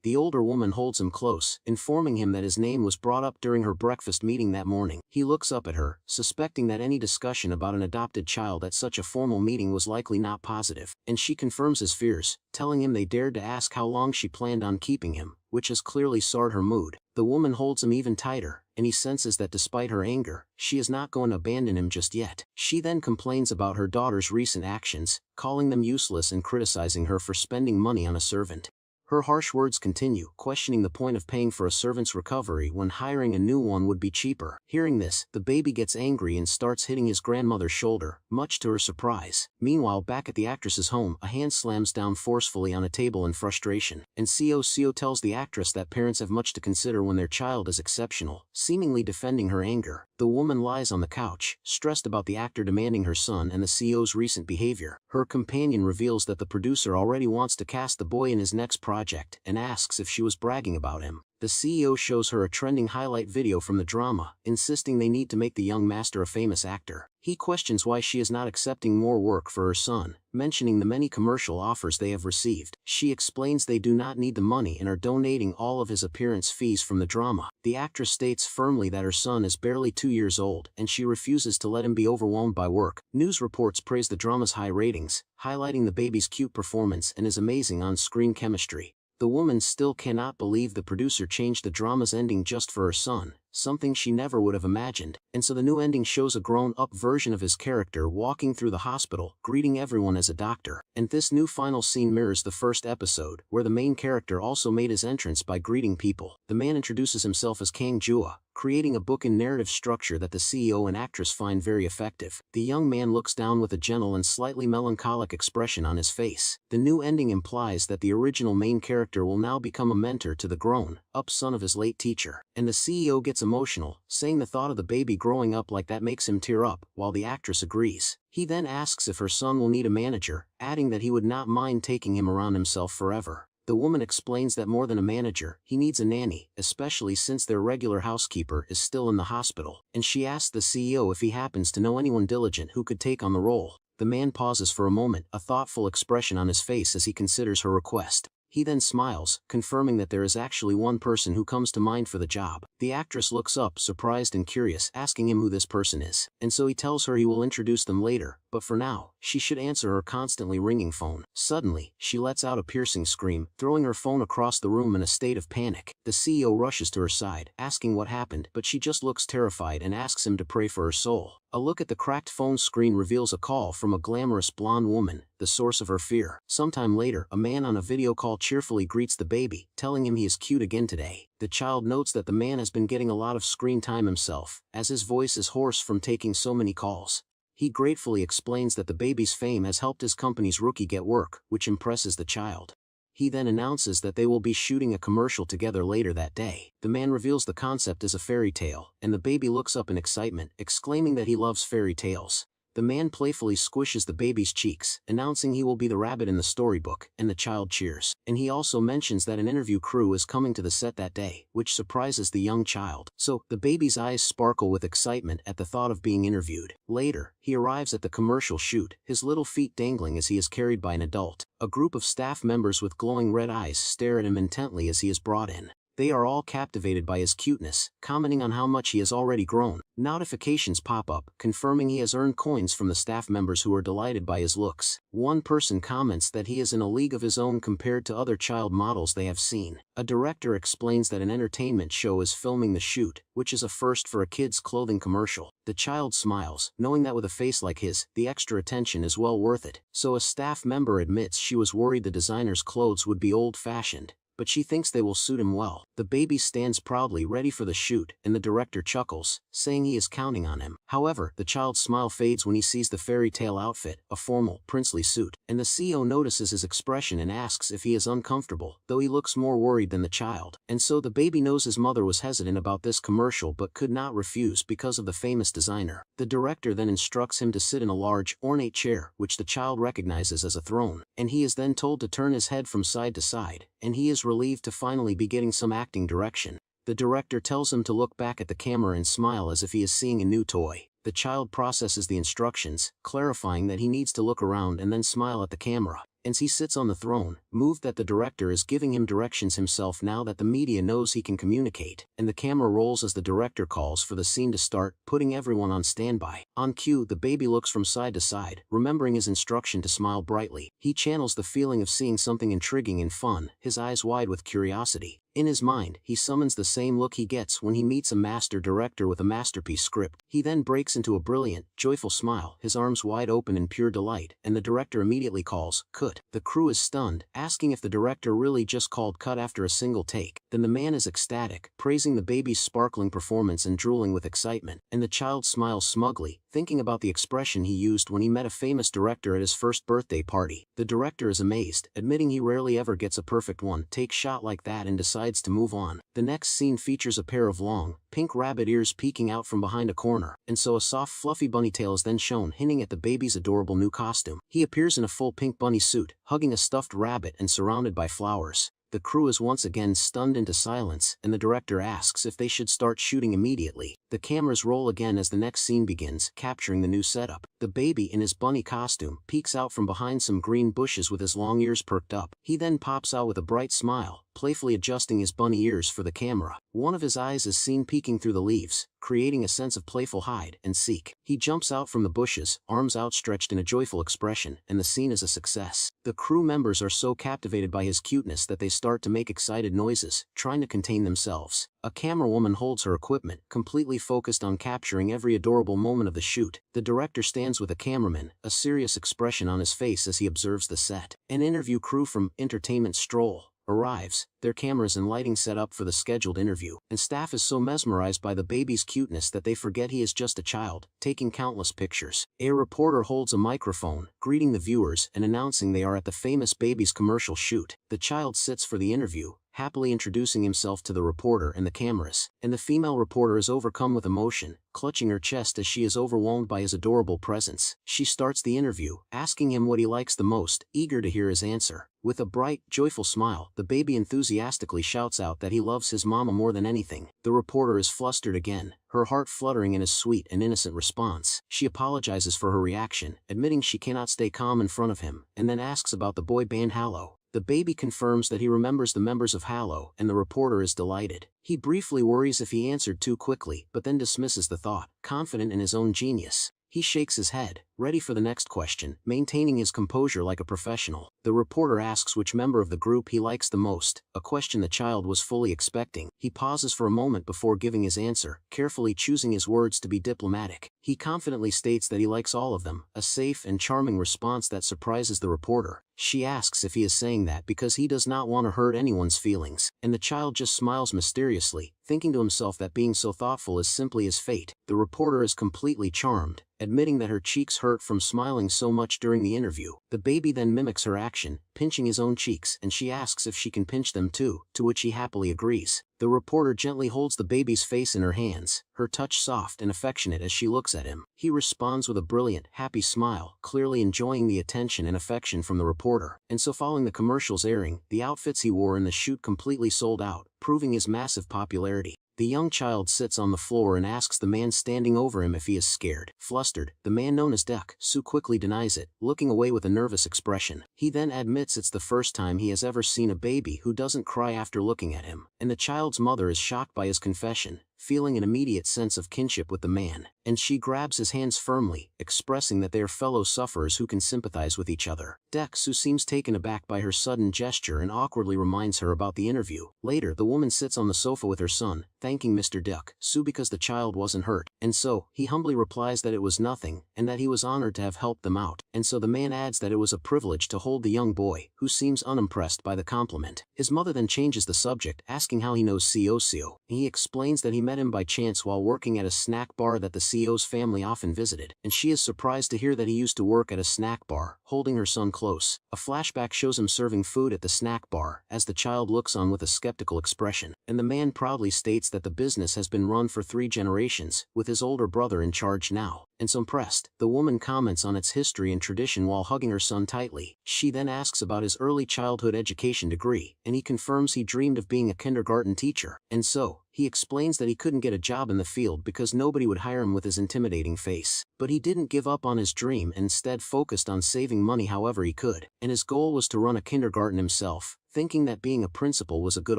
The older woman holds him close, informing him that his name was brought up during her breakfast meeting that morning. He looks up at her, suspecting that any discussion about an adopted child at such a formal meeting was likely not positive, and she confirms his fears, telling him they dared to ask how long she planned on keeping him, which has clearly soured her mood. The woman holds him even tighter, and he senses that despite her anger, she is not going to abandon him just yet. She then complains about her daughter's recent actions, calling them useless and criticizing her for spending money on a servant. Her harsh words continue, questioning the point of paying for a servant's recovery when hiring a new one would be cheaper. Hearing this, the baby gets angry and starts hitting his grandmother's shoulder, much to her surprise. Meanwhile, back at the actress's home, a hand slams down forcefully on a table in frustration, and Seo tells the actress that parents have much to consider when their child is exceptional, seemingly defending her anger. The woman lies on the couch, stressed about the actor demanding her son and the CEO's recent behavior. Her companion reveals that the producer already wants to cast the boy in his next project and asks if she was bragging about him. The CEO shows her a trending highlight video from the drama, insisting they need to make the young master a famous actor. He questions why she is not accepting more work for her son, mentioning the many commercial offers they have received. She explains they do not need the money and are donating all of his appearance fees from the drama. The actress states firmly that her son is barely 2 years old and she refuses to let him be overwhelmed by work. News reports praise the drama's high ratings, highlighting the baby's cute performance and his amazing on-screen chemistry. The woman still cannot believe the producer changed the drama's ending just for her son, something she never would have imagined, and so the new ending shows a grown-up version of his character walking through the hospital, greeting everyone as a doctor. And this new final scene mirrors the first episode, where the main character also made his entrance by greeting people. The man introduces himself as Kang Jua, creating a book and narrative structure that the CEO and actress find very effective. The young man looks down with a gentle and slightly melancholic expression on his face. The new ending implies that the original main character will now become a mentor to the grown-up son of his late teacher, and the CEO gets emotional, saying the thought of the baby growing up like that makes him tear up, while the actress agrees. He then asks if her son will need a manager, adding that he would not mind taking him around himself forever. The woman explains that more than a manager, he needs a nanny, especially since their regular housekeeper is still in the hospital, and she asks the CEO if he happens to know anyone diligent who could take on the role. The man pauses for a moment, a thoughtful expression on his face as he considers her request. He then smiles, confirming that there is actually one person who comes to mind for the job. The actress looks up, surprised and curious, asking him who this person is, and so he tells her he will introduce them later, but for now, she should answer her constantly ringing phone. Suddenly, she lets out a piercing scream, throwing her phone across the room in a state of panic. The CEO rushes to her side, asking what happened, but she just looks terrified and asks him to pray for her soul. A look at the cracked phone screen reveals a call from a glamorous blonde woman, the source of her fear. Sometime later, a man on a video call cheerfully greets the baby, telling him he is cute again today. The child notes that the man has been getting a lot of screen time himself, as his voice is hoarse from taking so many calls. He gratefully explains that the baby's fame has helped his company's rookie get work, which impresses the child. He then announces that they will be shooting a commercial together later that day. The man reveals the concept is a fairy tale, and the baby looks up in excitement, exclaiming that he loves fairy tales. The man playfully squishes the baby's cheeks, announcing he will be the rabbit in the storybook, and the child cheers. And he also mentions that an interview crew is coming to the set that day, which surprises the young child. So, the baby's eyes sparkle with excitement at the thought of being interviewed. Later, he arrives at the commercial shoot, his little feet dangling as he is carried by an adult. A group of staff members with glowing red eyes stare at him intently as he is brought in. They are all captivated by his cuteness, commenting on how much he has already grown. Notifications pop up, confirming he has earned coins from the staff members who are delighted by his looks. One person comments that he is in a league of his own compared to other child models they have seen. A director explains that an entertainment show is filming the shoot, which is a first for a kid's clothing commercial. The child smiles, knowing that with a face like his, the extra attention is well worth it. So a staff member admits she was worried the designer's clothes would be old-fashioned, but she thinks they will suit him well. The baby stands proudly ready for the shoot, and the director chuckles, saying he is counting on him. However, the child's smile fades when he sees the fairy tale outfit, a formal, princely suit, and the CEO notices his expression and asks if he is uncomfortable, though he looks more worried than the child. And so the baby knows his mother was hesitant about this commercial but could not refuse because of the famous designer. The director then instructs him to sit in a large, ornate chair, which the child recognizes as a throne, and he is then told to turn his head from side to side, and he is relieved to finally be getting some acting direction. The director tells him to look back at the camera and smile as if he is seeing a new toy. The child processes the instructions, clarifying that he needs to look around and then smile at the camera. As he sits on the throne, moved that the director is giving him directions himself now that the media knows he can communicate, and the camera rolls as the director calls for the scene to start, putting everyone on standby. On cue, the baby looks from side to side, remembering his instruction to smile brightly. He channels the feeling of seeing something intriguing and fun, his eyes wide with curiosity. In his mind, he summons the same look he gets when he meets a master director with a masterpiece script. He then breaks into a brilliant, joyful smile, his arms wide open in pure delight, and the director immediately calls cut. The crew is stunned, asking if the director really just called cut after a single take. Then the man is ecstatic, praising the baby's sparkling performance and drooling with excitement, and the child smiles smugly, thinking about the expression he used when he met a famous director at his first birthday party. The director is amazed, admitting he rarely ever gets a perfect one-take shot like that and decides to move on. The next scene features a pair of long, pink rabbit ears peeking out from behind a corner, and so a soft fluffy bunny tail is then shown hinting at the baby's adorable new costume. He appears in a full pink bunny suit, hugging a stuffed rabbit and surrounded by flowers. The crew is once again stunned into silence, and the director asks if they should start shooting immediately. The cameras roll again as the next scene begins, capturing the new setup. The baby in his bunny costume peeks out from behind some green bushes with his long ears perked up. He then pops out with a bright smile, playfully adjusting his bunny ears for the camera. One of his eyes is seen peeking through the leaves, creating a sense of playful hide and seek. He jumps out from the bushes, arms outstretched in a joyful expression, and the scene is a success. The crew members are so captivated by his cuteness that they start to make excited noises, trying to contain themselves. A camerawoman holds her equipment, completely focused on capturing every adorable moment of the shoot. The director stands with a cameraman, a serious expression on his face as he observes the set. An interview crew from Entertainment Stroll arrives, their cameras and lighting set up for the scheduled interview, and staff is so mesmerized by the baby's cuteness that they forget he is just a child, taking countless pictures. A reporter holds a microphone, greeting the viewers and announcing they are at the famous baby's commercial shoot. The child sits for the interview, happily introducing himself to the reporter and the cameras, and the female reporter is overcome with emotion, clutching her chest as she is overwhelmed by his adorable presence. She starts the interview, asking him what he likes the most, eager to hear his answer. With a bright, joyful smile, the baby enthusiastically shouts out that he loves his mama more than anything. The reporter is flustered again, her heart fluttering in his sweet and innocent response. She apologizes for her reaction, admitting she cannot stay calm in front of him, and then asks about the boy band Yahello. The baby confirms that he remembers the members of Yahello, and the reporter is delighted. He briefly worries if he answered too quickly, but then dismisses the thought, confident in his own genius. He shakes his head, ready for the next question, maintaining his composure like a professional. The reporter asks which member of the group he likes the most, a question the child was fully expecting. He pauses for a moment before giving his answer, carefully choosing his words to be diplomatic. He confidently states that he likes all of them, a safe and charming response that surprises the reporter. She asks if he is saying that because he does not want to hurt anyone's feelings, and the child just smiles mysteriously, thinking to himself that being so thoughtful is simply his fate. The reporter is completely charmed, admitting that her cheeks hurt from smiling so much during the interview. The baby then mimics her action, pinching his own cheeks, and she asks if she can pinch them too, to which he happily agrees. The reporter gently holds the baby's face in her hands, her touch soft and affectionate as she looks at him. He responds with a brilliant, happy smile, clearly enjoying the attention and affection from the reporter. And so following the commercials airing, the outfits he wore in the shoot completely sold out, proving his massive popularity. The young child sits on the floor and asks the man standing over him if he is scared. Flustered, the man known as Duck Su quickly denies it, looking away with a nervous expression. He then admits it's the first time he has ever seen a baby who doesn't cry after looking at him, and the child's mother is shocked by his confession, feeling an immediate sense of kinship with the man, and she grabs his hands firmly, expressing that they are fellow sufferers who can sympathize with each other. Dexu seems taken aback by her sudden gesture and awkwardly reminds her about the interview. Later, the woman sits on the sofa with her son, thanking Mr. Dexu because the child wasn't hurt, and so, he humbly replies that it was nothing, and that he was honored to have helped them out, and so the man adds that it was a privilege to hold the young boy, who seems unimpressed by the compliment. His mother then changes the subject, asking how he knows Seoseo, and he explains that he met him by chance while working at a snack bar that the CEO's family often visited, and she is surprised to hear that he used to work at a snack bar, holding her son close. A flashback shows him serving food at the snack bar, as the child looks on with a skeptical expression, and the man proudly states that the business has been run for 3 generations, with his older brother in charge now. And so impressed, the woman comments on its history and tradition while hugging her son tightly. She then asks about his early childhood education degree, and he confirms he dreamed of being a kindergarten teacher, and so, he explains that he couldn't get a job in the field because nobody would hire him with his intimidating face. But he didn't give up on his dream and instead focused on saving money however he could, and his goal was to run a kindergarten himself, thinking that being a principal was a good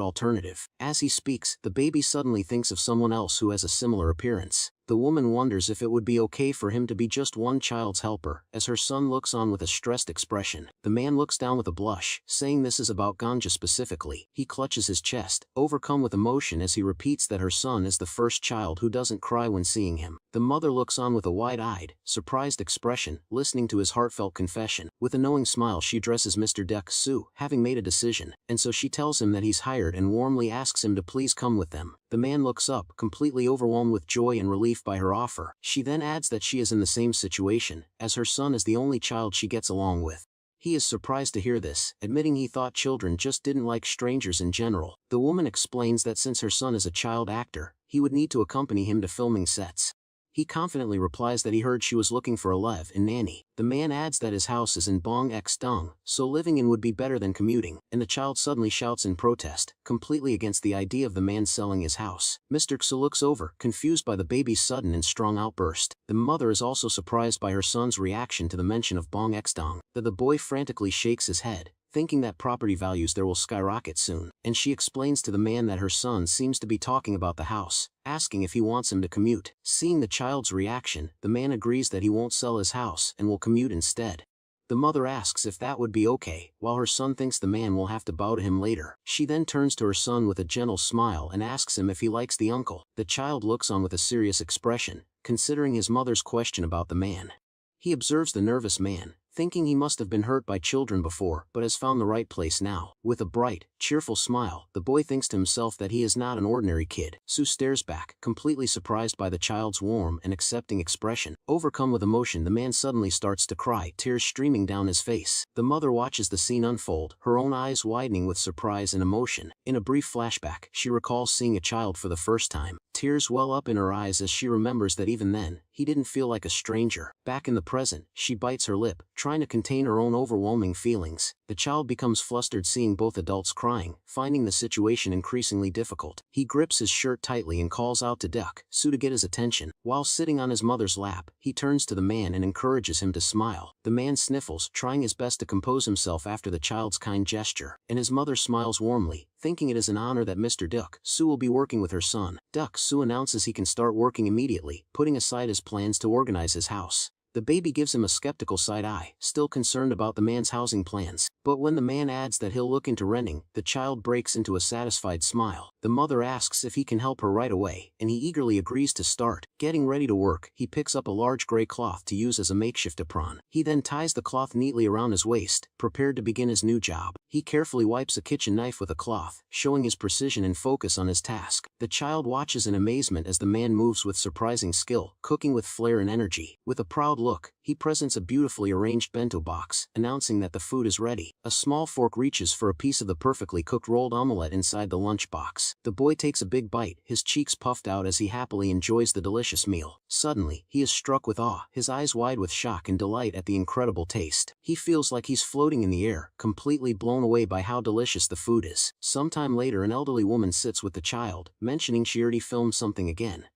alternative. As he speaks, the baby suddenly thinks of someone else who has a similar appearance. The woman wonders if it would be okay for him to be just one child's helper, as her son looks on with a stressed expression. The man looks down with a blush, saying this is about Ganja specifically. He clutches his chest, overcome with emotion as he repeats that her son is the first child who doesn't cry when seeing him. The mother looks on with a wide-eyed, surprised expression, listening to his heartfelt confession. With a knowing smile she addresses Mr. Dek Su, having made a decision, and so she tells him that he's hired and warmly asks him to please come with them. The man looks up, completely overwhelmed with joy and relief by her offer. She then adds that she is in the same situation, as her son is the only child she gets along with. He is surprised to hear this, admitting he thought children just didn't like strangers in general. The woman explains that since her son is a child actor, he would need to accompany him to filming sets. He confidently replies that he heard she was looking for a lev in nanny. The man adds that his house is in Bong X Dong, so living in would be better than commuting, and the child suddenly shouts in protest, completely against the idea of the man selling his house. Mr. Xu looks over, confused by the baby's sudden and strong outburst. The mother is also surprised by her son's reaction to the mention of Bong X Dong. The boy frantically shakes his head, thinking that property values there will skyrocket soon, and she explains to the man that her son seems to be talking about the house, asking if he wants him to commute. Seeing the child's reaction, the man agrees that he won't sell his house and will commute instead. The mother asks if that would be okay, while her son thinks the man will have to bow to him later. She then turns to her son with a gentle smile and asks him if he likes the uncle. The child looks on with a serious expression, considering his mother's question about the man. He observes the nervous man, thinking he must have been hurt by children before but has found the right place now. With a bright, cheerful smile, the boy thinks to himself that he is not an ordinary kid. Sue stares back, completely surprised by the child's warm and accepting expression. Overcome with emotion, the man suddenly starts to cry, tears streaming down his face. The mother watches the scene unfold, her own eyes widening with surprise and emotion. In a brief flashback, she recalls seeing a child for the first time. Tears well up in her eyes as she remembers that even then, he didn't feel like a stranger. Back in the present, she bites her lip, trying to contain her own overwhelming feelings. The child becomes flustered seeing both adults crying, finding the situation increasingly difficult. He grips his shirt tightly and calls out to Duck Sue to get his attention. While sitting on his mother's lap, he turns to the man and encourages him to smile. The man sniffles, trying his best to compose himself after the child's kind gesture, and his mother smiles warmly, thinking it is an honor that Mr. Duck Sue will be working with her son. Duck Sue announces he can start working immediately, putting aside his plans to organize his house. The baby gives him a skeptical side eye, still concerned about the man's housing plans. But when the man adds that he'll look into renting, the child breaks into a satisfied smile. The mother asks if he can help her right away, and he eagerly agrees to start. Getting ready to work, he picks up a large gray cloth to use as a makeshift apron. He then ties the cloth neatly around his waist, prepared to begin his new job. He carefully wipes a kitchen knife with a cloth, showing his precision and focus on his task. The child watches in amazement as the man moves with surprising skill, cooking with flair and energy. With a proud look, he presents a beautifully arranged bento box, announcing that the food is ready. A small fork reaches for a piece of the perfectly cooked rolled omelette inside the lunch box. The boy takes a big bite, his cheeks puffed out as he happily enjoys the delicious meal. Suddenly, he is struck with awe, his eyes wide with shock and delight at the incredible taste. He feels like he's floating in the air, completely blown away by how delicious the food is. Sometime later, an elderly woman sits with the child, mentioning she already filmed something again.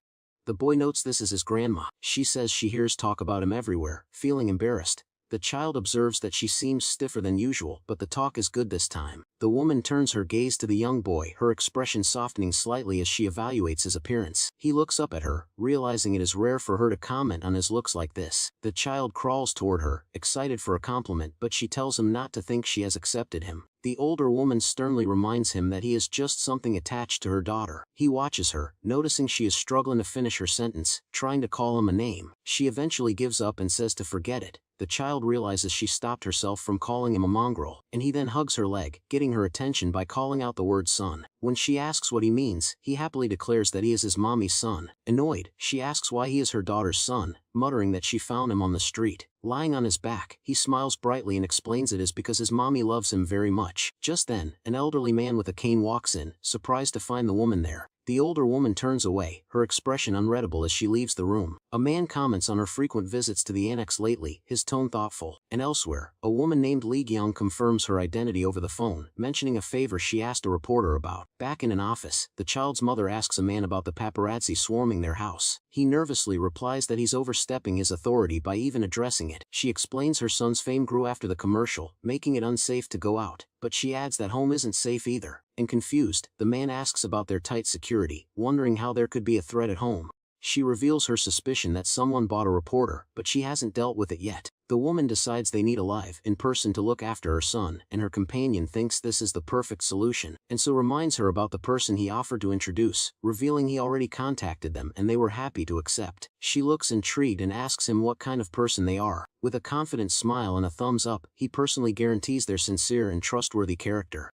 The boy notes this is his grandma. She says she hears talk about him everywhere, feeling embarrassed. The child observes that she seems stiffer than usual, but the talk is good this time. The woman turns her gaze to the young boy, her expression softening slightly as she evaluates his appearance. He looks up at her, realizing it is rare for her to comment on his looks like this. The child crawls toward her, excited for a compliment, but she tells him not to think she has accepted him. The older woman sternly reminds him that he is just something attached to her daughter. He watches her, noticing she is struggling to finish her sentence, trying to call him a name. She eventually gives up and says to forget it. The child realizes she stopped herself from calling him a mongrel, and he then hugs her leg, getting her attention by calling out the word son. When she asks what he means, he happily declares that he is his mommy's son. Annoyed, she asks why he is her daughter's son, muttering that she found him on the street. Lying on his back, he smiles brightly and explains it is because his mommy loves him very much. Just then, an elderly man with a cane walks in, surprised to find the woman there. The older woman turns away, her expression unreadable as she leaves the room. A man comments on her frequent visits to the annex lately, his tone thoughtful. And elsewhere, a woman named Li Gyong confirms her identity over the phone, mentioning a favor she asked a reporter about. Back in an office, the child's mother asks a man about the paparazzi swarming their house. He nervously replies that he's overstepping his authority by even addressing it. She explains her son's fame grew after the commercial, making it unsafe to go out, but she adds that home isn't safe either. And confused, the man asks about their tight security, wondering how there could be a threat at home. She reveals her suspicion that someone bought a reporter, but she hasn't dealt with it yet. The woman decides they need a live-in person to look after her son, and her companion thinks this is the perfect solution, and so reminds her about the person he offered to introduce, revealing he already contacted them and they were happy to accept. She looks intrigued and asks him what kind of person they are. With a confident smile and a thumbs up, he personally guarantees their sincere and trustworthy character.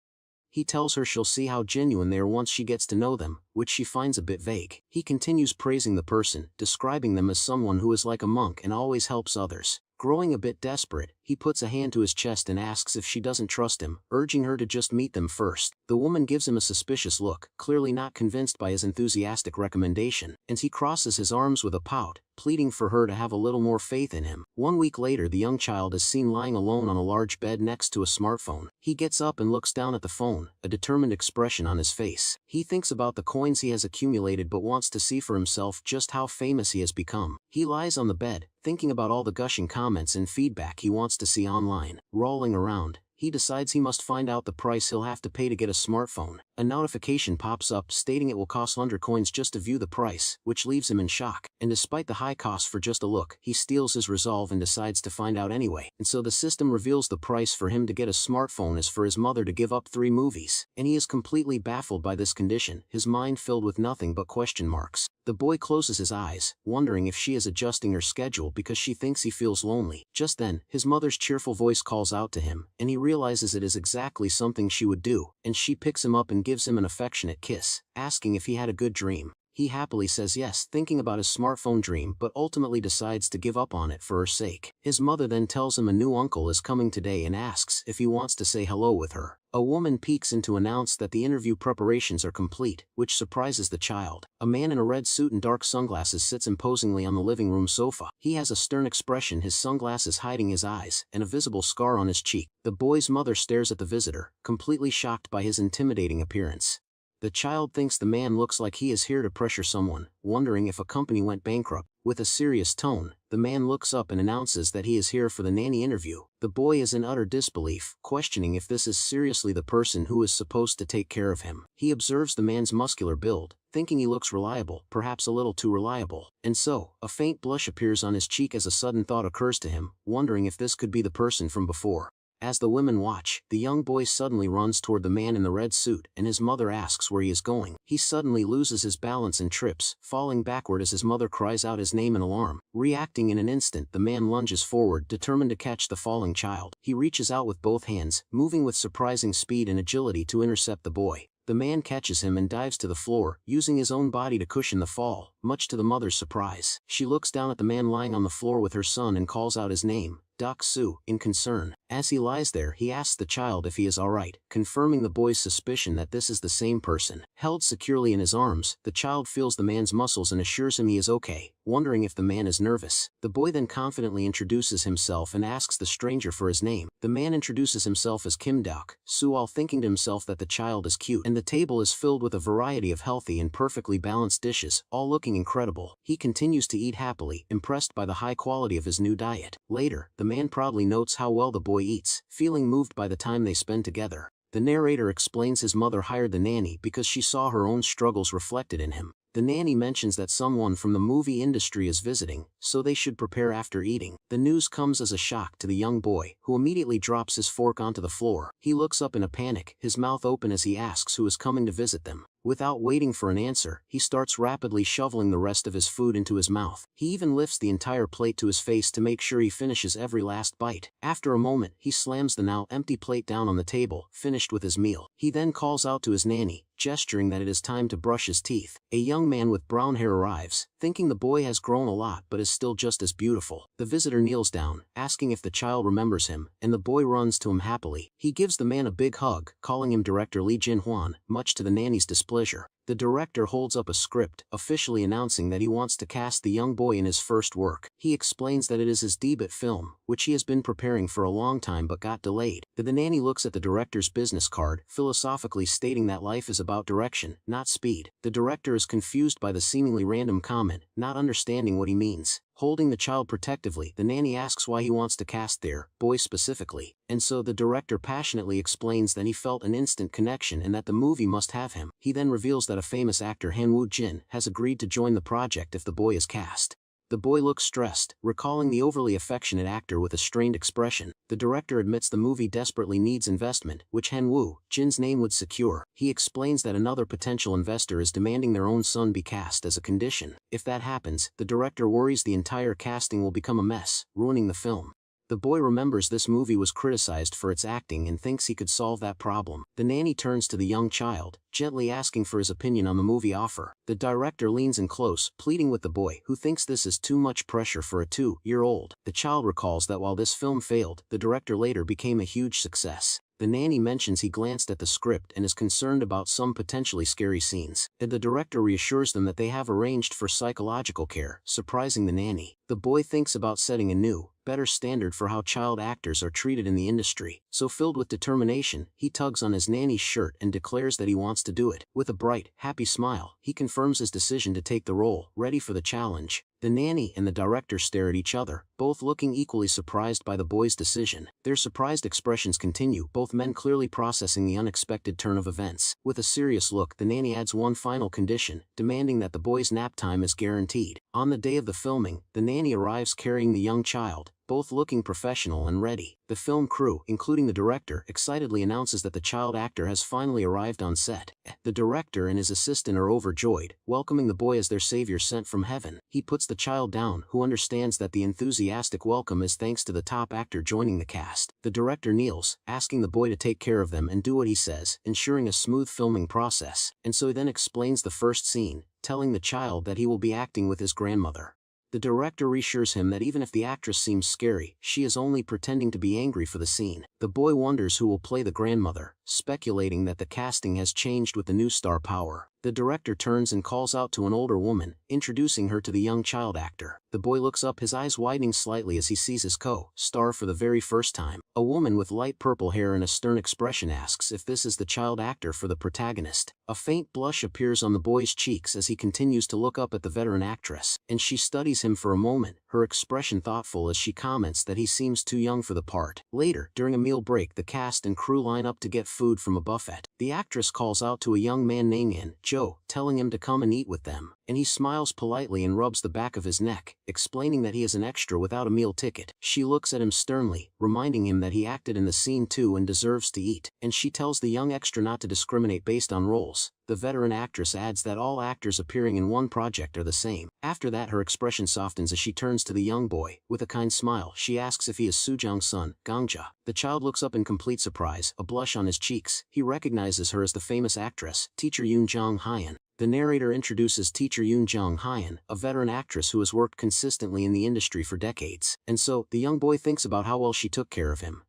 He tells her she'll see how genuine they are once she gets to know them, which she finds a bit vague. He continues praising the person, describing them as someone who is like a monk and always helps others. Growing a bit desperate, he puts a hand to his chest and asks if she doesn't trust him, urging her to just meet them first. The woman gives him a suspicious look, clearly not convinced by his enthusiastic recommendation, and he crosses his arms with a pout, pleading for her to have a little more faith in him. 1 week later, the young child is seen lying alone on a large bed next to a smartphone. He gets up and looks down at the phone, a determined expression on his face. He thinks about the coins he has accumulated but wants to see for himself just how famous he has become. He lies on the bed, thinking about all the gushing comments and feedback he wants to see online. Rolling around, he decides he must find out the price he'll have to pay to get a smartphone. A notification pops up stating it will cost 100 coins just to view the price, which leaves him in shock. And despite the high cost for just a look, he steels his resolve and decides to find out anyway. And so the system reveals the price for him to get a smartphone is for his mother to give up 3 movies. And he is completely baffled by this condition, his mind filled with nothing but question marks. The boy closes his eyes, wondering if she is adjusting her schedule because she thinks he feels lonely. Just then, his mother's cheerful voice calls out to him, and he realizes it is exactly something she would do, and she picks him up and gives him an affectionate kiss, asking if he had a good dream. He happily says yes, thinking about his smartphone dream, but ultimately decides to give up on it for her sake. His mother then tells him a new uncle is coming today and asks if he wants to say hello with her. A woman peeks in to announce that the interview preparations are complete, which surprises the child. A man in a red suit and dark sunglasses sits imposingly on the living room sofa. He has a stern expression, his sunglasses hiding his eyes, and a visible scar on his cheek. The boy's mother stares at the visitor, completely shocked by his intimidating appearance. The child thinks the man looks like he is here to pressure someone, wondering if a company went bankrupt. With a serious tone, the man looks up and announces that he is here for the nanny interview. The boy is in utter disbelief, questioning if this is seriously the person who is supposed to take care of him. He observes the man's muscular build, thinking he looks reliable, perhaps a little too reliable. And so, a faint blush appears on his cheek as a sudden thought occurs to him, wondering if this could be the person from before. As the women watch, the young boy suddenly runs toward the man in the red suit, and his mother asks where he is going. He suddenly loses his balance and trips, falling backward as his mother cries out his name in alarm. Reacting in an instant, the man lunges forward, determined to catch the falling child. He reaches out with both hands, moving with surprising speed and agility to intercept the boy. The man catches him and dives to the floor, using his own body to cushion the fall, much to the mother's surprise. She looks down at the man lying on the floor with her son and calls out his name, Dak-su, in concern. As he lies there, he asks the child if he is alright, confirming the boy's suspicion that this is the same person. Held securely in his arms, the child feels the man's muscles and assures him he is okay, wondering if the man is nervous. The boy then confidently introduces himself and asks the stranger for his name. The man introduces himself as Kim Dak-su, while thinking to himself that the child is cute, and the table is filled with a variety of healthy and perfectly balanced dishes, all looking incredible. He continues to eat happily, impressed by the high quality of his new diet. Later, the man proudly notes how well the boy eats, feeling moved by the time they spend together. The narrator explains his mother hired the nanny because she saw her own struggles reflected in him. The nanny mentions that someone from the movie industry is visiting, so they should prepare after eating. The news comes as a shock to the young boy, who immediately drops his fork onto the floor. He looks up in a panic, his mouth open as he asks who is coming to visit them. Without waiting for an answer, he starts rapidly shoveling the rest of his food into his mouth. He even lifts the entire plate to his face to make sure he finishes every last bite. After a moment, he slams the now empty plate down on the table, finished with his meal. He then calls out to his nanny, gesturing that it is time to brush his teeth. A young man with brown hair arrives, thinking the boy has grown a lot but is still just as beautiful. The visitor kneels down, asking if the child remembers him, and the boy runs to him happily. He gives the man a big hug, calling him Director Lee Jin-hwan, much to the nanny's displeasure. The director holds up a script, officially announcing that he wants to cast the young boy in his first work. He explains that it is his debut film, which he has been preparing for a long time but got delayed. The nanny looks at the director's business card, philosophically stating that life is about direction, not speed. The director is confused by the seemingly random comment, not understanding what he means. Holding the child protectively, the nanny asks why he wants to cast their boy specifically, and so the director passionately explains that he felt an instant connection and that the movie must have him. He then reveals that a famous actor, Han Woo-jin, has agreed to join the project if the boy is cast. The boy looks stressed, recalling the overly affectionate actor with a strained expression. The director admits the movie desperately needs investment, which Han Woo-jin's name would secure. He explains that another potential investor is demanding their own son be cast as a condition. If that happens, the director worries the entire casting will become a mess, ruining the film. The boy remembers this movie was criticized for its acting and thinks he could solve that problem. The nanny turns to the young child, gently asking for his opinion on the movie offer. The director leans in close, pleading with the boy, who thinks this is too much pressure for a 2-year-old. The child recalls that while this film failed, the director later became a huge success. The nanny mentions he glanced at the script and is concerned about some potentially scary scenes. The director reassures them that they have arranged for psychological care, surprising the nanny. The boy thinks about setting a new, better standard for how child actors are treated in the industry. So filled with determination, he tugs on his nanny's shirt and declares that he wants to do it. With a bright, happy smile, he confirms his decision to take the role, ready for the challenge. The nanny and the director stare at each other, both looking equally surprised by the boy's decision. Their surprised expressions continue, both men clearly processing the unexpected turn of events. With a serious look, the nanny adds one final condition, demanding that the boy's nap time is guaranteed. On the day of the filming, the nanny arrives carrying the young child, both looking professional and ready. The film crew, including the director, excitedly announces that the child actor has finally arrived on set. The director and his assistant are overjoyed, welcoming the boy as their savior sent from heaven. He puts the child down, who understands that the enthusiastic welcome is thanks to the top actor joining the cast. The director kneels, asking the boy to take care of them and do what he says, ensuring a smooth filming process. And so he then explains the first scene, telling the child that he will be acting with his grandmother. The director reassures him that even if the actress seems scary, she is only pretending to be angry for the scene. The boy wonders who will play the grandmother, speculating that the casting has changed with the new star power. The director turns and calls out to an older woman, introducing her to the young child actor. The boy looks up, his eyes widening slightly as he sees his co-star for the very first time. A woman with light purple hair and a stern expression asks if this is the child actor for the protagonist. A faint blush appears on the boy's cheeks as he continues to look up at the veteran actress, and she studies him for a moment, her expression thoughtful as she comments that he seems too young for the part. Later, during a meal break, the cast and crew line up to get food from a buffet. The actress calls out to a young man named Joe, telling him to come and eat with them, and he smiles politely and rubs the back of his neck, explaining that he is an extra without a meal ticket. She looks at him sternly, reminding him that he acted in the scene too and deserves to eat, and she tells the young extra not to discriminate based on roles. The veteran actress adds that all actors appearing in one project are the same. After that, her expression softens as she turns to the young boy. With a kind smile, she asks if he is Sujong's son, Gangja. The child looks up in complete surprise, a blush on his cheeks. He recognizes her as the famous actress, Teacher Yoon Jong-hyun. The narrator introduces Teacher Yoon Jong-hyun, a veteran actress who has worked consistently in the industry for decades. And so, the young boy thinks about how well she took care of him.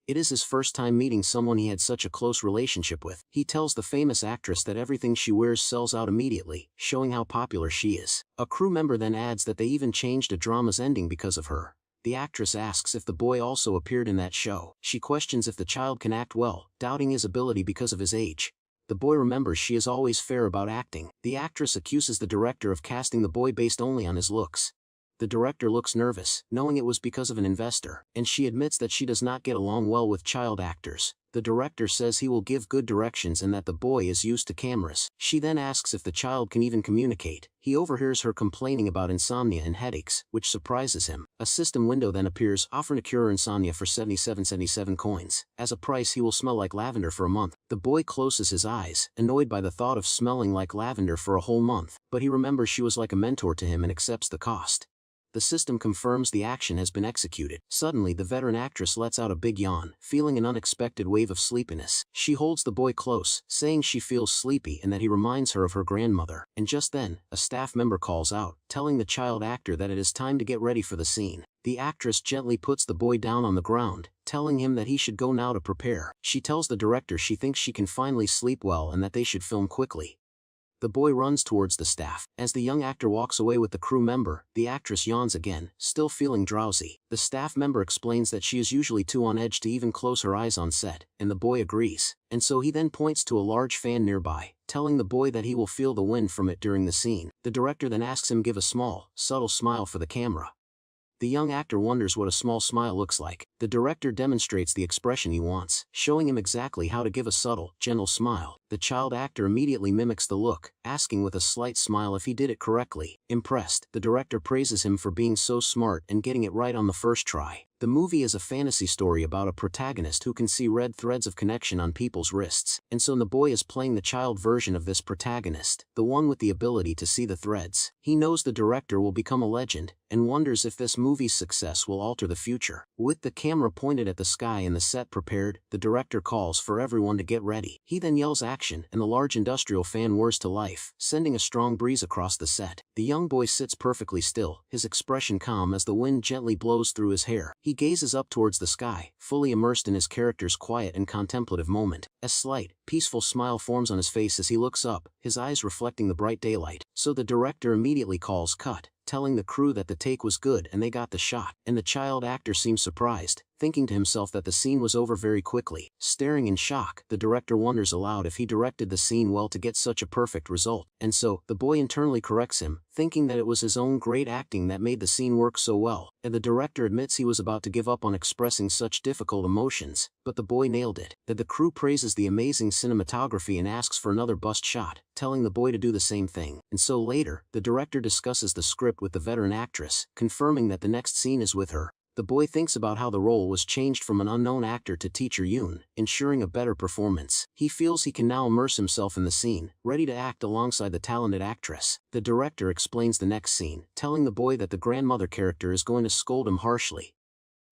It is his first time meeting someone he had such a close relationship with. He tells the famous actress that everything she wears sells out immediately, showing how popular she is. A crew member then adds that they even changed a drama's ending because of her. The actress asks if the boy also appeared in that show. She questions if the child can act well, doubting his ability because of his age. The boy remembers she is always fair about acting. The actress accuses the director of casting the boy based only on his looks. The director looks nervous, knowing it was because of an investor, and she admits that she does not get along well with child actors. The director says he will give good directions and that the boy is used to cameras. She then asks if the child can even communicate. He overhears her complaining about insomnia and headaches, which surprises him. A system window then appears, offering to cure insomnia for 77 coins. As a price, he will smell like lavender for a month. The boy closes his eyes, annoyed by the thought of smelling like lavender for a whole month, but he remembers she was like a mentor to him and accepts the cost. The system confirms the action has been executed. Suddenly, the veteran actress lets out a big yawn, feeling an unexpected wave of sleepiness. She holds the boy close, saying she feels sleepy and that he reminds her of her grandmother. And just then, a staff member calls out, telling the child actor that it is time to get ready for the scene. The actress gently puts the boy down on the ground, telling him that he should go now to prepare. She tells the director she thinks she can finally sleep well and that they should film quickly. The boy runs towards the staff. As the young actor walks away with the crew member, the actress yawns again, still feeling drowsy. The staff member explains that she is usually too on edge to even close her eyes on set, and the boy agrees. And so he then points to a large fan nearby, telling the boy that he will feel the wind from it during the scene. The director then asks him give a small, subtle smile for the camera. The young actor wonders what a small smile looks like. The director demonstrates the expression he wants, showing him exactly how to give a subtle, gentle smile. The child actor immediately mimics the look, asking with a slight smile if he did it correctly. Impressed, the director praises him for being so smart and getting it right on the first try. The movie is a fantasy story about a protagonist who can see red threads of connection on people's wrists, and so the boy is playing the child version of this protagonist, the one with the ability to see the threads. He knows the director will become a legend, and wonders if this movie's success will alter the future. With the camera pointed at the sky and the set prepared, the director calls for everyone to get ready. He then yells action, and the large industrial fan whirs to life, sending a strong breeze across the set. The young boy sits perfectly still, his expression calm as the wind gently blows through his hair. He gazes up towards the sky, fully immersed in his character's quiet and contemplative moment. A slight, peaceful smile forms on his face as he looks up, his eyes reflecting the bright daylight. So the director immediately calls cut, telling the crew that the take was good and they got the shot. And the child actor seems surprised, thinking to himself that the scene was over very quickly. Staring in shock, the director wonders aloud if he directed the scene well to get such a perfect result. And so, the boy internally corrects him, thinking that it was his own great acting that made the scene work so well. And the director admits he was about to give up on expressing such difficult emotions, but the boy nailed it. That the crew praises the amazing cinematography and asks for another bust shot, telling the boy to do the same thing. And so later, the director discusses the script with the veteran actress, confirming that the next scene is with her. The boy thinks about how the role was changed from an unknown actor to teacher Yoon, ensuring a better performance. He feels he can now immerse himself in the scene, ready to act alongside the talented actress. The director explains the next scene, telling the boy that the grandmother character is going to scold him harshly.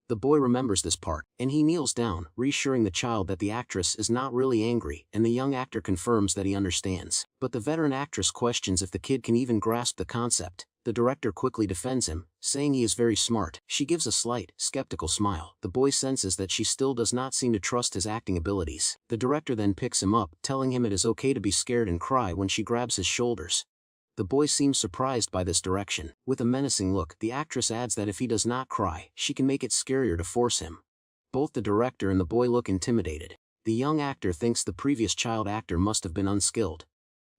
The boy remembers this part, and he kneels down, reassuring the child that the actress is not really angry, and the young actor confirms that he understands. But the veteran actress questions if the kid can even grasp the concept. The director quickly defends him, saying he is very smart. She gives a slight, skeptical smile. The boy senses that she still does not seem to trust his acting abilities. The director then picks him up, telling him it is okay to be scared and cry when she grabs his shoulders. The boy seems surprised by this direction. With a menacing look, the actress adds that if he does not cry, she can make it scarier to force him. Both the director and the boy look intimidated. The young actor thinks the previous child actor must have been unskilled.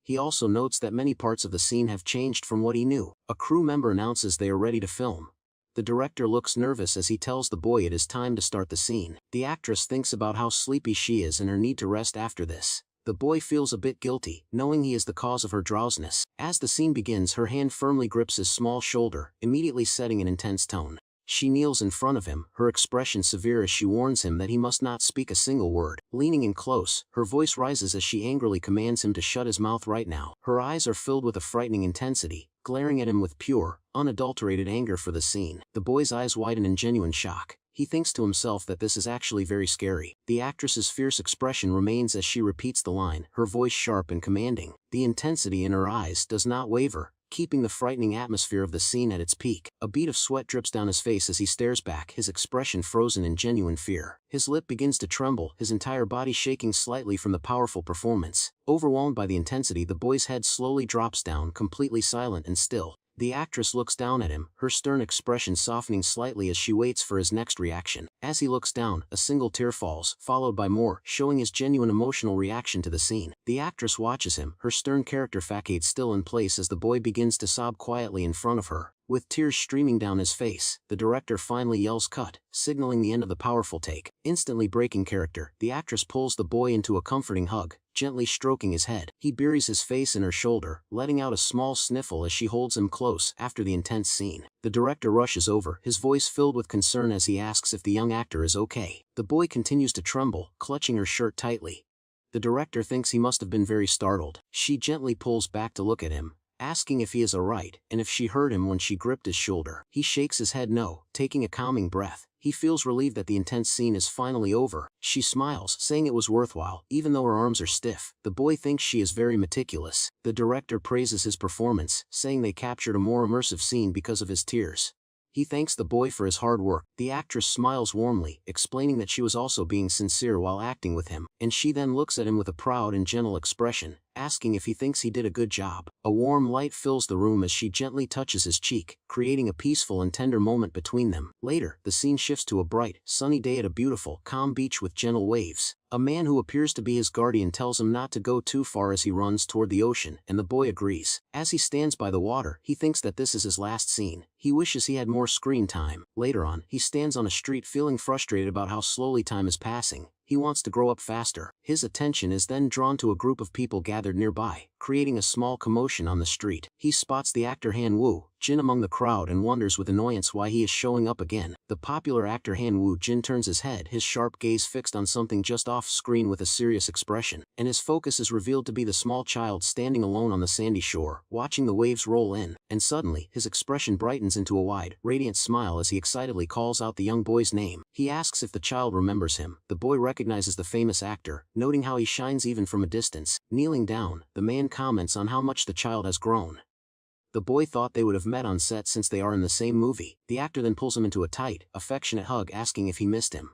He also notes that many parts of the scene have changed from what he knew. A crew member announces they are ready to film. The director looks nervous as he tells the boy it is time to start the scene. The actress thinks about how sleepy she is and her need to rest after this. The boy feels a bit guilty, knowing he is the cause of her drowsiness. As the scene begins, her hand firmly grips his small shoulder, immediately setting an intense tone. She kneels in front of him, her expression severe as she warns him that he must not speak a single word. Leaning in close, her voice rises as she angrily commands him to shut his mouth right now. Her eyes are filled with a frightening intensity, glaring at him with pure, unadulterated anger for the scene. The boy's eyes widen in genuine shock. He thinks to himself that this is actually very scary. The actress's fierce expression remains as she repeats the line, her voice sharp and commanding. The intensity in her eyes does not waver, keeping the frightening atmosphere of the scene at its peak. A bead of sweat drips down his face as he stares back, his expression frozen in genuine fear. His lip begins to tremble, his entire body shaking slightly from the powerful performance. Overwhelmed by the intensity, the boy's head slowly drops down, completely silent and still. The actress looks down at him, her stern expression softening slightly as she waits for his next reaction. As he looks down, a single tear falls, followed by more, showing his genuine emotional reaction to the scene. The actress watches him, her stern character facade still in place as the boy begins to sob quietly in front of her. With tears streaming down his face, the director finally yells cut, signaling the end of the powerful take. Instantly breaking character, the actress pulls the boy into a comforting hug, gently stroking his head. He buries his face in her shoulder, letting out a small sniffle as she holds him close. After the intense scene, the director rushes over, his voice filled with concern as he asks if the young actor is okay. The boy continues to tremble, clutching her shirt tightly. The director thinks he must have been very startled. She gently pulls back to look at him, asking if he is alright, and if she heard him when she gripped his shoulder. He shakes his head no, taking a calming breath. He feels relieved that the intense scene is finally over. She smiles, saying it was worthwhile, even though her arms are stiff. The boy thinks she is very meticulous. The director praises his performance, saying they captured a more immersive scene because of his tears. He thanks the boy for his hard work. The actress smiles warmly, explaining that she was also being sincere while acting with him, and she then looks at him with a proud and gentle expression, asking if he thinks he did a good job. A warm light fills the room as she gently touches his cheek, creating a peaceful and tender moment between them. Later, the scene shifts to a bright, sunny day at a beautiful, calm beach with gentle waves. A man who appears to be his guardian tells him not to go too far as he runs toward the ocean, and the boy agrees. As he stands by the water, he thinks that this is his last scene. He wishes he had more screen time. Later on, he stands on a street feeling frustrated about how slowly time is passing. He wants to grow up faster. His attention is then drawn to a group of people gathered nearby, creating a small commotion on the street. He spots the actor Han Woo Jin among the crowd and wonders with annoyance why he is showing up again. The popular actor Han Woo Jin turns his head, his sharp gaze fixed on something just off screen with a serious expression, and his focus is revealed to be the small child standing alone on the sandy shore, watching the waves roll in, and suddenly, his expression brightens into a wide, radiant smile as he excitedly calls out the young boy's name. He asks if the child remembers him. The boy recognizes the famous actor, noting how he shines even from a distance. Kneeling down, the man comments on how much the child has grown. The boy thought they would have met on set since they are in the same movie. The actor then pulls him into a tight, affectionate hug asking if he missed him.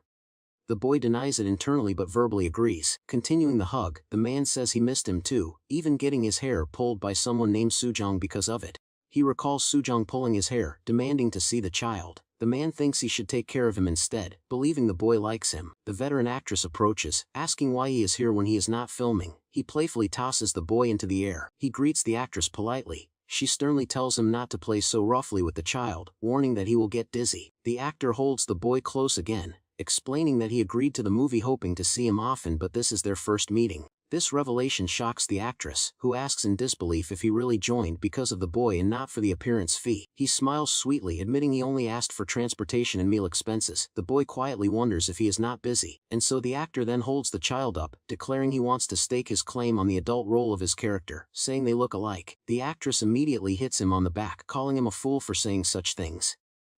The boy denies it internally but verbally agrees. Continuing the hug, the man says he missed him too, even getting his hair pulled by someone named Sujong because of it. He recalls Sujong pulling his hair, demanding to see the child. The man thinks he should take care of him instead, believing the boy likes him. The veteran actress approaches, asking why he is here when he is not filming. He playfully tosses the boy into the air. He greets the actress politely. She sternly tells him not to play so roughly with the child, warning that he will get dizzy. The actor holds the boy close again, explaining that he agreed to the movie hoping to see him often but this is their first meeting. This revelation shocks the actress, who asks in disbelief if he really joined because of the boy and not for the appearance fee. He smiles sweetly, admitting he only asked for transportation and meal expenses. The boy quietly wonders if he is not busy, and so the actor then holds the child up, declaring he wants to stake his claim on the adult role of his character, saying they look alike. The actress immediately hits him on the back, calling him a fool for saying such things.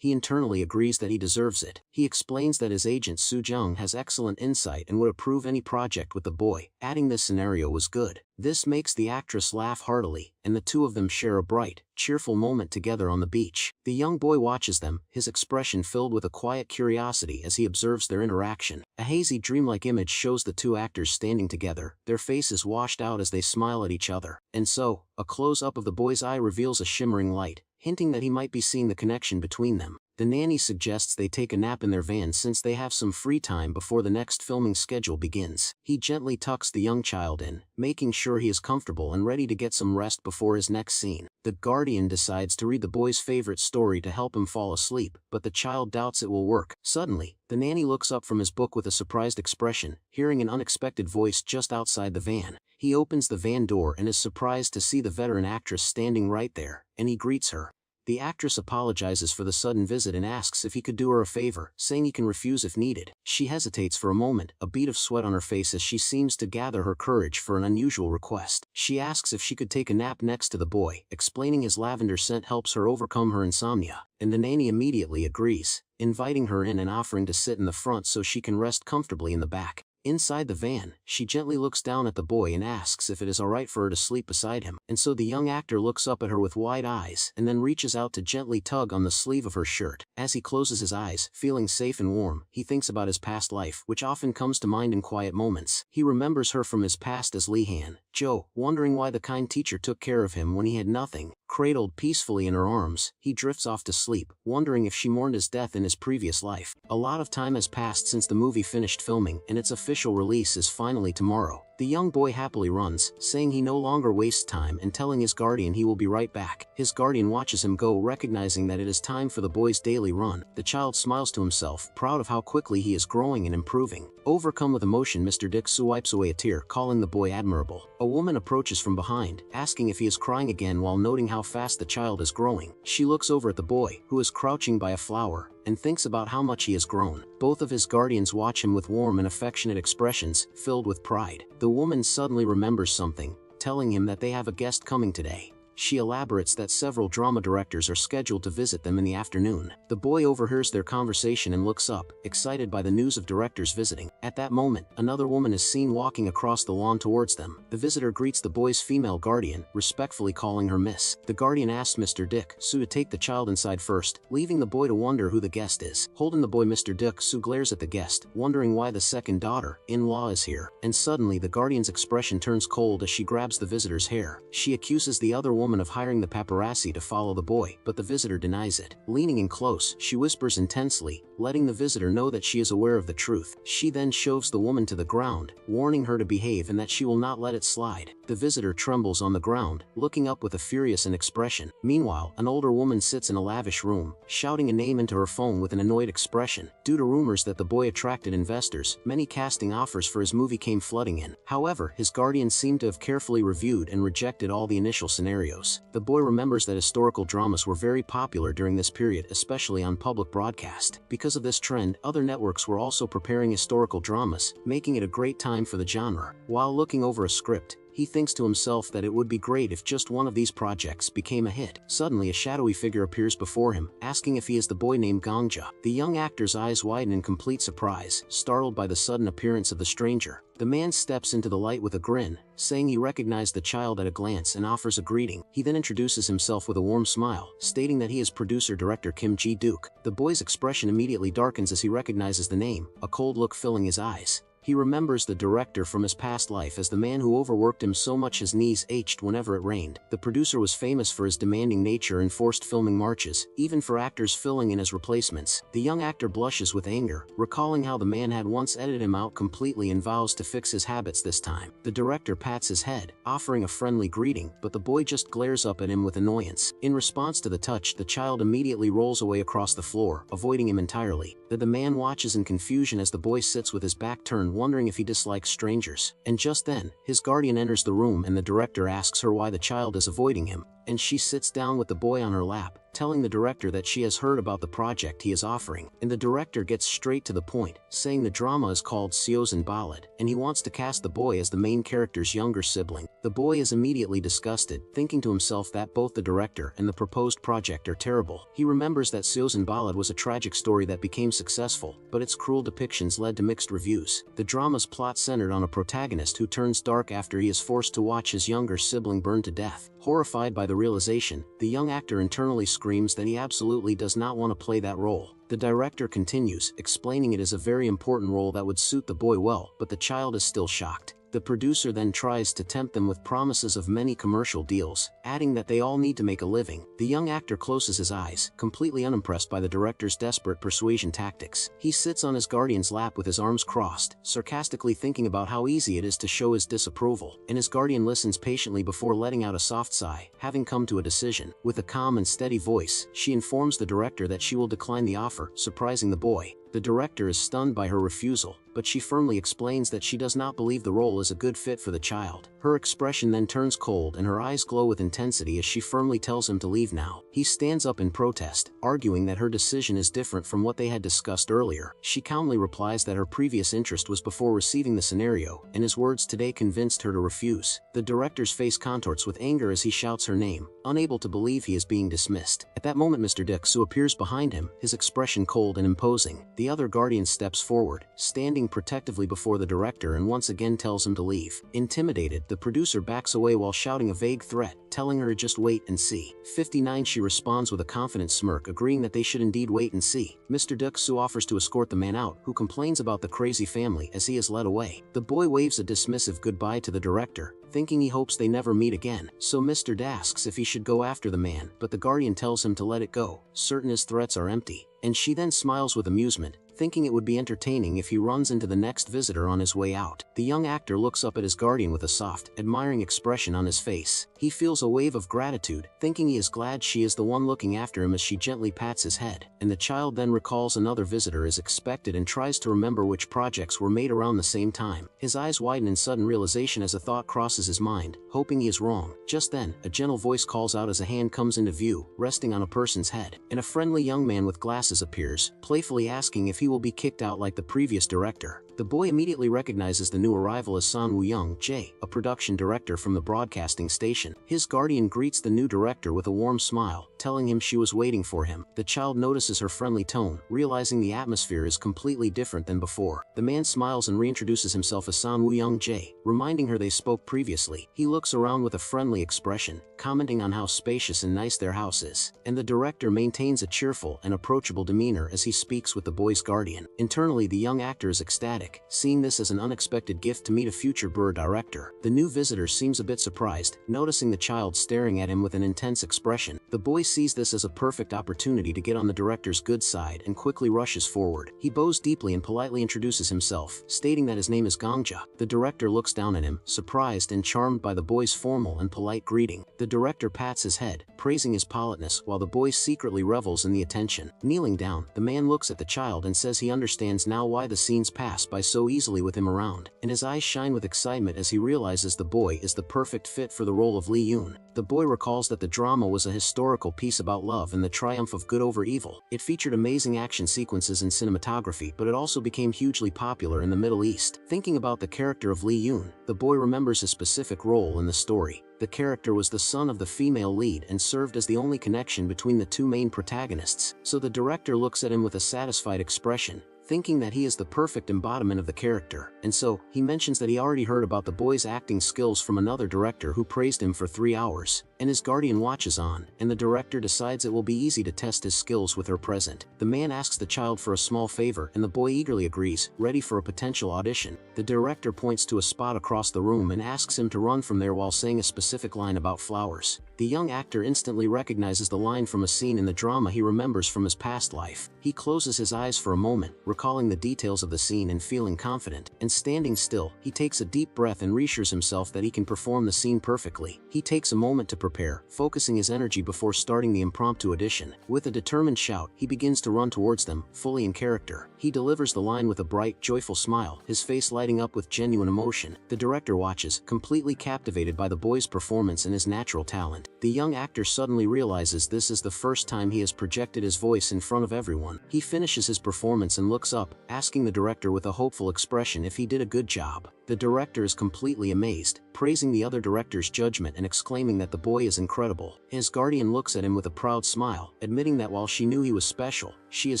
He internally agrees that he deserves it. He explains that his agent Soo Jung has excellent insight and would approve any project with the boy, adding this scenario was good. This makes the actress laugh heartily, and the two of them share a bright, cheerful moment together on the beach. The young boy watches them, his expression filled with a quiet curiosity as he observes their interaction. A hazy dreamlike image shows the two actors standing together, their faces washed out as they smile at each other. And so, a close-up of the boy's eye reveals a shimmering light, hinting that he might be seeing the connection between them. The nanny suggests they take a nap in their van since they have some free time before the next filming schedule begins. He gently tucks the young child in, making sure he is comfortable and ready to get some rest before his next scene. The guardian decides to read the boy's favorite story to help him fall asleep, but the child doubts it will work. Suddenly, the nanny looks up from his book with a surprised expression, hearing an unexpected voice just outside the van. He opens the van door and is surprised to see the veteran actress standing right there, and he greets her. The actress apologizes for the sudden visit and asks if he could do her a favor, saying he can refuse if needed. She hesitates for a moment, a bead of sweat on her face as she seems to gather her courage for an unusual request. She asks if she could take a nap next to the boy, explaining his lavender scent helps her overcome her insomnia, and the nanny immediately agrees, inviting her in and offering to sit in the front so she can rest comfortably in the back. Inside the van, she gently looks down at the boy and asks if it is alright for her to sleep beside him, and so the young actor looks up at her with wide eyes and then reaches out to gently tug on the sleeve of her shirt. As he closes his eyes, feeling safe and warm, he thinks about his past life, which often comes to mind in quiet moments. He remembers her from his past as Lee-han, Jo, wondering why the kind teacher took care of him when he had nothing. Cradled peacefully in her arms, he drifts off to sleep, wondering if she mourned his death in his previous life. A lot of time has passed since the movie finished filming, and its official release is finally tomorrow. The young boy happily runs, saying he no longer wastes time and telling his guardian he will be right back. His guardian watches him go, recognizing that it is time for the boy's daily run. The child smiles to himself, proud of how quickly he is growing and improving. Overcome with emotion, Mr. Dick wipes away a tear, calling the boy admirable. A woman approaches from behind, asking if he is crying again while noting how fast the child is growing. She looks over at the boy, who is crouching by a flower, and thinks about how much he has grown. Both of his guardians watch him with warm and affectionate expressions, filled with pride. The woman suddenly remembers something, telling him that they have a guest coming today. She elaborates that several drama directors are scheduled to visit them in the afternoon. The boy overhears their conversation and looks up, excited by the news of directors visiting. At that moment, another woman is seen walking across the lawn towards them. The visitor greets the boy's female guardian, respectfully calling her Miss. The guardian asks Mr. Dick Soo to take the child inside first, leaving the boy to wonder who the guest is. Holding the boy, Mr. Dick Soo glares at the guest, wondering why the second daughter-in-law is here. And suddenly the guardian's expression turns cold as she grabs the visitor's hair. She accuses the other woman of hiring the paparazzi to follow the boy, but the visitor denies it. Leaning in close, she whispers intensely, letting the visitor know that she is aware of the truth. She then shoves the woman to the ground, warning her to behave and that she will not let it slide. The visitor trembles on the ground, looking up with a furious expression. Meanwhile, an older woman sits in a lavish room, shouting a name into her phone with an annoyed expression. Due to rumors that the boy attracted investors, many casting offers for his movie came flooding in. However, his guardian seemed to have carefully reviewed and rejected all the initial scenarios. The boy remembers that historical dramas were very popular during this period, especially on public broadcast. Because of this trend, other networks were also preparing historical dramas, making it a great time for the genre. While looking over a script, he thinks to himself that it would be great if just one of these projects became a hit. Suddenly a shadowy figure appears before him, asking if he is the boy named Gongja. The young actor's eyes widen in complete surprise, startled by the sudden appearance of the stranger. The man steps into the light with a grin, saying he recognized the child at a glance and offers a greeting. He then introduces himself with a warm smile, stating that he is producer-director Kim Ji-duk. The boy's expression immediately darkens as he recognizes the name, a cold look filling his eyes. He remembers the director from his past life as the man who overworked him so much his knees ached whenever it rained. The producer was famous for his demanding nature and forced filming marches, even for actors filling in as replacements. The young actor blushes with anger, recalling how the man had once edited him out completely and vows to fix his habits this time. The director pats his head, offering a friendly greeting, but the boy just glares up at him with annoyance. In response to the touch, the child immediately rolls away across the floor, avoiding him entirely. The man watches in confusion as the boy sits with his back turned, wondering if he dislikes strangers. And just then, his guardian enters the room and the director asks her why the child is avoiding him, and she sits down with the boy on her lap, telling the director that she has heard about the project he is offering. And the director gets straight to the point, saying the drama is called Seosin Ballad, and he wants to cast the boy as the main character's younger sibling. The boy is immediately disgusted, thinking to himself that both the director and the proposed project are terrible. He remembers that Seosin Ballad was a tragic story that became successful, but its cruel depictions led to mixed reviews. The drama's plot centered on a protagonist who turns dark after he is forced to watch his younger sibling burn to death. Horrified by the realization, the young actor internally screams that he absolutely does not want to play that role. The director continues, explaining it is a very important role that would suit the boy well, but the child is still shocked. The producer then tries to tempt them with promises of many commercial deals, adding that they all need to make a living. The young actor closes his eyes, completely unimpressed by the director's desperate persuasion tactics. He sits on his guardian's lap with his arms crossed, sarcastically thinking about how easy it is to show his disapproval, and his guardian listens patiently before letting out a soft sigh, having come to a decision. With a calm and steady voice, she informs the director that she will decline the offer, surprising the boy. The director is stunned by her refusal, but she firmly explains that she does not believe the role is a good fit for the child. Her expression then turns cold and her eyes glow with intensity as she firmly tells him to leave now. He stands up in protest, arguing that her decision is different from what they had discussed earlier. She calmly replies that her previous interest was before receiving the scenario, and his words today convinced her to refuse. The director's face contorts with anger as he shouts her name, unable to believe he is being dismissed. At that moment, Mr. Dick Soo appears behind him, his expression cold and imposing. The other guardian steps forward, standing protectively before the director, and once again tells him to leave. Intimidated, the producer backs away while shouting a vague threat, telling her to just wait and see. 59 She responds with a confident smirk, agreeing that they should indeed wait and see. Mr. Dick Soo offers to escort the man out, who complains about the crazy family as he is led away. The boy waves a dismissive goodbye to the director, thinking he hopes they never meet again. So Mr. D asks if he should go after the man, but the guardian tells him to let it go, certain his threats are empty. And she then smiles with amusement, thinking it would be entertaining if he runs into the next visitor on his way out. The young actor looks up at his guardian with a soft, admiring expression on his face. He feels a wave of gratitude, thinking he is glad she is the one looking after him as she gently pats his head. And the child then recalls another visitor is expected and tries to remember which projects were made around the same time. His eyes widen in sudden realization as a thought crosses his mind, hoping he is wrong. Just then, a gentle voice calls out as a hand comes into view, resting on a person's head, and a friendly young man with glasses appears, playfully asking if he will be kicked out like the previous director. The boy immediately recognizes the new arrival as San Woo-young Jae, a production director from the broadcasting station. His guardian greets the new director with a warm smile, telling him she was waiting for him. The child notices her friendly tone, realizing the atmosphere is completely different than before. The man smiles and reintroduces himself as San Woo-young Jae, reminding her they spoke previously. He looks around with a friendly expression, commenting on how spacious and nice their house is, and the director maintains a cheerful and approachable demeanor as he speaks with the boy's guardian. Internally, the young actor is ecstatic, seeing this as an unexpected gift to meet a future director. The new visitor seems a bit surprised, noticing the child staring at him with an intense expression. The boy sees this as a perfect opportunity to get on the director's good side and quickly rushes forward. He bows deeply and politely introduces himself, stating that his name is Gangja. The director looks down at him, surprised and charmed by the boy's formal and polite greeting. The director pats his head, praising his politeness, while the boy secretly revels in the attention. Kneeling down, the man looks at the child and says he understands now why the scenes pass by so easily with him around, and his eyes shine with excitement as he realizes the boy is the perfect fit for the role of Lee Yoon. The boy recalls that the drama was a historical piece about love and the triumph of good over evil. It featured amazing action sequences and cinematography, but it also became hugely popular in the Middle East. Thinking about the character of Lee Yoon, the boy remembers his specific role in the story. The character was the son of the female lead and served as the only connection between the two main protagonists, so the director looks at him with a satisfied expression, thinking that he is the perfect embodiment of the character. And so, he mentions that he already heard about the boy's acting skills from another director who praised him for 3 hours, and his guardian watches on, and the director decides it will be easy to test his skills with her present. The man asks the child for a small favor and the boy eagerly agrees, ready for a potential audition. The director points to a spot across the room and asks him to run from there while saying a specific line about flowers. The young actor instantly recognizes the line from a scene in the drama he remembers from his past life. He closes his eyes for a moment, recalling the details of the scene and feeling confident, and standing still, he takes a deep breath and reassures himself that he can perform the scene perfectly. He takes a moment to prepare, focusing his energy before starting the impromptu audition. With a determined shout, he begins to run towards them, fully in character. He delivers the line with a bright, joyful smile, his face lighting up with genuine emotion. The director watches, completely captivated by the boy's performance and his natural talent. The young actor suddenly realizes this is the first time he has projected his voice in front of everyone. He finishes his performance and looks up, asking the director with a hopeful expression if he did a good job. The director is completely amazed, praising the other director's judgment and exclaiming that the boy is incredible. His guardian looks at him with a proud smile, admitting that while she knew he was special, she is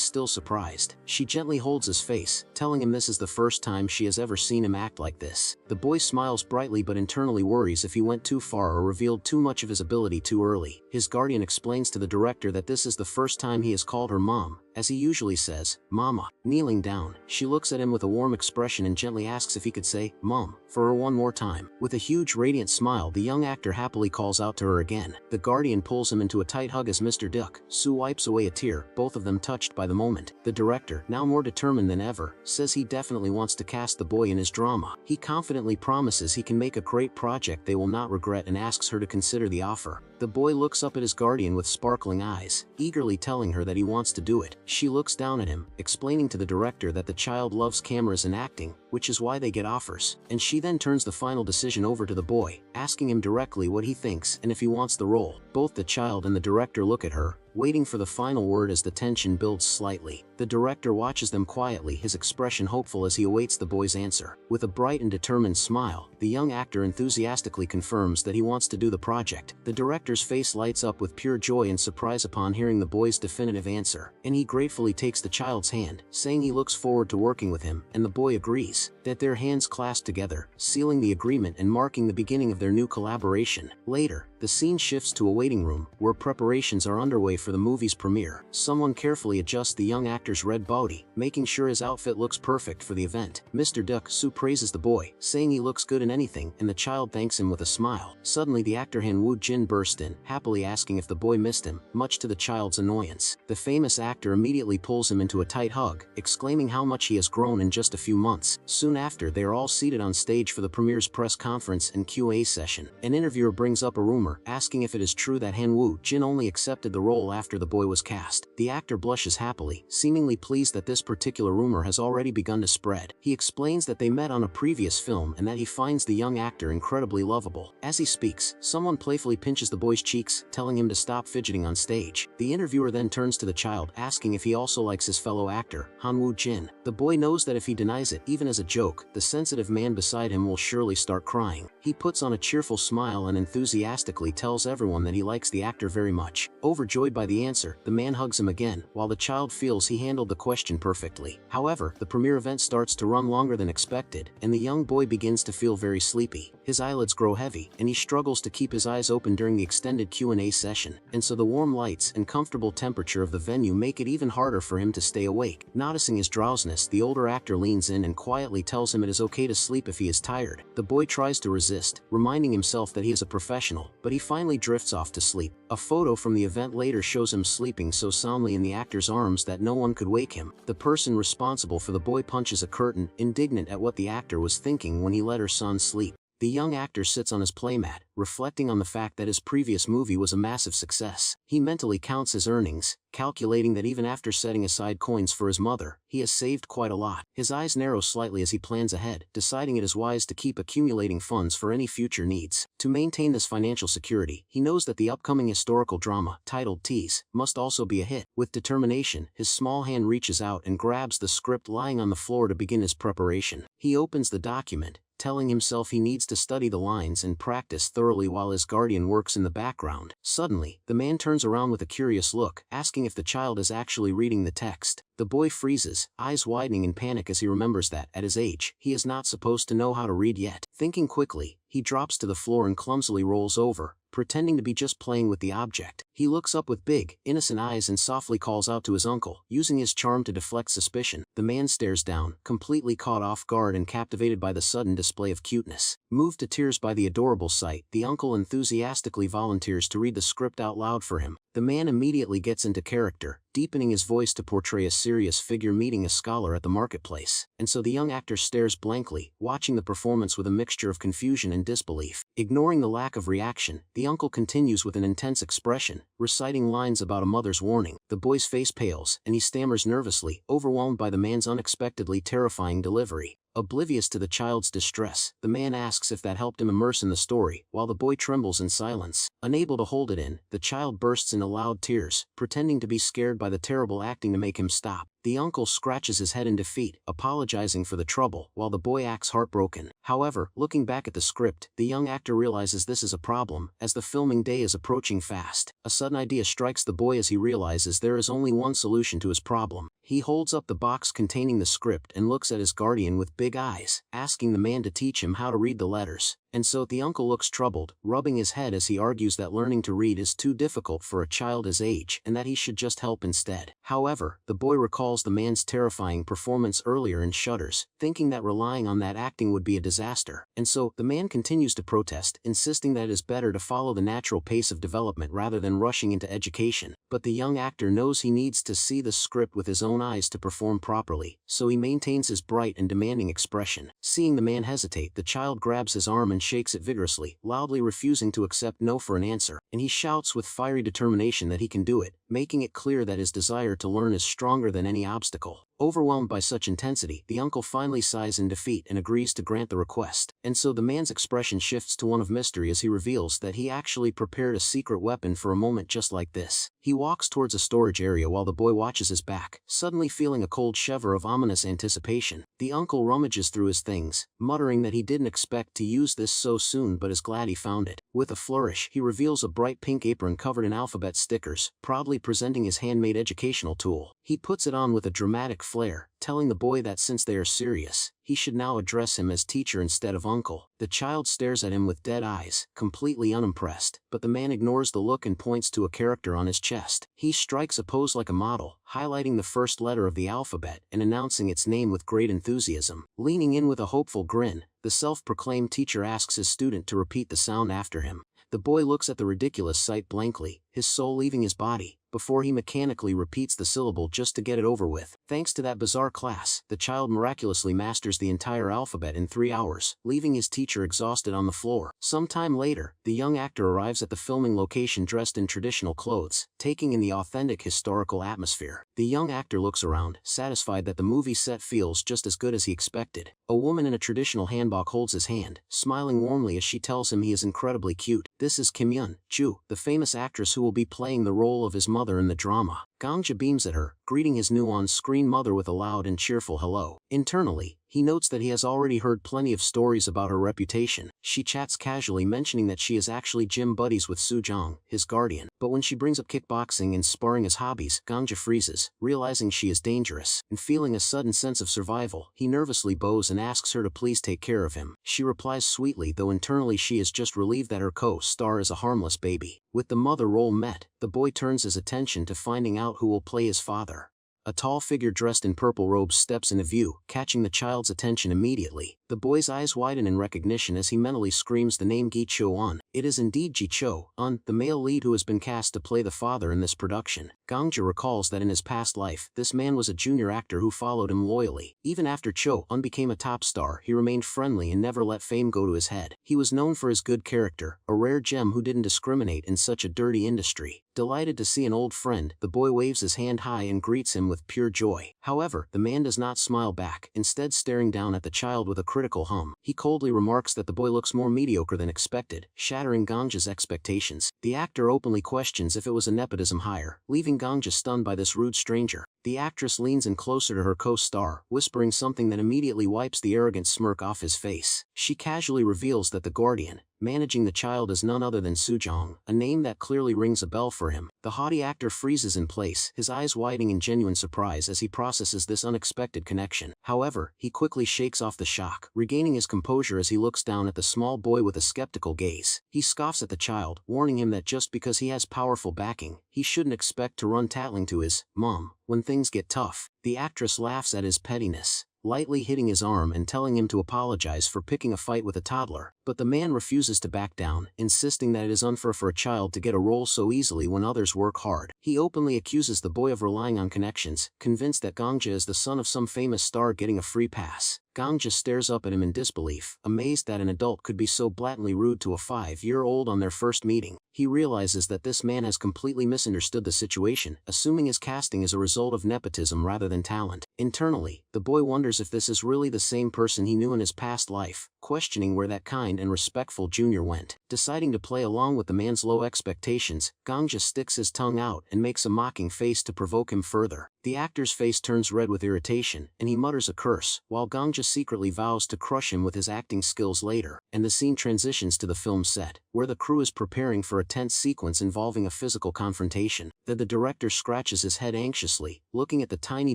still surprised. She gently holds his face, telling him this is the first time she has ever seen him act like this. The boy smiles brightly but internally worries if he went too far or revealed too much of his ability too early. His guardian explains to the director that this is the first time he has called her mom, as he usually says, "Mama." Kneeling down, she looks at him with a warm expression and gently asks if he could say, "Mom," for her one more time. With a huge radiant smile, the young actor happily calls out to her again. The guardian pulls him into a tight hug as Mr. Duck Soo wipes away a tear, both of them touched by the moment. The director, now more determined than ever, says he definitely wants to cast the boy in his drama. He confidently promises he can make a great project they will not regret and asks her to consider the offer. The boy looks up at his guardian with sparkling eyes, eagerly telling her that he wants to do it. She looks down at him, explaining to the director that the child loves cameras and acting, which is why they get offers, and she then turns the final decision over to the boy, asking him directly what he thinks and if he wants the role. Both the child and the director look at her, waiting for the final word as the tension builds slightly. The director watches them quietly, his expression hopeful as he awaits the boy's answer. With a bright and determined smile, the young actor enthusiastically confirms that he wants to do the project. The director's face lights up with pure joy and surprise upon hearing the boy's definitive answer, and he gratefully takes the child's hand, saying he looks forward to working with him, and the boy agrees. That their hands clasp together, sealing the agreement and marking the beginning of their new collaboration. Later, the scene shifts to a waiting room, where preparations are underway for the movie's premiere. Someone carefully adjusts the young actor's red body, making sure his outfit looks perfect for the event. Mr. Duck Soo praises the boy, saying he looks good in anything, and the child thanks him with a smile. Suddenly the actor Han Woo Jin burst in, happily asking if the boy missed him, much to the child's annoyance. The famous actor immediately pulls him into a tight hug, exclaiming how much he has grown in just a few months. Soon after, they are all seated on stage for the premiere's press conference and Q&A session. An interviewer brings up a rumor rumor, asking if it is true that Han Jin only accepted the role after the boy was cast. The actor blushes happily, seemingly pleased that this particular rumor has already begun to spread. He explains that they met on a previous film and that he finds the young actor incredibly lovable. As he speaks, someone playfully pinches the boy's cheeks, telling him to stop fidgeting on stage. The interviewer then turns to the child, asking if he also likes his fellow actor, Han Jin. The boy knows that if he denies it, even as a joke, the sensitive man beside him will surely start crying. He puts on a cheerful smile and enthusiastically tells everyone that he likes the actor very much. Overjoyed by the answer, the man hugs him again, while the child feels he handled the question perfectly. However, the premiere event starts to run longer than expected, and the young boy begins to feel very sleepy. His eyelids grow heavy, and he struggles to keep his eyes open during the extended Q&A session, and so the warm lights and comfortable temperature of the venue make it even harder for him to stay awake. Noticing his drowsiness, the older actor leans in and quietly tells him it is okay to sleep if he is tired. The boy tries to resist, reminding himself that he is a professional, but he finally drifts off to sleep. A photo from the event later shows him sleeping so soundly in the actor's arms that no one could wake him. The person responsible for the boy punches a curtain, indignant at what the actor was thinking when he let her son sleep. The young actor sits on his playmat, reflecting on the fact that his previous movie was a massive success. He mentally counts his earnings, calculating that even after setting aside coins for his mother, he has saved quite a lot. His eyes narrow slightly as he plans ahead, deciding it is wise to keep accumulating funds for any future needs. To maintain this financial security, he knows that the upcoming historical drama, titled Tease, must also be a hit. With determination, his small hand reaches out and grabs the script lying on the floor to begin his preparation. He opens the document, telling himself he needs to study the lines and practice thoroughly while his guardian works in the background. Suddenly, the man turns around with a curious look, asking if the child is actually reading the text. The boy freezes, eyes widening in panic as he remembers that, at his age, he is not supposed to know how to read yet. Thinking quickly, he drops to the floor and clumsily rolls over, pretending to be just playing with the object. He looks up with big, innocent eyes and softly calls out to his uncle, using his charm to deflect suspicion. The man stares down, completely caught off guard and captivated by the sudden display of cuteness. Moved to tears by the adorable sight, the uncle enthusiastically volunteers to read the script out loud for him. The man immediately gets into character, deepening his voice to portray a serious figure meeting a scholar at the marketplace. And so the young actor stares blankly, watching the performance with a mixture of confusion and disbelief. Ignoring the lack of reaction, the uncle continues with an intense expression, reciting lines about a mother's warning. The boy's face pales, and he stammers nervously, overwhelmed by the man's unexpectedly terrifying delivery. Oblivious to the child's distress, the man asks if that helped him immerse in the story, while the boy trembles in silence. Unable to hold it in, the child bursts into loud tears, pretending to be scared by the terrible acting to make him stop. The uncle scratches his head in defeat, apologizing for the trouble, while the boy acts heartbroken. However, looking back at the script, the young actor realizes this is a problem, as the filming day is approaching fast. A sudden idea strikes the boy as he realizes there is only one solution to his problem. He holds up the box containing the script and looks at his guardian with big eyes, asking the man to teach him how to read the letters. And so the uncle looks troubled, rubbing his head as he argues that learning to read is too difficult for a child his age and that he should just help instead. However, the boy recalls the man's terrifying performance earlier and shudders, thinking that relying on that acting would be a disaster. And so, the man continues to protest, insisting that it is better to follow the natural pace of development rather than rushing into education. But the young actor knows he needs to see the script with his own eyes to perform properly, so he maintains his bright and demanding expression. Seeing the man hesitate, the child grabs his arm and shakes it vigorously, loudly refusing to accept no for an answer, and he shouts with fiery determination that he can do it, making it clear that his desire to learn is stronger than any obstacle. Overwhelmed by such intensity, the uncle finally sighs in defeat and agrees to grant the request. And so the man's expression shifts to one of mystery as he reveals that he actually prepared a secret weapon for a moment just like this. He walks towards a storage area while the boy watches his back, suddenly feeling a cold shiver of ominous anticipation. The uncle rummages through his things, muttering that he didn't expect to use this so soon but is glad he found it. With a flourish, he reveals a bright pink apron covered in alphabet stickers, proudly presenting his handmade educational tool. He puts it on with a dramatic flair, telling the boy that since they are serious, he should now address him as teacher instead of uncle. The child stares at him with dead eyes, completely unimpressed, but the man ignores the look and points to a character on his chest. He strikes a pose like a model, highlighting the first letter of the alphabet and announcing its name with great enthusiasm. Leaning in with a hopeful grin, the self-proclaimed teacher asks his student to repeat the sound after him. The boy looks at the ridiculous sight blankly, his soul leaving his body, before he mechanically repeats the syllable just to get it over with. Thanks to that bizarre class, the child miraculously masters the entire alphabet in 3 hours, leaving his teacher exhausted on the floor. Sometime later, the young actor arrives at the filming location dressed in traditional clothes, taking in the authentic historical atmosphere. The young actor looks around, satisfied that the movie set feels just as good as he expected. A woman in a traditional hanbok holds his hand, smiling warmly as she tells him he is incredibly cute. This is Kim Yun-ju, the famous actress who will be playing the role of his mother in the drama. Gangja beams at her, greeting his new on-screen mother with a loud and cheerful hello. Internally, he notes that he has already heard plenty of stories about her reputation. She chats casually, mentioning that she is actually gym buddies with Soo-jong, his guardian. But when she brings up kickboxing and sparring as hobbies, Gangja freezes, realizing she is dangerous. And feeling a sudden sense of survival, he nervously bows and asks her to please take care of him. She replies sweetly, though internally she is just relieved that her co-star is a harmless baby. With the mother role met, the boy turns his attention to finding out who will play his father. A tall figure dressed in purple robes steps into view, catching the child's attention immediately. The boy's eyes widen in recognition as he mentally screams the name Gi Cho-un. It is indeed Ji Cho-un, the male lead who has been cast to play the father in this production. Gangja recalls that in his past life, this man was a junior actor who followed him loyally. Even after Cho-un became a top star, he remained friendly and never let fame go to his head. He was known for his good character, a rare gem who didn't discriminate in such a dirty industry. Delighted to see an old friend, the boy waves his hand high and greets him with pure joy. However, the man does not smile back, instead staring down at the child with a critical hum. He coldly remarks that the boy looks more mediocre than expected, shattering Gangja's expectations. The actor openly questions if it was a nepotism hire, leaving Gangja stunned by this rude stranger. The actress leans in closer to her co-star, whispering something that immediately wipes the arrogant smirk off his face. She casually reveals that the guardian, managing the child, is none other than Soo-jong, a name that clearly rings a bell for him. The haughty actor freezes in place, his eyes widening in genuine surprise as he processes this unexpected connection. However, he quickly shakes off the shock, regaining his composure as he looks down at the small boy with a skeptical gaze. He scoffs at the child, warning him that just because he has powerful backing, he shouldn't expect to run tattling to his mom when things get tough. The actress laughs at his pettiness, lightly hitting his arm and telling him to apologize for picking a fight with a toddler. But the man refuses to back down, insisting that it is unfair for a child to get a role so easily when others work hard. He openly accuses the boy of relying on connections, convinced that Gangja is the son of some famous star getting a free pass. Gangja stares up at him in disbelief, amazed that an adult could be so blatantly rude to a 5-year-old on their first meeting. He realizes that this man has completely misunderstood the situation, assuming his casting is a result of nepotism rather than talent. Internally, the boy wonders if this is really the same person he knew in his past life, questioning where that kind and respectful junior went. Deciding to play along with the man's low expectations, Gangja sticks his tongue out and makes a mocking face to provoke him further. The actor's face turns red with irritation, and he mutters a curse, while Gangja secretly vows to crush him with his acting skills later. And the scene transitions to the film set, where the crew is preparing for a tense sequence involving a physical confrontation. The director scratches his head anxiously, looking at the tiny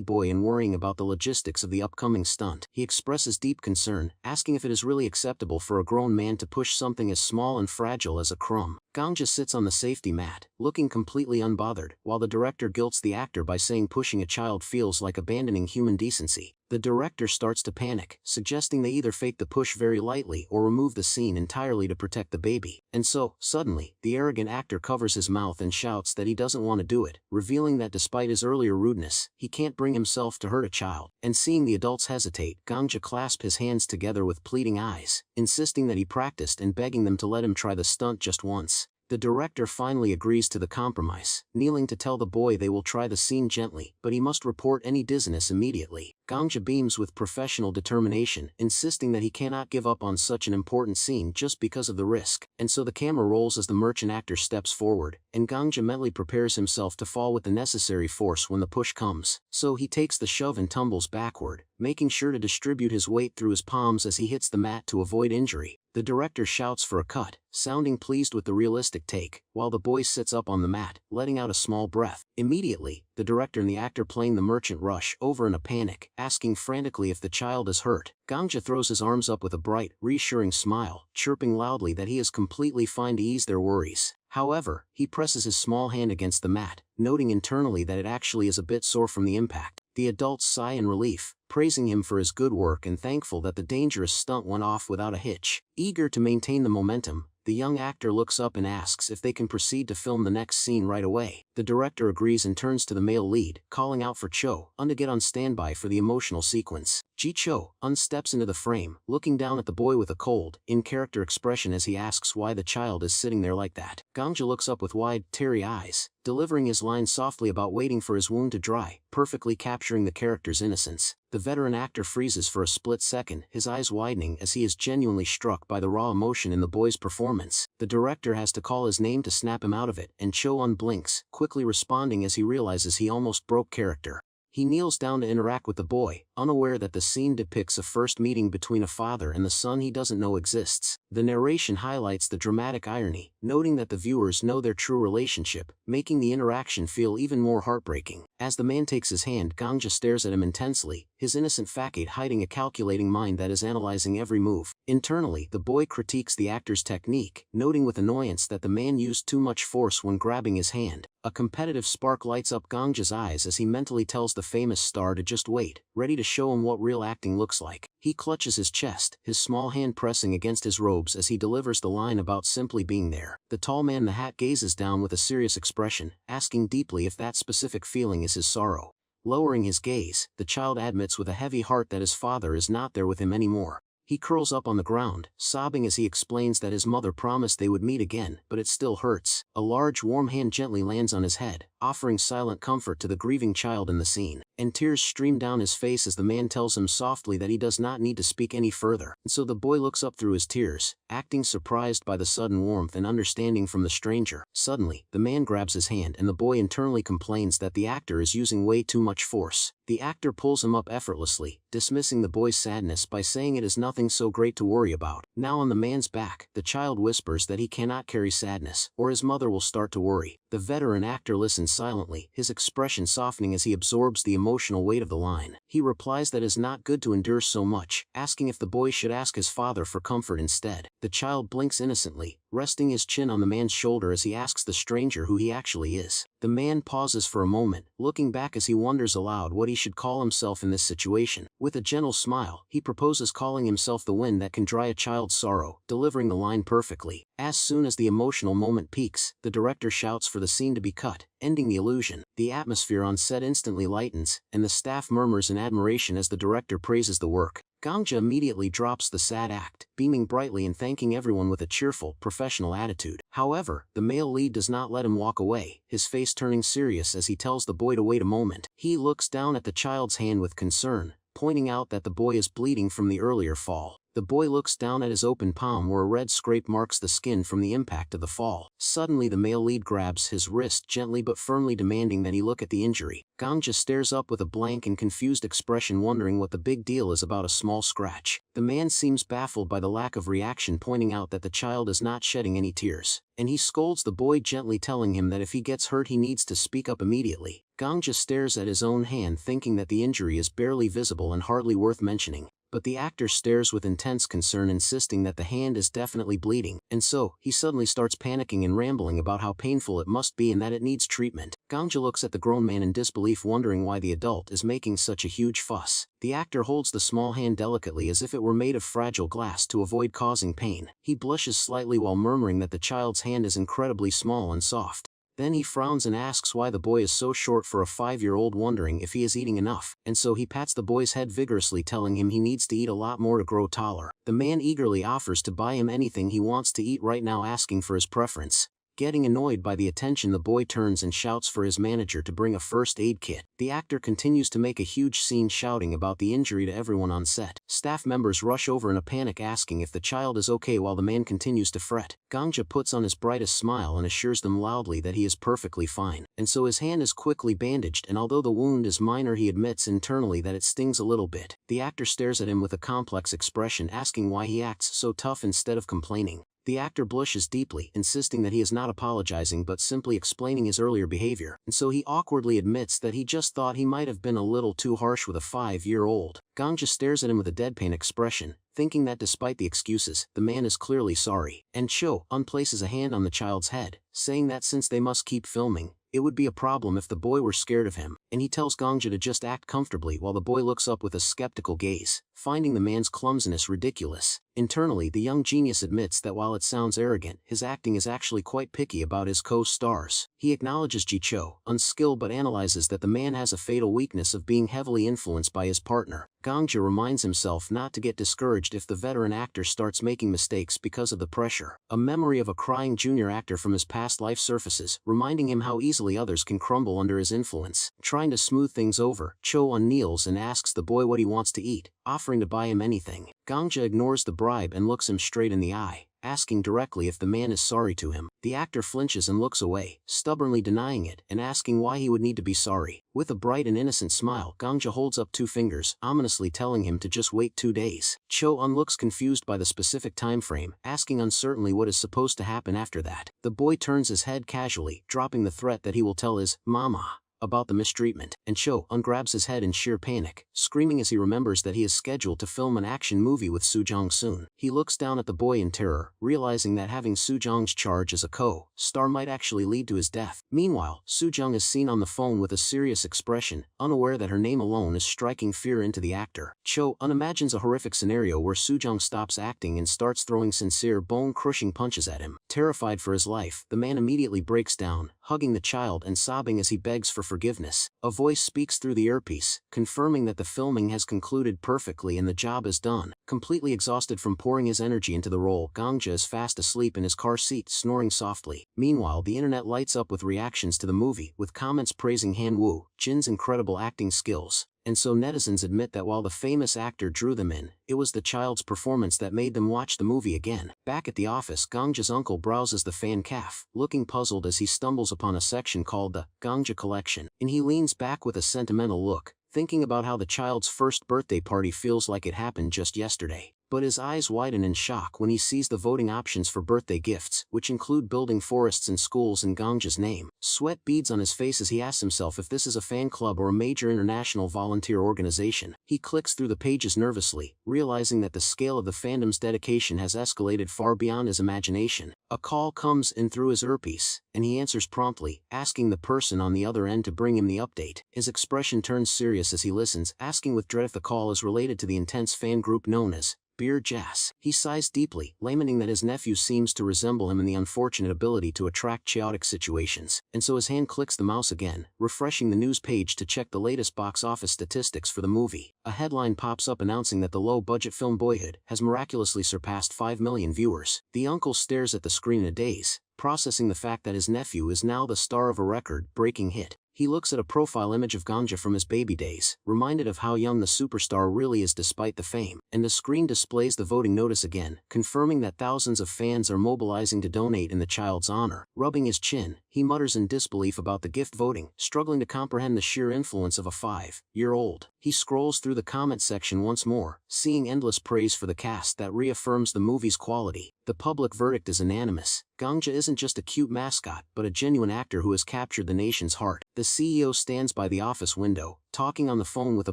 boy and worrying about the logistics of the upcoming stunt. He expresses deep concern, asking if it is really acceptable for a grown man to push something as small and fragile as a crumb. Gangja sits on the safety mat, looking completely unbothered, while the director guilts the actor by saying pushing a child feels like abandoning human decency. The director starts to panic, suggesting they either fake the push very lightly or remove the scene entirely to protect the baby. And so, suddenly, the arrogant actor covers his mouth and shouts that he doesn't want to do it, revealing that despite his earlier rudeness, he can't bring himself to hurt a child. And seeing the adults hesitate, Gangja clasps his hands together with pleading eyes, insisting that he practiced and begging them to let him try the stunt just once. The director finally agrees to the compromise, kneeling to tell the boy they will try the scene gently, but he must report any dizziness immediately. Gangja beams with professional determination, insisting that he cannot give up on such an important scene just because of the risk. And so the camera rolls as the merchant actor steps forward, and Gangja mentally prepares himself to fall with the necessary force when the push comes. So he takes the shove and tumbles backward, making sure to distribute his weight through his palms as he hits the mat to avoid injury. The director shouts for a cut, sounding pleased with the realistic take, while the boy sits up on the mat, letting out a small breath. Immediately, the director and the actor playing the merchant rush over in a panic, asking frantically if the child is hurt. Gangja throws his arms up with a bright, reassuring smile, chirping loudly that he is completely fine to ease their worries. However, he presses his small hand against the mat, noting internally that it actually is a bit sore from the impact. The adults sigh in relief, praising him for his good work and thankful that the dangerous stunt went off without a hitch. Eager to maintain the momentum, The young actor looks up and asks if they can proceed to film the next scene right away. The director agrees and turns to the male lead, calling out for Cho to get on standby for the emotional sequence. Cho steps into the frame, looking down at the boy with a cold, in-character expression as he asks why the child is sitting there like that. Gangja looks up with wide, teary eyes, delivering his line softly about waiting for his wound to dry, perfectly capturing the character's innocence. The veteran actor freezes for a split second, his eyes widening as he is genuinely struck by the raw emotion in the boy's performance. The director has to call his name to snap him out of it, and Cho unblinks, quickly responding as he realizes he almost broke character. He kneels down to interact with the boy, unaware that the scene depicts a first meeting between a father and the son he doesn't know exists. The narration highlights the dramatic irony, noting that the viewers know their true relationship, making the interaction feel even more heartbreaking. As the man takes his hand, Gangja stares at him intensely, his innocent facade hiding a calculating mind that is analyzing every move. Internally, the boy critiques the actor's technique, noting with annoyance that the man used too much force when grabbing his hand. A competitive spark lights up Gangja's eyes as he mentally tells the famous star to just wait, ready to show him what real acting looks like. He clutches his chest, his small hand pressing against his robes as he delivers the line about simply being there. The tall man in the hat gazes down with a serious expression, asking deeply if that specific feeling is his sorrow. Lowering his gaze, the child admits with a heavy heart that his father is not there with him anymore. He curls up on the ground, sobbing as he explains that his mother promised they would meet again, but it still hurts. A large warm hand gently lands on his head, offering silent comfort to the grieving child in the scene, and tears stream down his face as the man tells him softly that he does not need to speak any further. And so the boy looks up through his tears, acting surprised by the sudden warmth and understanding from the stranger. Suddenly, the man grabs his hand and the boy internally complains that the actor is using way too much force. The actor pulls him up effortlessly, dismissing the boy's sadness by saying it is nothing so great to worry about. Now on the man's back, the child whispers that he cannot carry sadness, or his mother will start to worry. The veteran actor listens silently, his expression softening as he absorbs the emotional weight of the line. He replies that it is not good to endure so much, asking if the boy should ask his father for comfort instead. The child blinks innocently, resting his chin on the man's shoulder as he asks the stranger who he actually is. The man pauses for a moment, looking back as he wonders aloud what he should call himself in this situation. With a gentle smile, he proposes calling himself the wind that can dry a child's sorrow, delivering the line perfectly. As soon as the emotional moment peaks, the director shouts for the scene to be cut, ending the illusion. The atmosphere on set instantly lightens, and the staff murmurs in admiration as the director praises the work. Gangja immediately drops the sad act, beaming brightly and thanking everyone with a cheerful, professional attitude. However, the male lead does not let him walk away, his face turning serious as he tells the boy to wait a moment. He looks down at the child's hand with concern, pointing out that the boy is bleeding from the earlier fall. The boy looks down at his open palm where a red scrape marks the skin from the impact of the fall. Suddenly the male lead grabs his wrist gently but firmly, demanding that he look at the injury. Gangja stares up with a blank and confused expression, wondering what the big deal is about a small scratch. The man seems baffled by the lack of reaction, pointing out that the child is not shedding any tears, and he scolds the boy gently, telling him that if he gets hurt he needs to speak up immediately. Gangja stares at his own hand, thinking that the injury is barely visible and hardly worth mentioning. But the actor stares with intense concern, insisting that the hand is definitely bleeding, and so, he suddenly starts panicking and rambling about how painful it must be and that it needs treatment. Gangja looks at the grown man in disbelief, wondering why the adult is making such a huge fuss. The actor holds the small hand delicately as if it were made of fragile glass to avoid causing pain. He blushes slightly while murmuring that the child's hand is incredibly small and soft. Then he frowns and asks why the boy is so short for a 5-year-old, wondering if he is eating enough, and so he pats the boy's head vigorously, telling him he needs to eat a lot more to grow taller. The man eagerly offers to buy him anything he wants to eat right now, asking for his preference. Getting annoyed by the attention, the boy turns and shouts for his manager to bring a first aid kit. The actor continues to make a huge scene, shouting about the injury to everyone on set. Staff members rush over in a panic, asking if the child is okay while the man continues to fret. Gangja puts on his brightest smile and assures them loudly that he is perfectly fine, and so his hand is quickly bandaged, and although the wound is minor, he admits internally that it stings a little bit. The actor stares at him with a complex expression, asking why he acts so tough instead of complaining. The actor blushes deeply, insisting that he is not apologizing but simply explaining his earlier behavior, and so he awkwardly admits that he just thought he might have been a little too harsh with a 5-year-old. Gangja stares at him with a deadpan expression, thinking that despite the excuses, the man is clearly sorry, and Cho places a hand on the child's head, saying that since they must keep filming, It would be a problem if the boy were scared of him, and he tells Gangja to just act comfortably while the boy looks up with a skeptical gaze, finding the man's clumsiness ridiculous. Internally, the young genius admits that while it sounds arrogant, his acting is actually quite picky about his co-stars. He acknowledges Jicho, unskilled, but analyzes that the man has a fatal weakness of being heavily influenced by his partner. Gangja reminds himself not to get discouraged if the veteran actor starts making mistakes because of the pressure. A memory of a crying junior actor from his past life surfaces, reminding him how easily others can crumble under his influence. Trying to smooth things over, Cho kneels and asks the boy what he wants to eat, offering to buy him anything. Gangja ignores the bribe and looks him straight in the eye, asking directly if the man is sorry to him. The actor flinches and looks away, stubbornly denying it and asking why he would need to be sorry. With a bright and innocent smile, Gangja holds up 2 fingers, ominously telling him to just wait 2 days. Cho looks confused by the specific time frame, asking uncertainly what is supposed to happen after that. The boy turns his head casually, dropping the threat that he will tell his mama about the mistreatment, and Cho grabs his head in sheer panic, screaming as he remembers that he is scheduled to film an action movie with Sujong soon. He looks down at the boy in terror, realizing that having Sujong's charge as a co-star might actually lead to his death. Meanwhile, Sujong is seen on the phone with a serious expression, unaware that her name alone is striking fear into the actor. Cho imagines a horrific scenario where Sujong stops acting and starts throwing sincere, bone-crushing punches at him. Terrified for his life, the man immediately breaks down, hugging the child and sobbing as he begs for forgiveness. A voice speaks through the earpiece, confirming that the filming has concluded perfectly and the job is done. Completely exhausted from pouring his energy into the role, Gangja is fast asleep in his car seat, snoring softly. Meanwhile, the internet lights up with reactions to the movie, with comments praising Han Woo Jin's incredible acting skills. And so netizens admit that while the famous actor drew them in, it was the child's performance that made them watch the movie again. Back at the office, Gangja's uncle browses the fan caf, looking puzzled as he stumbles upon a section called the Gangja Collection, and he leans back with a sentimental look, thinking about how the child's first birthday party feels like it happened just yesterday. But his eyes widen in shock when he sees the voting options for birthday gifts, which include building forests and schools in Gangja's name. Sweat beads on his face as he asks himself if this is a fan club or a major international volunteer organization. He clicks through the pages nervously, realizing that the scale of the fandom's dedication has escalated far beyond his imagination. A call comes in through his earpiece, and he answers promptly, asking the person on the other end to bring him the update. His expression turns serious as he listens, asking with dread if the call is related to the intense fan group known as Beer Jazz. He sighs deeply, lamenting that his nephew seems to resemble him in the unfortunate ability to attract chaotic situations, and so his hand clicks the mouse again, refreshing the news page to check the latest box office statistics for the movie. A headline pops up announcing that the low-budget film Boyhood has miraculously surpassed 5 million viewers. The uncle stares at the screen in a daze, processing the fact that his nephew is now the star of a record-breaking hit. He looks at a profile image of Gangja from his baby days, reminded of how young the superstar really is despite the fame, and the screen displays the voting notice again, confirming that thousands of fans are mobilizing to donate in the child's honor. Rubbing his chin, he mutters in disbelief about the gift voting, struggling to comprehend the sheer influence of a 5-year-old. He scrolls through the comment section once more, seeing endless praise for the cast that reaffirms the movie's quality. The public verdict is unanimous. Gangja isn't just a cute mascot, but a genuine actor who has captured the nation's heart. The CEO stands by the office window, talking on the phone with a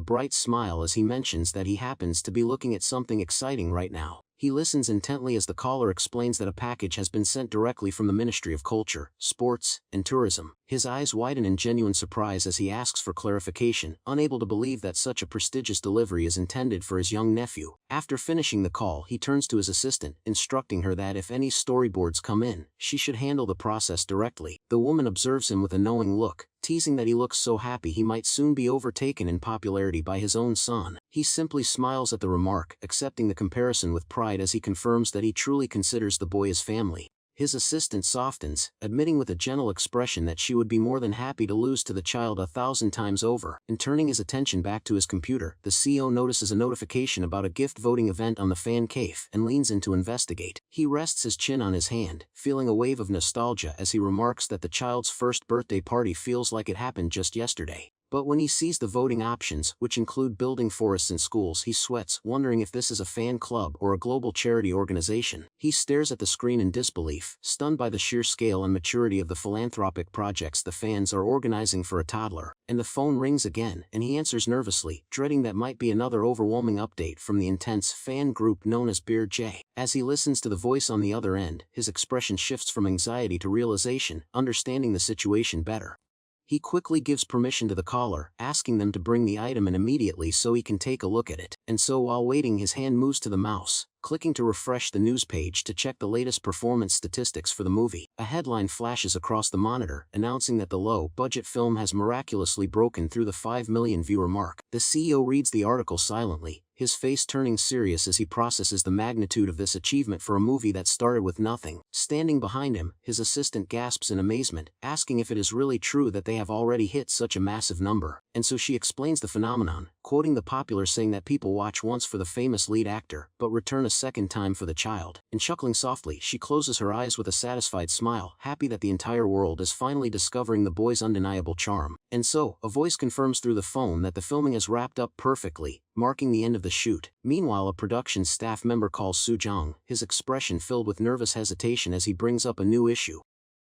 bright smile as he mentions that he happens to be looking at something exciting right now. He listens intently as the caller explains that a package has been sent directly from the Ministry of Culture, Sports, and Tourism. His eyes widen in genuine surprise as he asks for clarification, unable to believe that such a prestigious delivery is intended for his young nephew. After finishing the call, he turns to his assistant, instructing her that if any storyboards come in, she should handle the process directly. The woman observes him with a knowing look, teasing that he looks so happy he might soon be overtaken in popularity by his own son. He simply smiles at the remark, accepting the comparison with pride as he confirms that he truly considers the boy his family. His assistant softens, admitting with a gentle expression that she would be more than happy to lose to the child 1,000 times over, and turning his attention back to his computer, the CEO notices a notification about a gift voting event on the fan cave and leans in to investigate. He rests his chin on his hand, feeling a wave of nostalgia as he remarks that the child's first birthday party feels like it happened just yesterday. But when he sees the voting options, which include building forests and schools, he sweats, wondering if this is a fan club or a global charity organization. He stares at the screen in disbelief, stunned by the sheer scale and maturity of the philanthropic projects the fans are organizing for a toddler. And the phone rings again, and he answers nervously, dreading that might be another overwhelming update from the intense fan group known as Beer J. As he listens to the voice on the other end, his expression shifts from anxiety to realization, understanding the situation better. He quickly gives permission to the caller, asking them to bring the item in immediately so he can take a look at it. And so while waiting, his hand moves to the mouse, clicking to refresh the news page to check the latest performance statistics for the movie. A headline flashes across the monitor, announcing that the low-budget film has miraculously broken through the 5 million viewer mark. The CEO reads the article silently, his face turning serious as he processes the magnitude of this achievement for a movie that started with nothing. Standing behind him, his assistant gasps in amazement, asking if it is really true that they have already hit such a massive number. And so she explains the phenomenon, quoting the popular saying that people watch once for the famous lead actor, but return a second time for the child. And chuckling softly, she closes her eyes with a satisfied smile, happy that the entire world is finally discovering the boy's undeniable charm. And so, a voice confirms through the phone that the filming has wrapped up perfectly, marking the end of the shoot. Meanwhile, a production staff member calls Soo-jang, his expression filled with nervous hesitation as he brings up a new issue.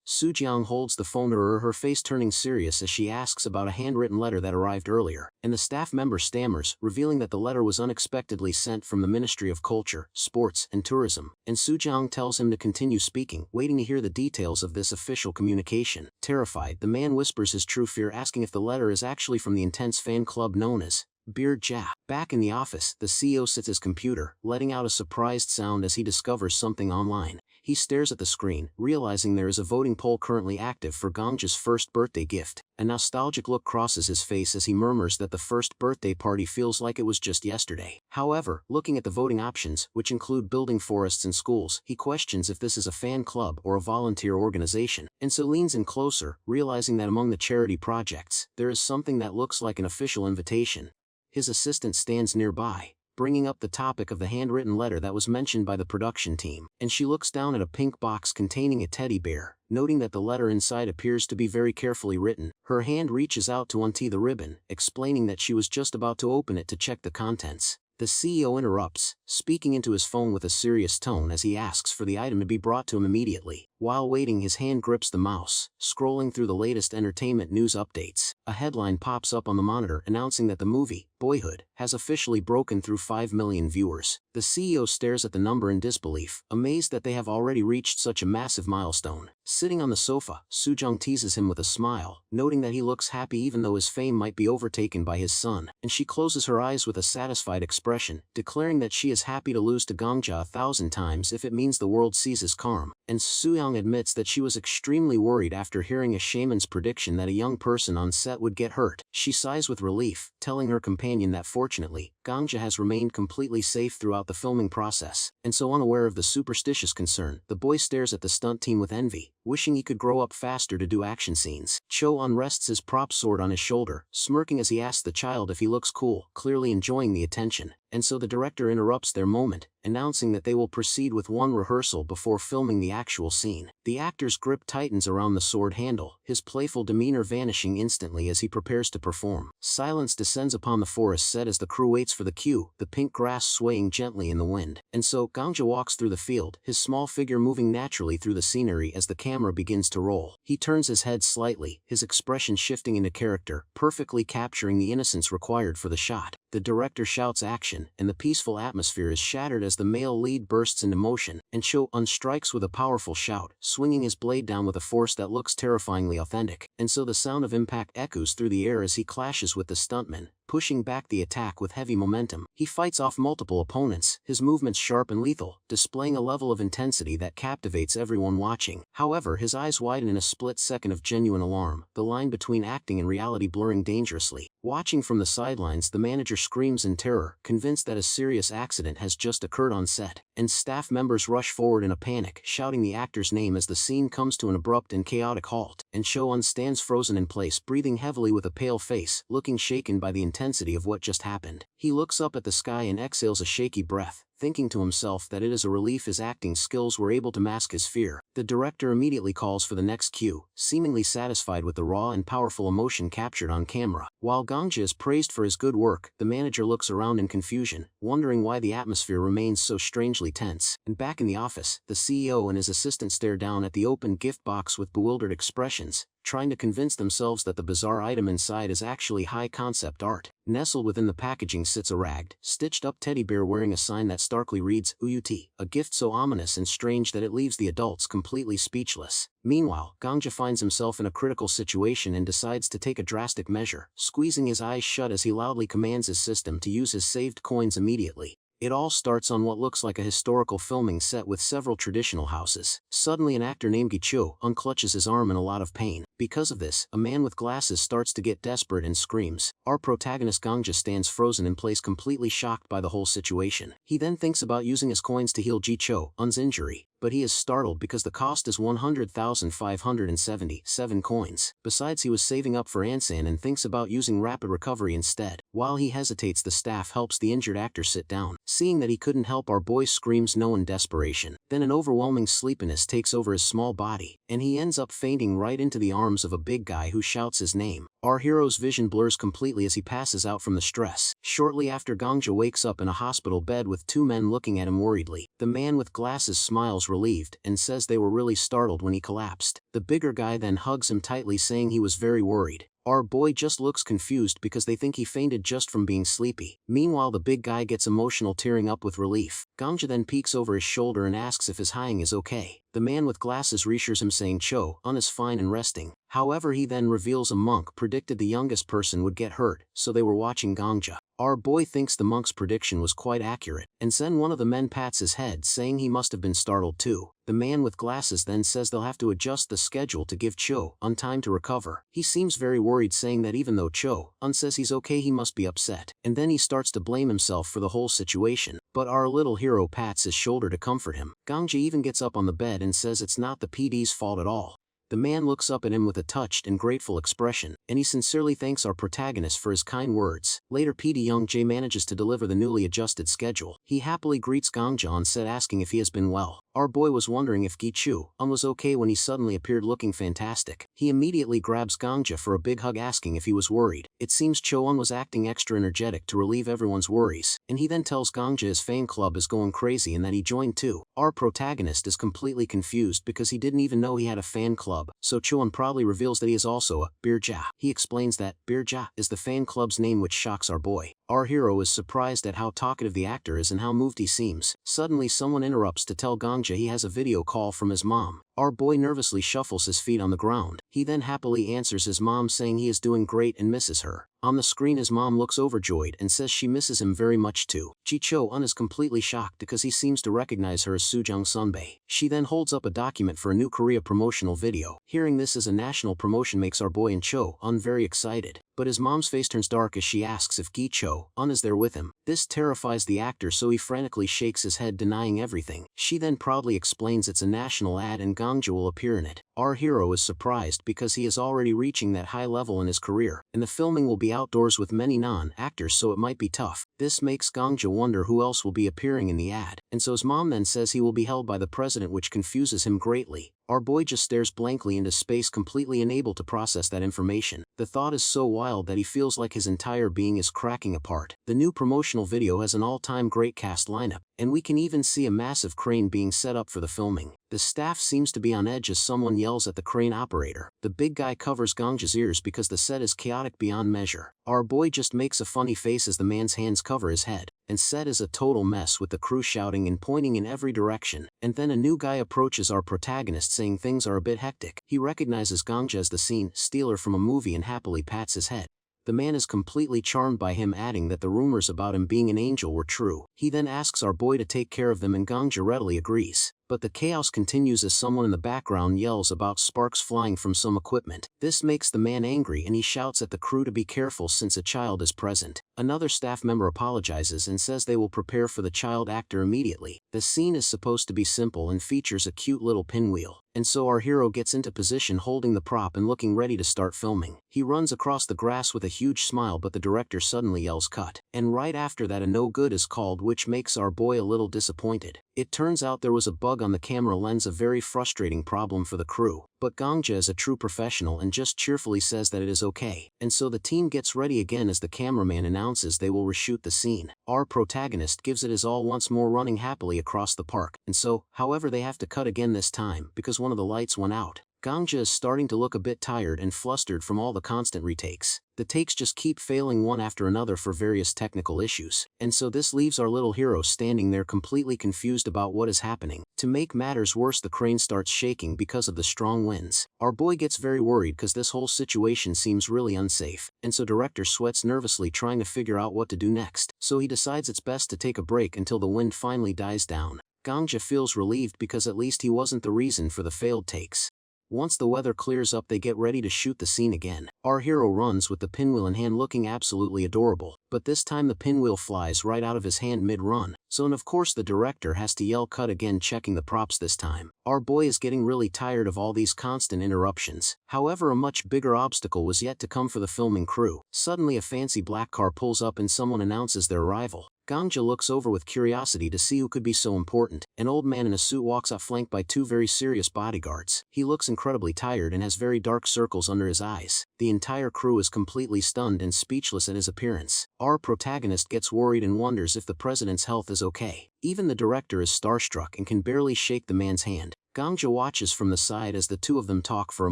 Soo-jang holds the phone to her face turning serious as she asks about a handwritten letter that arrived earlier, and the staff member stammers, revealing that the letter was unexpectedly sent from the Ministry of Culture, Sports, and Tourism, and Soo-jang tells him to continue speaking, waiting to hear the details of this official communication. Terrified, the man whispers his true fear, asking if the letter is actually from the intense fan club known as Beard Ja. Back in the office, the CEO sits at his computer, letting out a surprised sound as he discovers something online. He stares at the screen, realizing there is a voting poll currently active for Gangja's first birthday gift. A nostalgic look crosses his face as he murmurs that the first birthday party feels like it was just yesterday. However, looking at the voting options, which include building forests and schools, he questions if this is a fan club or a volunteer organization, and so leans in closer, realizing that among the charity projects, there is something that looks like an official invitation. His assistant stands nearby, bringing up the topic of the handwritten letter that was mentioned by the production team, and she looks down at a pink box containing a teddy bear, noting that the letter inside appears to be very carefully written. Her hand reaches out to untee the ribbon, explaining that she was just about to open it to check the contents. The CEO interrupts, speaking into his phone with a serious tone as he asks for the item to be brought to him immediately. While waiting, his hand grips the mouse, scrolling through the latest entertainment news updates. A headline pops up on the monitor announcing that the movie, Boyhood, has officially broken through 5 million viewers. The CEO stares at the number in disbelief, amazed that they have already reached such a massive milestone. Sitting on the sofa, Soo-jang teases him with a smile, noting that he looks happy even though his fame might be overtaken by his son, and she closes her eyes with a satisfied expression, declaring that she is happy to lose to Gangja 1,000 times if it means the world seizes calm. And Soo-jang admits that she was extremely worried after hearing a shaman's prediction that a young person on set would get hurt. She sighs with relief, telling her companion that fortunately, Gangja has remained completely safe throughout the filming process, and so unaware of the superstitious concern, the boy stares at the stunt team with envy, wishing he could grow up faster to do action scenes. Cho unrests his prop sword on his shoulder, smirking as he asks the child if he looks cool, clearly enjoying the attention. And so the director interrupts their moment, announcing that they will proceed with one rehearsal before filming the actual scene. The actor's grip tightens around the sword handle, his playful demeanor vanishing instantly as he prepares to perform. Silence descends upon the forest set as the crew waits for the cue, the pink grass swaying gently in the wind. And so Gangja walks through the field, his small figure moving naturally through the scenery as the camera begins to roll. He turns his head slightly, his expression shifting into character, perfectly capturing the innocence required for the shot. The director shouts action, and the peaceful atmosphere is shattered as the male lead bursts into motion, and Cho-un strikes with a powerful shout, swinging his blade down with a force that looks terrifyingly authentic. And so the sound of impact echoes through the air as he clashes with the stuntman, pushing back the attack with heavy momentum. He fights off multiple opponents, his movements sharp and lethal, displaying a level of intensity that captivates everyone watching. However, his eyes widen in a split second of genuine alarm, the line between acting and reality blurring dangerously. Watching from the sidelines, the manager screams in terror, convinced that a serious accident has just occurred on set, and staff members rush forward in a panic, shouting the actor's name as the scene comes to an abrupt and chaotic halt, and Cho-un stands frozen in place, breathing heavily with a pale face, looking shaken by the intensity of what just happened. He looks up at the sky and exhales a shaky breath, thinking to himself that it is a relief his acting skills were able to mask his fear. The director immediately calls for the next cue, seemingly satisfied with the raw and powerful emotion captured on camera. While Gangja is praised for his good work, the manager looks around in confusion, wondering why the atmosphere remains so strangely tense. And back in the office, the CEO and his assistant stare down at the open gift box with bewildered expressions, trying to convince themselves that the bizarre item inside is actually high-concept art. Nestled within the packaging sits a ragged, stitched-up teddy bear wearing a sign that starkly reads, "Uyuti," a gift so ominous and strange that it leaves the adults completely speechless. Meanwhile, Gangja finds himself in a critical situation and decides to take a drastic measure, squeezing his eyes shut as he loudly commands his system to use his saved coins immediately. It all starts on what looks like a historical filming set with several traditional houses. Suddenly an actor named Gicho unclutches his arm in a lot of pain. Because of this, a man with glasses starts to get desperate and screams. Our protagonist Gangja stands frozen in place, completely shocked by the whole situation. He then thinks about using his coins to heal Gicho's injury, but he is startled because the cost is 100,577 coins. Besides, he was saving up for Ansan and thinks about using rapid recovery instead. While he hesitates, the staff helps the injured actor sit down. Seeing that he couldn't help, our boy screams no in desperation. Then an overwhelming sleepiness takes over his small body, and he ends up fainting right into the arms of a big guy who shouts his name. Our hero's vision blurs completely as he passes out from the stress. Shortly after, Gangja wakes up in a hospital bed with two men looking at him worriedly. The man with glasses smiles relieved and says they were really startled when he collapsed. The bigger guy then hugs him tightly, saying he was very worried. Our boy just looks confused because they think he fainted just from being sleepy. Meanwhile, the big guy gets emotional, tearing up with relief. Gangja then peeks over his shoulder and asks if his hying is okay. The man with glasses reassures him, saying Cho-un is fine and resting. However, he then reveals a monk predicted the youngest person would get hurt, so they were watching Gangja. Our boy thinks the monk's prediction was quite accurate, and then one of the men pats his head, saying he must have been startled too. The man with glasses then says they'll have to adjust the schedule to give Cho-un time to recover. He seems very worried, saying that even though Cho-un says he's okay, he must be upset. And then he starts to blame himself for the whole situation, but our little hero pats his shoulder to comfort him. Gangja even gets up on the bed and says it's not the PD's fault at all. The man looks up at him with a touched and grateful expression, and he sincerely thanks our protagonist for his kind words. Later, PD Young Jae manages to deliver the newly adjusted schedule. He happily greets Gangja on set, asking if he has been well. Our boy was wondering if Gichu-un was okay when he suddenly appeared looking fantastic. He immediately grabs Gangja for a big hug, asking if he was worried. It seems Cho-un was acting extra energetic to relieve everyone's worries, and he then tells Gangja his fan club is going crazy and that he joined too. Our protagonist is completely confused because he didn't even know he had a fan club, so Cho-un proudly reveals that he is also a Birja. He explains that Birja is the fan club's name, which shocks our boy. Our hero is surprised at how talkative the actor is and how moved he seems. Suddenly someone interrupts to tell Gangja he has a video call from his mom. Our boy nervously shuffles his feet on the ground. He then happily answers his mom, saying he is doing great and misses her. On the screen, his mom looks overjoyed and says she misses him very much too. Gicho-un is completely shocked because he seems to recognize her as Sujung Sunbae. She then holds up a document for a new Korea promotional video. Hearing this as a national promotion makes our boy and Cho-un very excited, but his mom's face turns dark as she asks if Gicho-un is there with him. This terrifies the actor, so he frantically shakes his head, denying everything. She then proudly explains it's a national ad and Gangja will appear in it. Our hero is surprised because he is already reaching that high level in his career, and the filming will be outdoors with many non-actors, so it might be tough. This makes Gangja wonder who else will be appearing in the ad, and so his mom then says he will be held by the president, which confuses him greatly. Our boy just stares blankly into space, completely unable to process that information. The thought is so wild that he feels like his entire being is cracking apart. The new promotional video has an all-time great cast lineup, and we can even see a massive crane being set up for the filming. The staff seems to be on edge as someone yells at the crane operator. The big guy covers Gangja's ears because the set is chaotic beyond measure. Our boy just makes a funny face as the man's hands cover his head, and set is a total mess with the crew shouting and pointing in every direction. And then a new guy approaches our protagonist, saying things are a bit hectic. He recognizes Gangja as the scene stealer from a movie and happily pats his head. The man is completely charmed by him, adding that the rumors about him being an angel were true. He then asks our boy to take care of them, and Gangja readily agrees. But the chaos continues as someone in the background yells about sparks flying from some equipment. This makes the man angry and he shouts at the crew to be careful since a child is present. Another staff member apologizes and says they will prepare for the child actor immediately. The scene is supposed to be simple and features a cute little pinwheel, and so our hero gets into position holding the prop and looking ready to start filming. He runs across the grass with a huge smile, but the director suddenly yells cut, and right after that a no good is called, which makes our boy a little disappointed. It turns out there was a bug on the camera lens, a very frustrating problem for the crew, but Gangja is a true professional and just cheerfully says that it is okay, and so the team gets ready again as the cameraman announces they will reshoot the scene. Our protagonist gives it his all once more, running happily across the park, and so, however, they have to cut again this time because one of the lights went out. Gangja is starting to look a bit tired and flustered from all the constant retakes. The takes just keep failing one after another for various technical issues, and so this leaves our little hero standing there completely confused about what is happening. To make matters worse, the crane starts shaking because of the strong winds. Our boy gets very worried because this whole situation seems really unsafe, and so director sweats nervously trying to figure out what to do next. So he decides it's best to take a break until the wind finally dies down. Gangja feels relieved because at least he wasn't the reason for the failed takes. Once the weather clears up, they get ready to shoot the scene again. Our hero runs with the pinwheel in hand looking absolutely adorable, but this time the pinwheel flies right out of his hand mid-run, and of course the director has to yell cut again, checking the props this time. Our boy is getting really tired of all these constant interruptions. However, a much bigger obstacle was yet to come for the filming crew. Suddenly a fancy black car pulls up and someone announces their arrival. Gangja looks over with curiosity to see who could be so important. An old man in a suit walks up flanked by two very serious bodyguards. He looks incredibly tired and has very dark circles under his eyes. The entire crew is completely stunned and speechless at his appearance. Our protagonist gets worried and wonders if the president's health is okay. Even the director is starstruck and can barely shake the man's hand. Gangja watches from the side as the two of them talk for a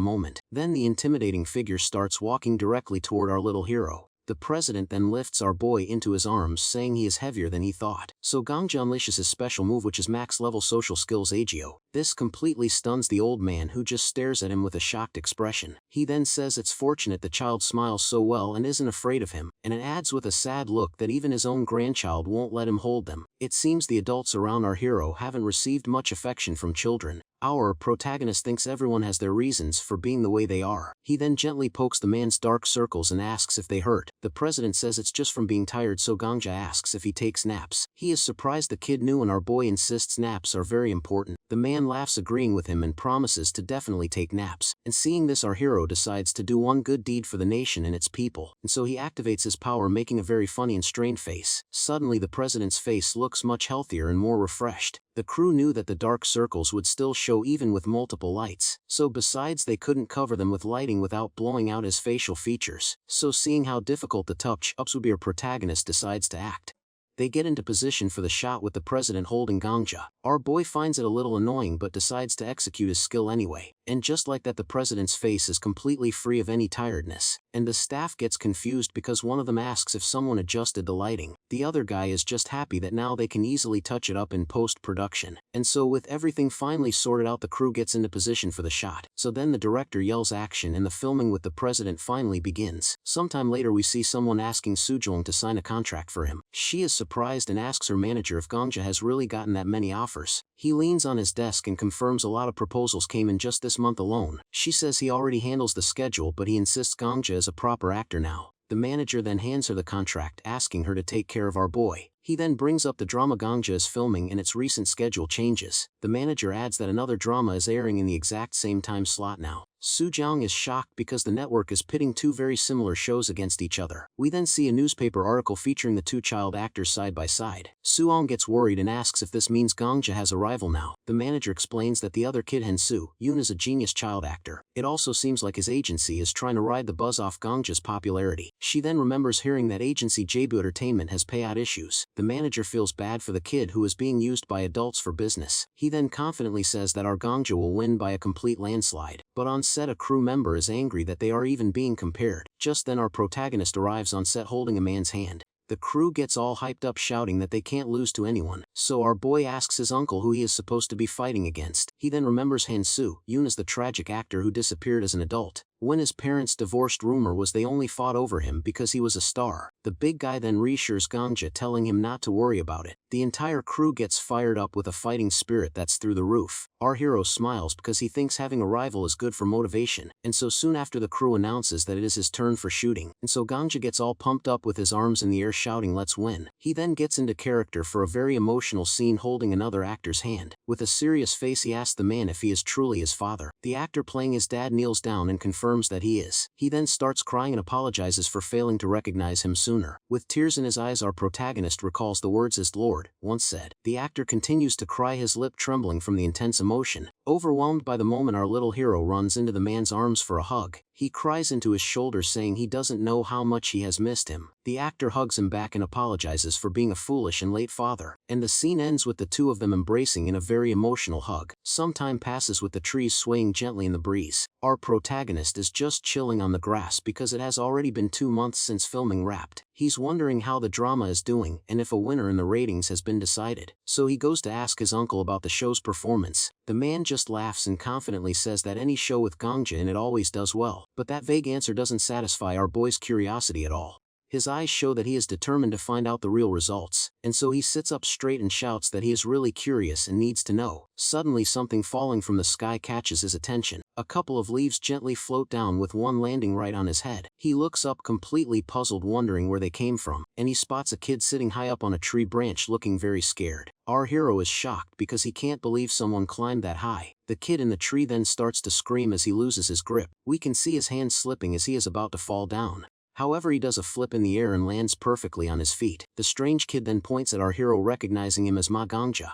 moment. Then the intimidating figure starts walking directly toward our little hero. The president then lifts our boy into his arms, saying he is heavier than he thought. So Gangja unleashes his special move, which is max level social skills Agio. This completely stuns the old man, who just stares at him with a shocked expression. He then says it's fortunate the child smiles so well and isn't afraid of him, and it adds with a sad look that even his own grandchild won't let him hold them. It seems the adults around our hero haven't received much affection from children. Our protagonist thinks everyone has their reasons for being the way they are. He then gently pokes the man's dark circles and asks if they hurt. The president says it's just from being tired, so Gangja asks if he takes naps. He is surprised the kid knew, and our boy insists naps are very important. The man laughs, agreeing with him, and promises to definitely take naps. And seeing this, our hero decides to do one good deed for the nation and its people, and so he activates his power, making a very funny and strained face. Suddenly the president's face looks much healthier and more refreshed. The crew knew that the dark circles would still show even with multiple lights, so besides they couldn't cover them with lighting without blowing out his facial features. So seeing how difficult the touch-ups would be, our protagonist decides to act. They get into position for the shot with the president holding Gangja. Our boy finds it a little annoying but decides to execute his skill anyway. And just like that, the president's face is completely free of any tiredness. And the staff gets confused because one of them asks if someone adjusted the lighting. The other guy is just happy that now they can easily touch it up in post-production. And so with everything finally sorted out, the crew gets into position for the shot. So then the director yells action and the filming with the president finally begins. Sometime later we see someone asking Sujong to sign a contract for him. She is surprised and asks her manager if Gangja has really gotten that many offers. He leans on his desk and confirms a lot of proposals came in just this month alone. She says he already handles the schedule, but he insists Gangja is a proper actor now. The manager then hands her the contract, asking her to take care of our boy. He then brings up the drama Gangja is filming and its recent schedule changes. The manager adds that another drama is airing in the exact same time slot now. Sujong is shocked because the network is pitting two very similar shows against each other. We then see a newspaper article featuring the two child actors side by side. Suong gets worried and asks if this means Gangja has a rival now. The manager explains that the other kid, Hensu, Yoon, is a genius child actor. It also seems like his agency is trying to ride the buzz off Gangja's popularity. She then remembers hearing that agency Jebu Entertainment has payout issues. The manager feels bad for the kid who is being used by adults for business. He then confidently says that our Gangja will win by a complete landslide. But on set, a crew member is angry that they are even being compared. Just then our protagonist arrives on set holding a man's hand. The crew gets all hyped up, shouting that they can't lose to anyone. So our boy asks his uncle who he is supposed to be fighting against. He then remembers Hansu, Yoon is the tragic actor who disappeared as an adult. When his parents divorced, rumor was they only fought over him because he was a star. The big guy then reassures Gangja, telling him not to worry about it. The entire crew gets fired up with a fighting spirit that's through the roof. Our hero smiles because he thinks having a rival is good for motivation, and so soon after the crew announces that it is his turn for shooting, and so Gangja gets all pumped up with his arms in the air shouting let's win. He then gets into character for a very emotional scene holding another actor's hand. With a serious face he asks the man if he is truly his father. The actor playing his dad kneels down and confirms that he is. He then starts crying and apologizes for failing to recognize him sooner. With tears in his eyes, our protagonist recalls the words his Lord once said. The actor continues to cry, his lip trembling from the intense emotion. Overwhelmed by the moment, our little hero runs into the man's arms for a hug. He cries into his shoulder saying he doesn't know how much he has missed him. The actor hugs him back and apologizes for being a foolish and late father. And the scene ends with the two of them embracing in a very emotional hug. Some time passes with the trees swaying gently in the breeze. Our protagonist is just chilling on the grass because it has already been 2 months since filming wrapped. He's wondering how the drama is doing and if a winner in the ratings has been decided. So he goes to ask his uncle about the show's performance. The man just laughs and confidently says that any show with Gangja in it always does well. But that vague answer doesn't satisfy our boy's curiosity at all. His eyes show that he is determined to find out the real results, and so he sits up straight and shouts that he is really curious and needs to know. Suddenly something falling from the sky catches his attention. A couple of leaves gently float down with one landing right on his head. He looks up completely puzzled, wondering where they came from, and he spots a kid sitting high up on a tree branch looking very scared. Our hero is shocked because he can't believe someone climbed that high. The kid in the tree then starts to scream as he loses his grip. We can see his hand slipping as he is about to fall down. However, he does a flip in the air and lands perfectly on his feet. The strange kid then points at our hero, recognizing him as Gangja.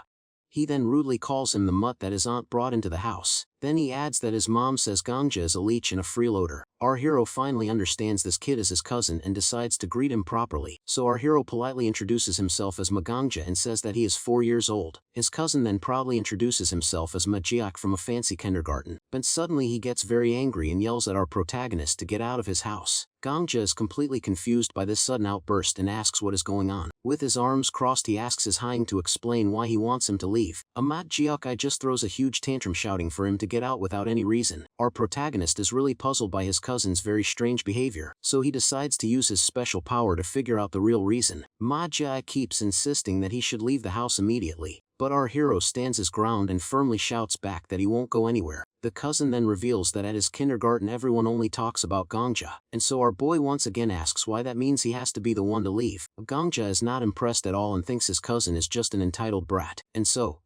He then rudely calls him the mutt that his aunt brought into the house. Then he adds that his mom says Gangja is a leech and a freeloader. Our hero finally understands this kid is his cousin and decides to greet him properly. So our hero politely introduces himself as Magangja and says that he is 4 years old. His cousin then proudly introduces himself as Majiak from a fancy kindergarten. But suddenly he gets very angry and yells at our protagonist to get out of his house. Gangja is completely confused by this sudden outburst and asks what is going on. With his arms crossed, he asks his hind to explain why he wants him to leave. Majiak just throws a huge tantrum, shouting for him to get out without any reason. Our protagonist is really puzzled by his cousin's very strange behavior, so he decides to use his special power to figure out the real reason. Majiak keeps insisting that he should leave the house immediately, but our hero stands his ground and firmly shouts back that he won't go anywhere. The cousin then reveals that at his kindergarten everyone only talks about Gangja, and so our boy once again asks why that means he has to be the one to leave. Gangja is not impressed at all and thinks his cousin is just an entitled brat,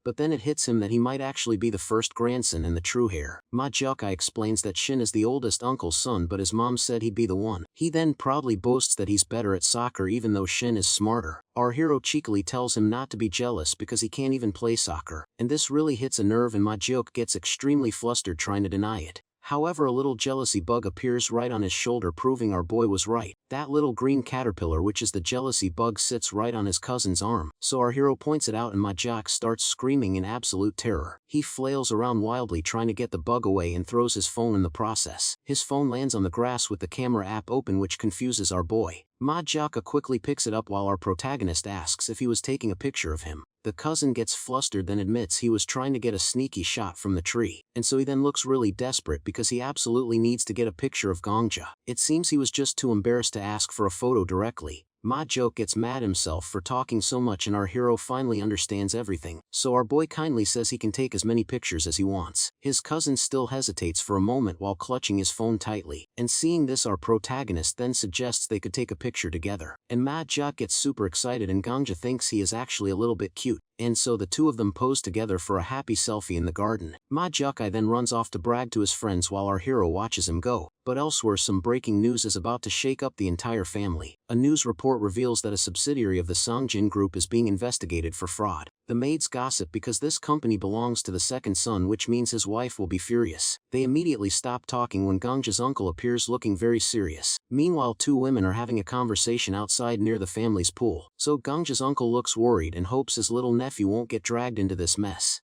but then it hits him that he might actually be the first grandson and the true heir. Majiakai explains that Shin is the oldest uncle's son, but his mom said he'd be the one. He then proudly boasts that he's better at soccer even though Shin is smarter. Our hero cheekily tells him not to be jealous because he can't even play soccer, and this really hits a nerve and Majiok gets extremely flustered trying to deny it. However, a little jealousy bug appears right on his shoulder, proving our boy was right. That little green caterpillar, which is the jealousy bug, sits right on his cousin's arm. So our hero points it out and Majak starts screaming in absolute terror. He flails around wildly trying to get the bug away and throws his phone in the process. His phone lands on the grass with the camera app open, which confuses our boy. Majaka quickly picks it up while our protagonist asks if he was taking a picture of him. The cousin gets flustered, then admits he was trying to get a sneaky shot from the tree, and so he then looks really desperate because he absolutely needs to get a picture of Gangja. It seems he was just too embarrassed to ask for a photo directly. Majok gets mad himself for talking so much and our hero finally understands everything, so our boy kindly says he can take as many pictures as he wants. His cousin still hesitates for a moment while clutching his phone tightly, and seeing this our protagonist then suggests they could take a picture together. And Majok gets super excited and Gangja thinks he is actually a little bit cute, and so the two of them pose together for a happy selfie in the garden. Majokai then runs off to brag to his friends while our hero watches him go. But elsewhere, some breaking news is about to shake up the entire family. A news report reveals that a subsidiary of the Songjin Group is being investigated for fraud. The maids gossip because this company belongs to the second son, which means his wife will be furious. They immediately stop talking when Gangja's uncle appears looking very serious. Meanwhile, two women are having a conversation outside near the family's pool. So Gangja's uncle looks worried and hopes his little nephew won't get dragged into this mess.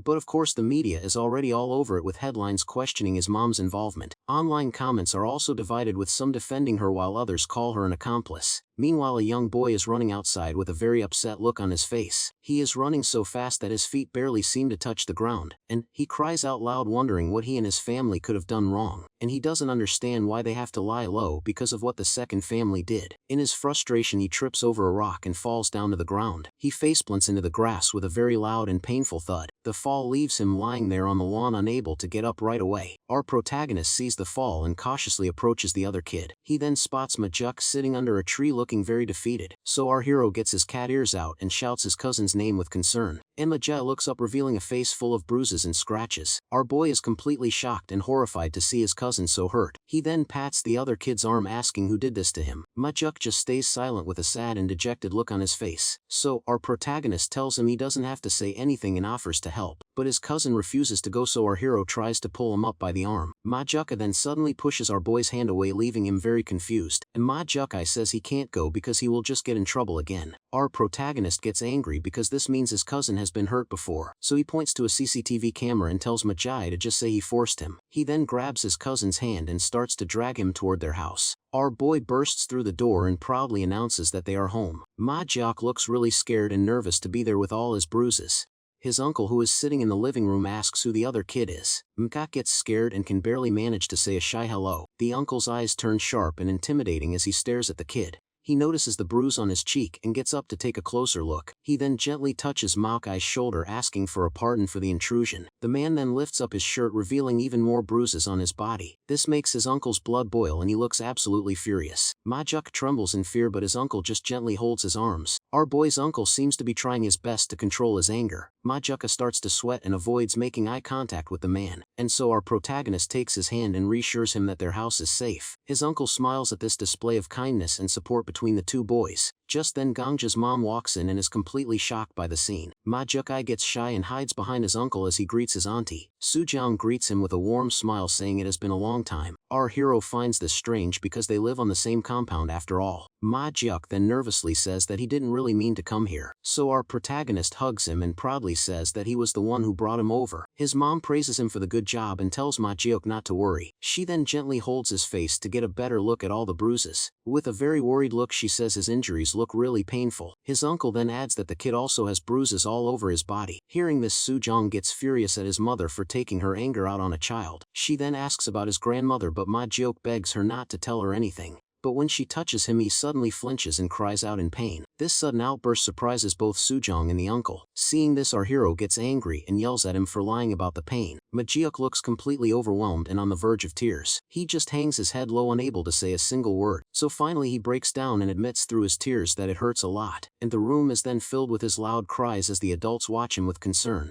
But of course the media is already all over it with headlines questioning his mom's involvement. Online comments are also divided, with some defending her while others call her an accomplice. Meanwhile, a young boy is running outside with a very upset look on his face. He is running so fast that his feet barely seem to touch the ground, and he cries out loud wondering what he and his family could have done wrong, and he doesn't understand why they have to lie low because of what the second family did. In his frustration, he trips over a rock and falls down to the ground. He faceplants into the grass with a very loud and painful thud. The fall leaves him lying there on the lawn, unable to get up right away. Our protagonist sees the fall and cautiously approaches the other kid. He then spots Majuk sitting under a tree looking very defeated. So our hero gets his cat ears out and shouts his cousin's name with concern. And Majuk looks up, revealing a face full of bruises and scratches. Our boy is completely shocked and horrified to see his cousin so hurt. He then pats the other kid's arm, asking who did this to him. Majuk just stays silent with a sad and dejected look on his face. So our protagonist tells him he doesn't have to say anything and offers offers to help, but his cousin refuses to go, so our hero tries to pull him up by the arm. Majuka then suddenly pushes our boy's hand away, leaving him very confused, and Majuka says he can't go because he will just get in trouble again. Our protagonist gets angry because this means his cousin has been hurt before, so he points to a CCTV camera and tells Majai to just say he forced him. He then grabs his cousin's hand and starts to drag him toward their house. Our boy bursts through the door and proudly announces that they are home. Majak looks really scared and nervous to be there with all his bruises. His uncle, who is sitting in the living room, asks who the other kid is. Mka gets scared and can barely manage to say a shy hello. The uncle's eyes turn sharp and intimidating as he stares at the kid. He notices the bruise on his cheek and gets up to take a closer look. He then gently touches Maokai's shoulder, asking for a pardon for the intrusion. The man then lifts up his shirt, revealing even more bruises on his body. This makes his uncle's blood boil and he looks absolutely furious. Majuk trembles in fear, but his uncle just gently holds his arms. Our boy's uncle seems to be trying his best to control his anger. Majuka starts to sweat and avoids making eye contact with the man, and so our protagonist takes his hand and reassures him that their house is safe. His uncle smiles at this display of kindness and support between the two boys. Just then Gangja's mom walks in and is completely shocked by the scene. Majukai gets shy and hides behind his uncle as he greets his auntie. Sujiang greets him with a warm smile, saying it has been a long time. Our hero finds this strange because they live on the same compound after all. Majuk then nervously says that he didn't really mean to come here, so our protagonist hugs him and proudly says that he was the one who brought him over. His mom praises him for the good job and tells Majuk not to worry. She then gently holds his face to get a better look at all the bruises. With a very worried look, she says his injuries look really painful. His uncle then adds that the kid also has bruises all over his body. Hearing this, Sujong gets furious at his mother for taking her anger out on a child. She then asks about his grandmother, but Majuk begs her not to tell her anything. But when she touches him, he suddenly flinches and cries out in pain. This sudden outburst surprises both Sujong and the uncle. Seeing this, our hero gets angry and yells at him for lying about the pain. Majiuk looks completely overwhelmed and on the verge of tears. He just hangs his head low, unable to say a single word. So finally he breaks down and admits through his tears that it hurts a lot. And the room is then filled with his loud cries as the adults watch him with concern.